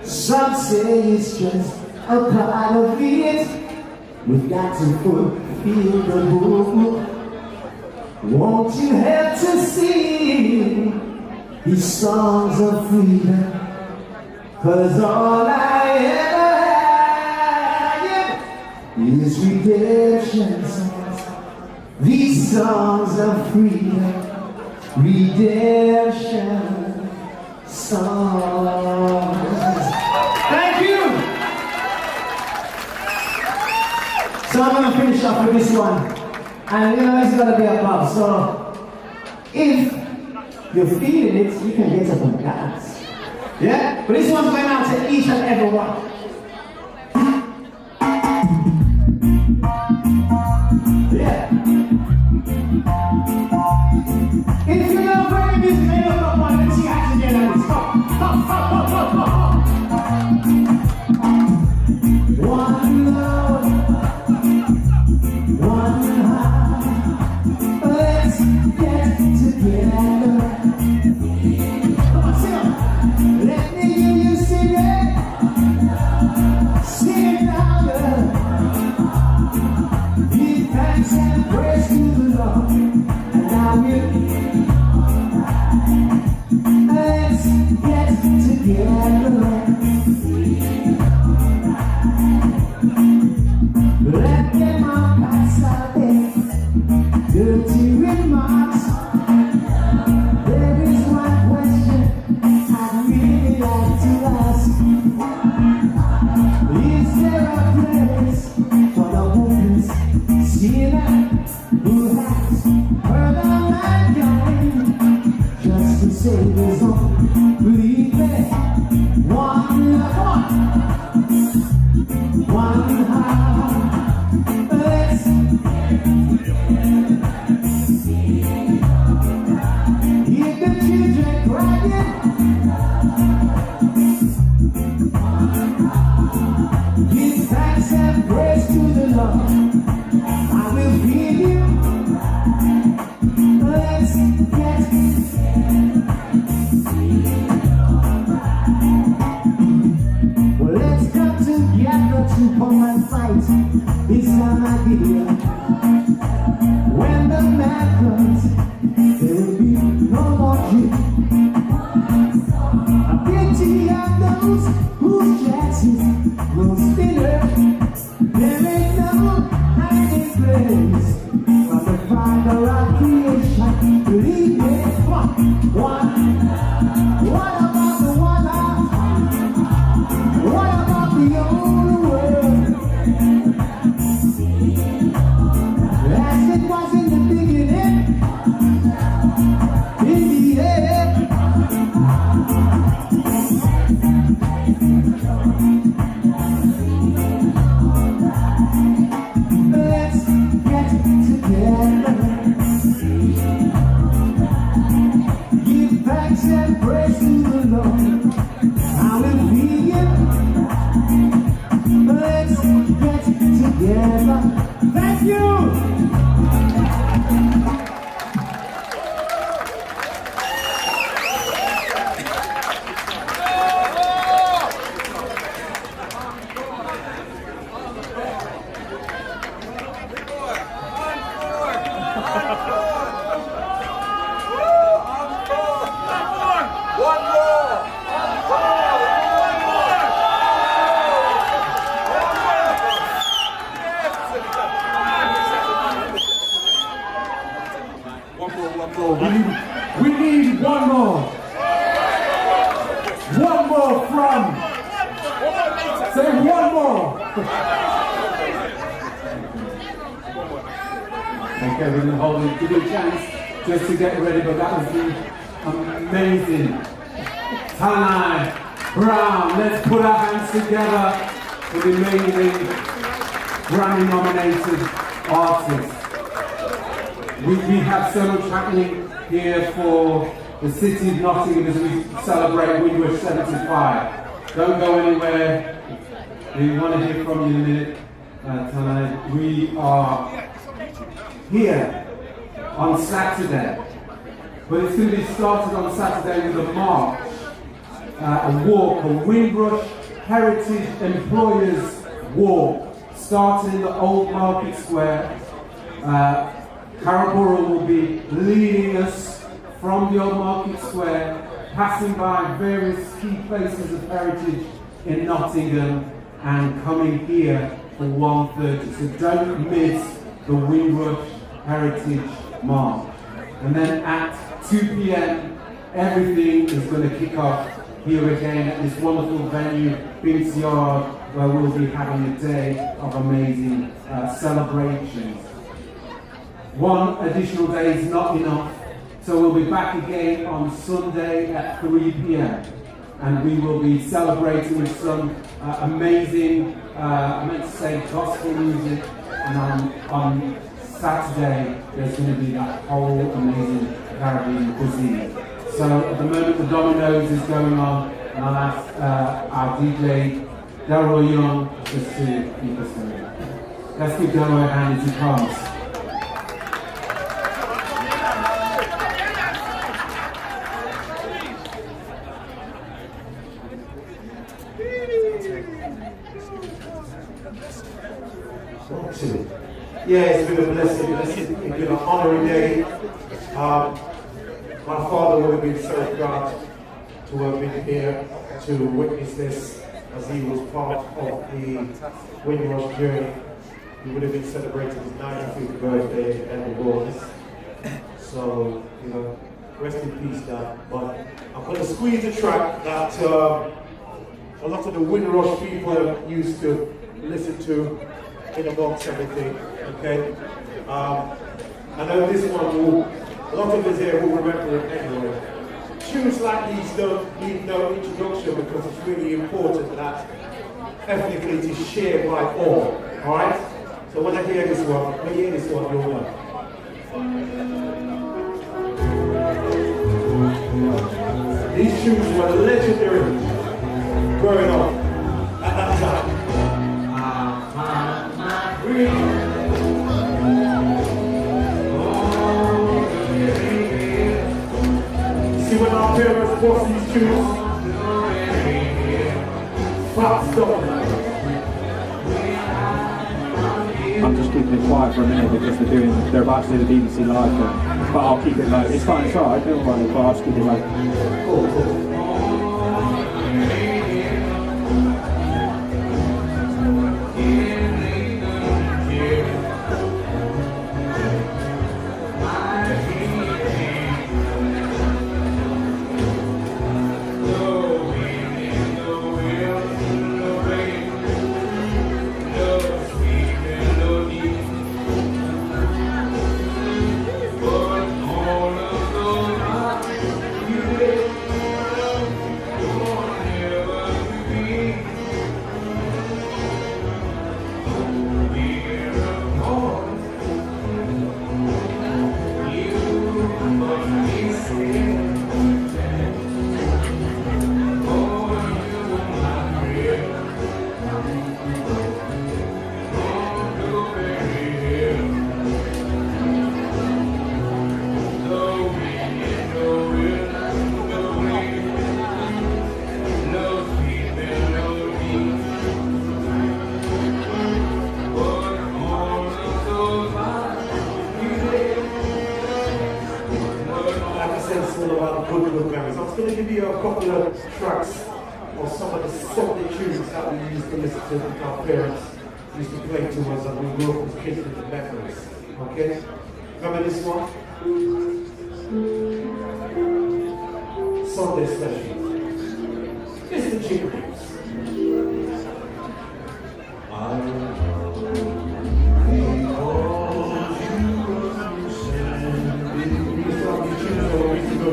some say it's just a part of it. We've got to fulfill the book. Won't you help to sing these songs of freedom? 'Cause all I ever had is redemption songs. These songs of freedom, redemption songs. Thank you! So I'm going to finish off with this one. And you know, it's going to be above. So if you're feeling it, you can get up and dance. Yeah? But this one's going out to each and every one. Yeah. If you know very music, they don't know one, let's see action together. Stop. One love, one heart. Let's get together. Come on, sing it. Let me hear you sing it. Sing it louder. Give thanks and praise to the Lord. And I will. Let's get together. Let them all pass out there. Dirty remarks. There is one question I'd really like to ask. Is there a place for the hopeless sinner who has heard of mankind just to save his own? Believe me, one love, one heart. Let's hear the children crying. Give thanks and praise to the Lord. I will feed you. Let's get well, let's come together to come and fight Islam idea. When the man comes, there will be no more Jew. A pity of those whose chances will spinner. There ain't no hiding place from the Father of creation. Believe me, one said, praise to the Lord. I will be here. Let's get together. Thank you. We need one more. One more from. Say one more. Okay, we're going to hold it. Give you a chance just to get ready, but that was the amazing Tanai Brown. Let's put our hands together for the amazing Grammy nominated artist. We have so much happening here for the city of Nottingham as we celebrate Windrush75. Don't go anywhere. We want to hear from you in a minute. Tonight. We are here on Saturday, but it's going to be started on Saturday with a march, a walk, a Windrush Heritage Employers Walk, starting in the Old Market Square. Carol Burrell will be leading us from the Old Market Square, passing by various key places of heritage in Nottingham and coming here for 1:30. So don't miss the Windrush Heritage March. And then at 2 p.m, everything is going to kick off here again at this wonderful venue, Binks Yard, where we'll be having a day of amazing celebrations. One additional day is not enough, so we'll be back again on Sunday at 3 p.m. and we will be celebrating with some amazing, I meant to say gospel music, and on Saturday there's going to be that whole amazing Caribbean cuisine. So at the moment the Dominoes is going on, and I'll ask our DJ Daryl Young just to keep us going. Let's give Daryl a hand as he comes. Yeah, it's been a blessing. It's been an honoring day. My father would have been so proud to have been here to witness this, as he was part of the Windrush journey. He would have been celebrating his 95th birthday and the world. So, you know, rest in peace, Dad. But I'm going to squeeze a track that a lot of the Windrush people used to listen to in amongst everything, okay? I know this one a lot of us here will remember it anyway. Tunes like these don't need no introduction because it's really important that ethnically it is shared by all, alright? So when you hear this one, you'll know. These tunes were legendary growing up at that time. See when our parents bought these tunes? Fast stop. I'm just keeping it quiet for a minute because they're about to do the BBC Live thing. But I'll keep it low. It's fine, it's alright, don't worry, but I'll just keep it low. Cool. sensible about the good memories. I'm just going to give you a couple of tracks or some of the Sunday tunes that we used to listen to with our parents used to play to us and we grew up as kids with the memories. Okay? Remember this one? Sunday special. Listen to you.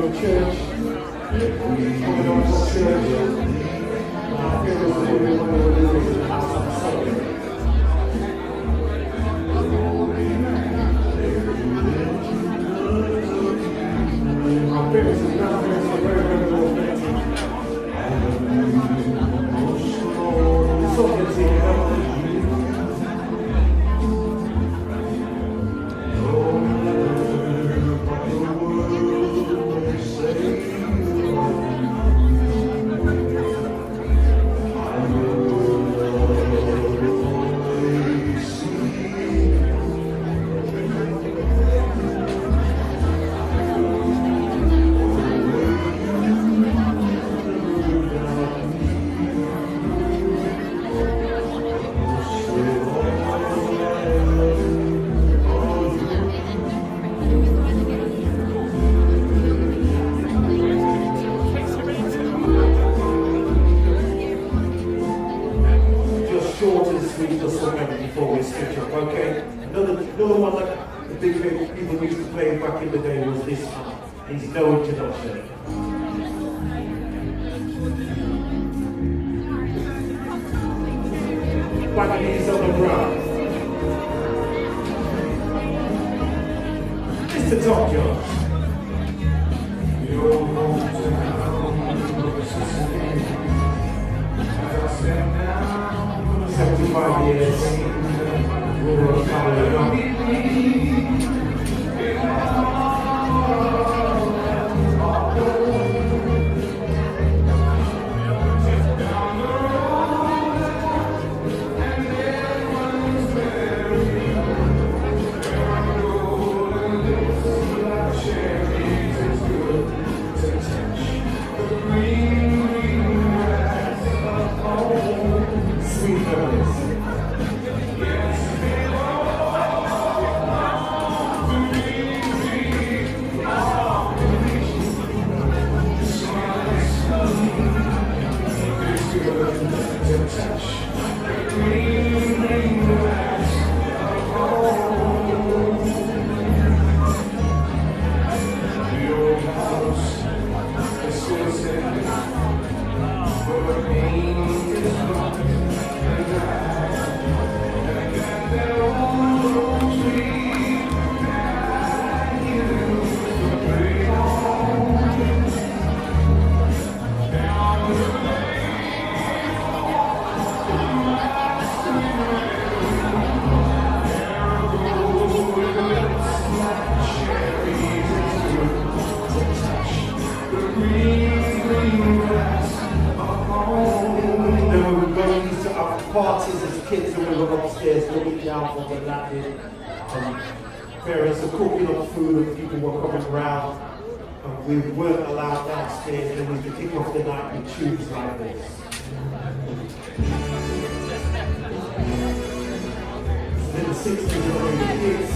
Church, coming on from church, my parents were in the house on Sunday. My parents and grandparents are very, very well connected. Something to help. Another one that the big people used to play back in the day was this one. He's no introduction. Back knees on the ground. Mr. Tom Jones. 75 years. Rural family. Sweet memories. Parties as kids and we were upstairs looking down from the landing and parents were cooking up food and people were coming around and we weren't allowed downstairs and we used to kick off the night with tunes like this. In the 60s when we were kids.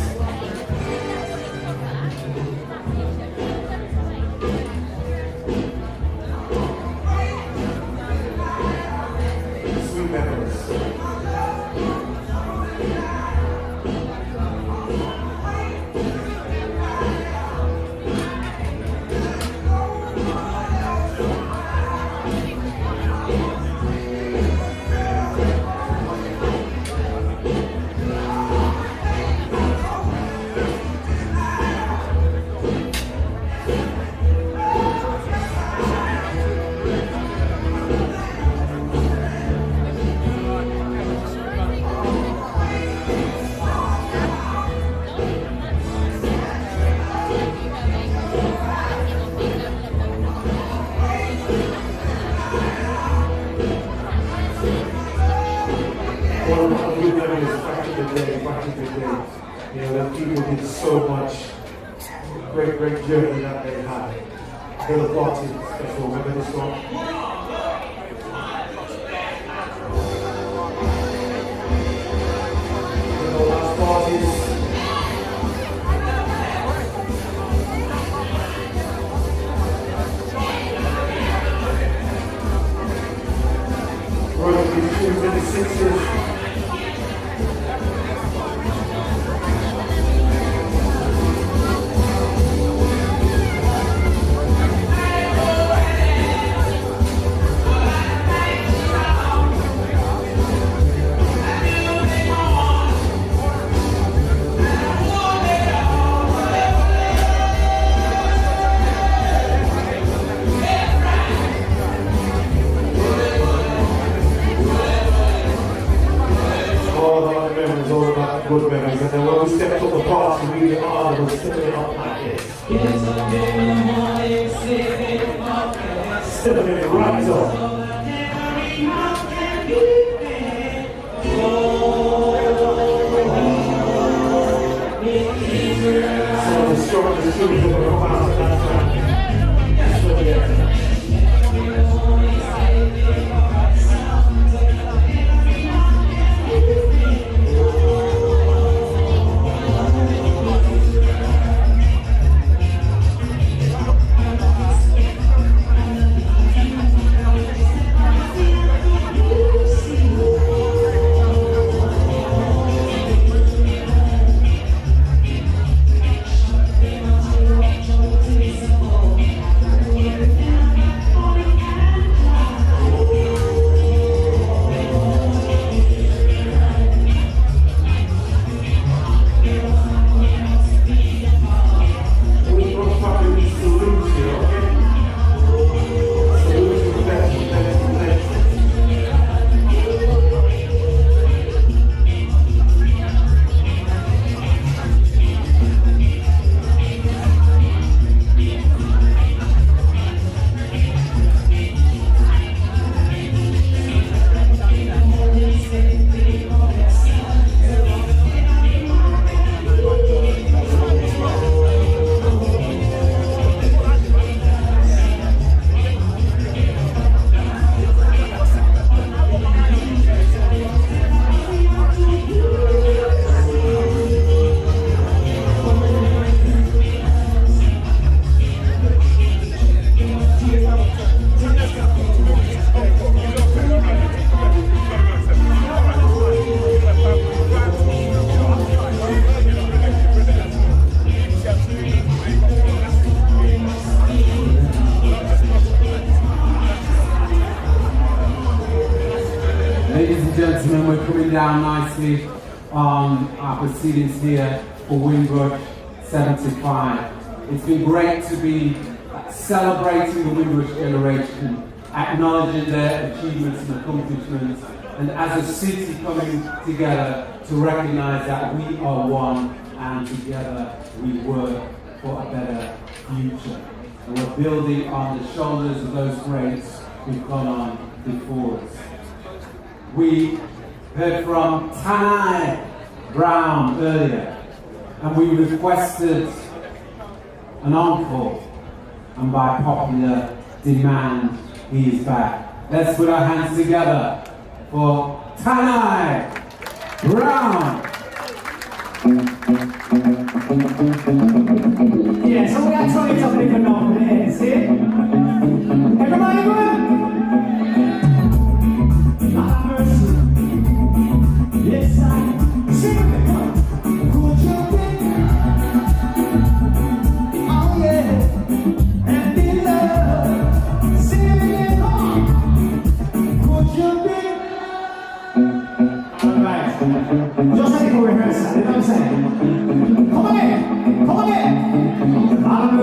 Back in the day, you know, that people did so much great journey that they had. Bill Party special, remember this one? The last parties. Royalty tunes in the 60s. Good memories, and then when we stepped up the party, we really hard and we stepping it up like this. Stepping it right up. Some of the strongest tunes that were found at that time. That's what we get. Gentlemen, we're coming down nicely on our proceedings here for Windrush75. It's been great to be celebrating the Windrush generation, acknowledging their achievements and accomplishments, and as a city coming together to recognise that we are one and together we work for a better future. And we're building on the shoulders of those greats who've gone on before us. We heard from Tanai Brown earlier, and we requested an encore, and by popular demand, he is back. Let's put our hands together for Tanai Brown. Yeah, so we got Tony talking even more from the head, see? Everybody good? Yes, I sing it. Could you be? Oh yeah, and be love. Sing it on. Could you be? Alright, just like a rehearsal, you know what I'm saying? Come again, come again. I'm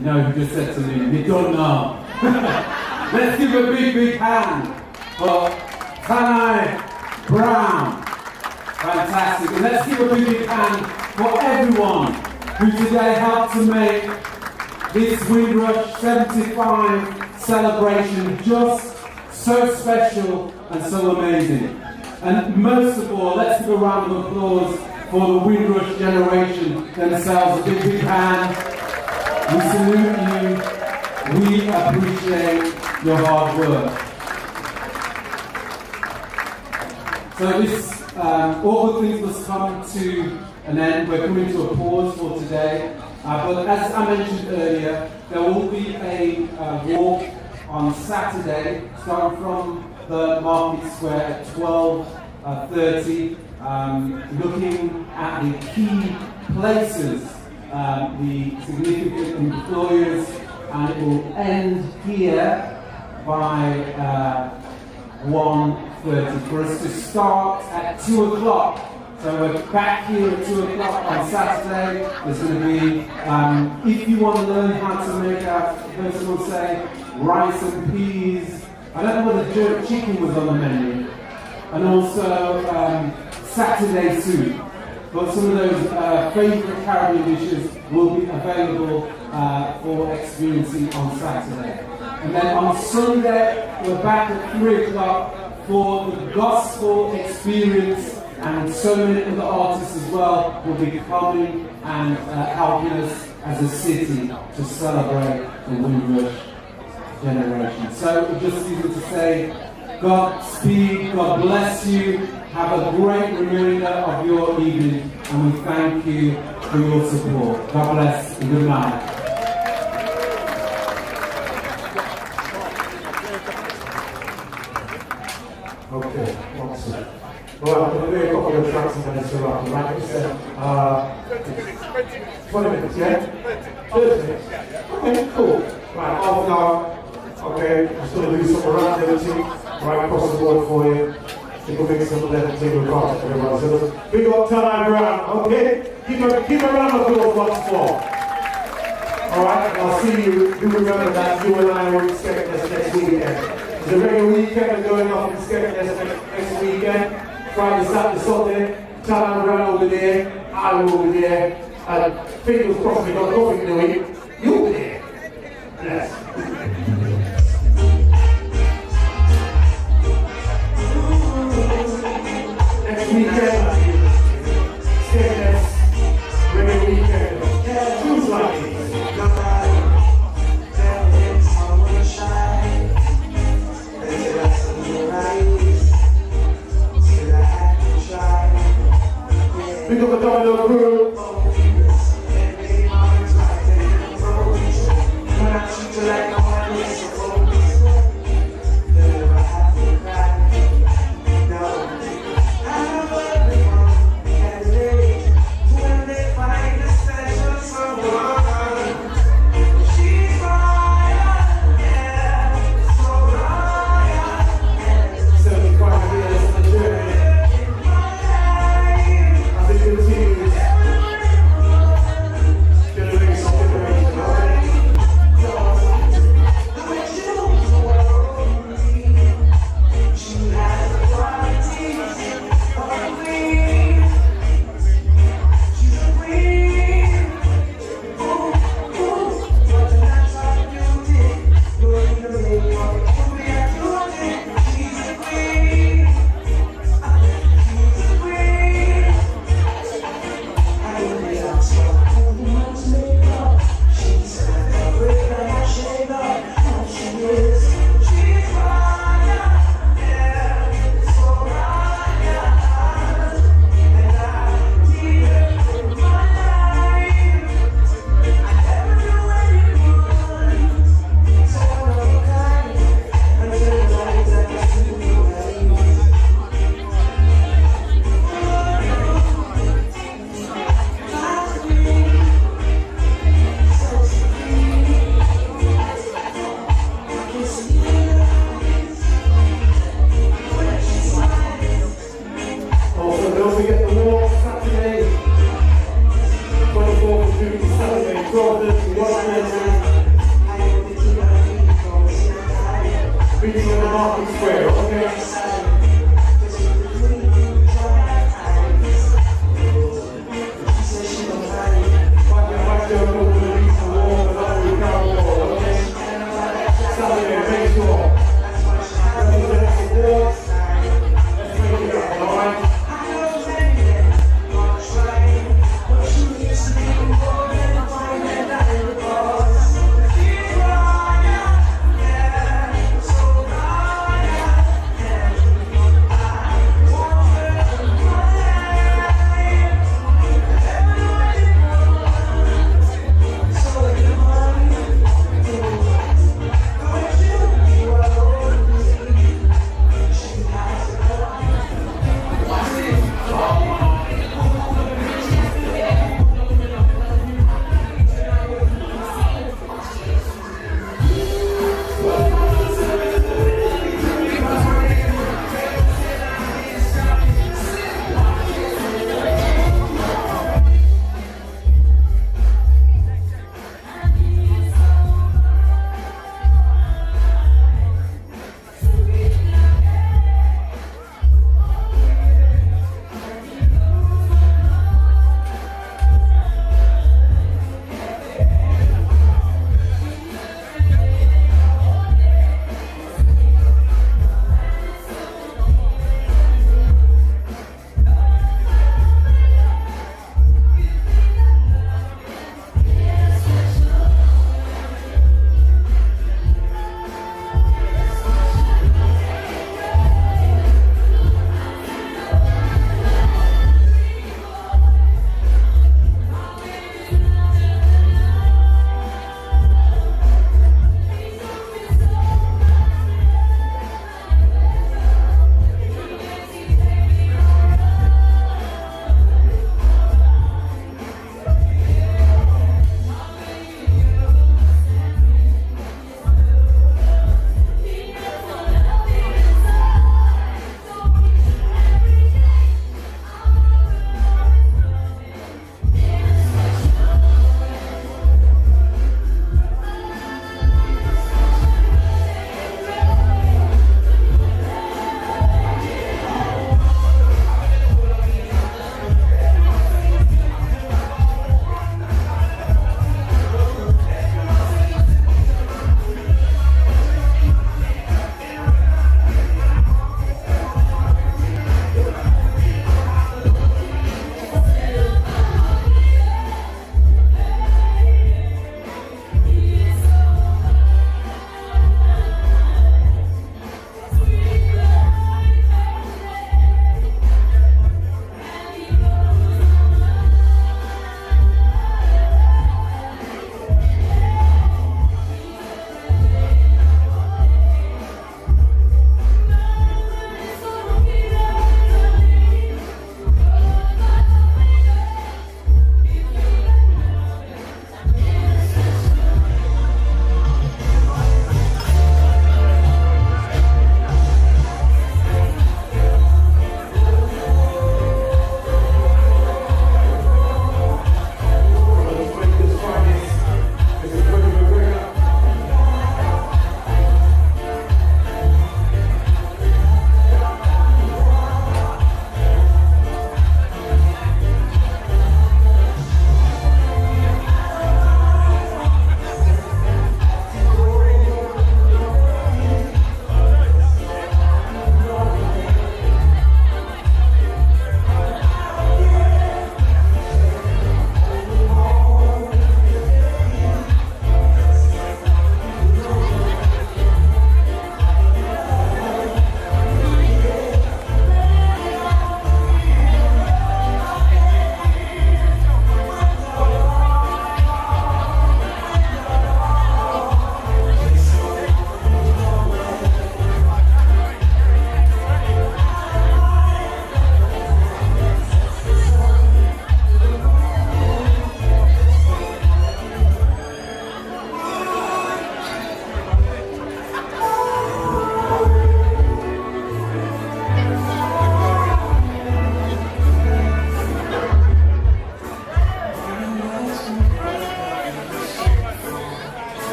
No, he just said to me, you don't know. Let's give a big, big hand for Tanai Brown. Fantastic. And let's give a big, big hand for everyone who today helped to make this Windrush75 celebration just so special and so amazing. And most of all, let's give a round of applause for the Windrush generation themselves. A big, big hand. We salute you. We appreciate your hard work. So this, all the things must come to an end. We're coming to a pause for today. But as I mentioned earlier, there will be a walk on Saturday, starting from the Market Square at 12:30, looking at the key places, the significant employers, and it will end here by 1:30 for us to start at 2 o'clock. So we're back here at 2 o'clock on Saturday. There's going to be, if you want to learn how to make a, the person will say, rice and peas. I don't know whether jerk chicken was on the menu. And also Saturday soup. But some of those favourite Caribbean dishes will be available for experiencing on Saturday. And then on Sunday, we're back at 3 o'clock for the gospel experience, and so many other artists as well will be coming and helping us as a city to celebrate the Windrush generation. So just easy to say Godspeed, God bless you. Have a great remainder of your evening, and we thank you for your support. God bless and good night. Okay, one second. Well, I'm going to do a couple of tracks and then it's around. Like I said, 20 minutes, yeah? 30 minutes? Okay, cool. Right, half an hour. Okay, I'm just going to do some around everything right across the board for you. People make some letters in your contact for everyone. So we got time Brown, okay? Keep a round of applause once more. Alright, I'll see you. Do remember that you and I will expect us next weekend. There's a regular weekend going off in Skegness next weekend. Friday, Saturday, Sunday. Time Brown over there. I will be there. And fingers crossed we got nothing doing. You'll be there. Yes. Next weekend, Skegness, regular weekend. Feels like it. Pick up the domino crew.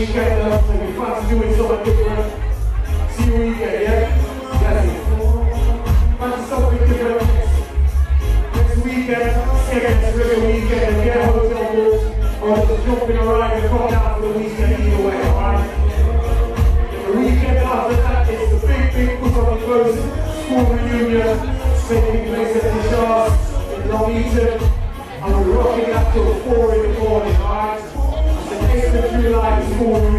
weekend, so if you fancy doing something different, see you weekend, yeah? Fancy something different next weekend, next weekend, and get a hotel room, or just jumping around and come down for the weekend either way, alright? The weekend after that is the big push on the close school reunion, taking place at the Shard in Long Eaton, and we're rocking that till 4 in the morning, alright? And the 8th of July is school reunion.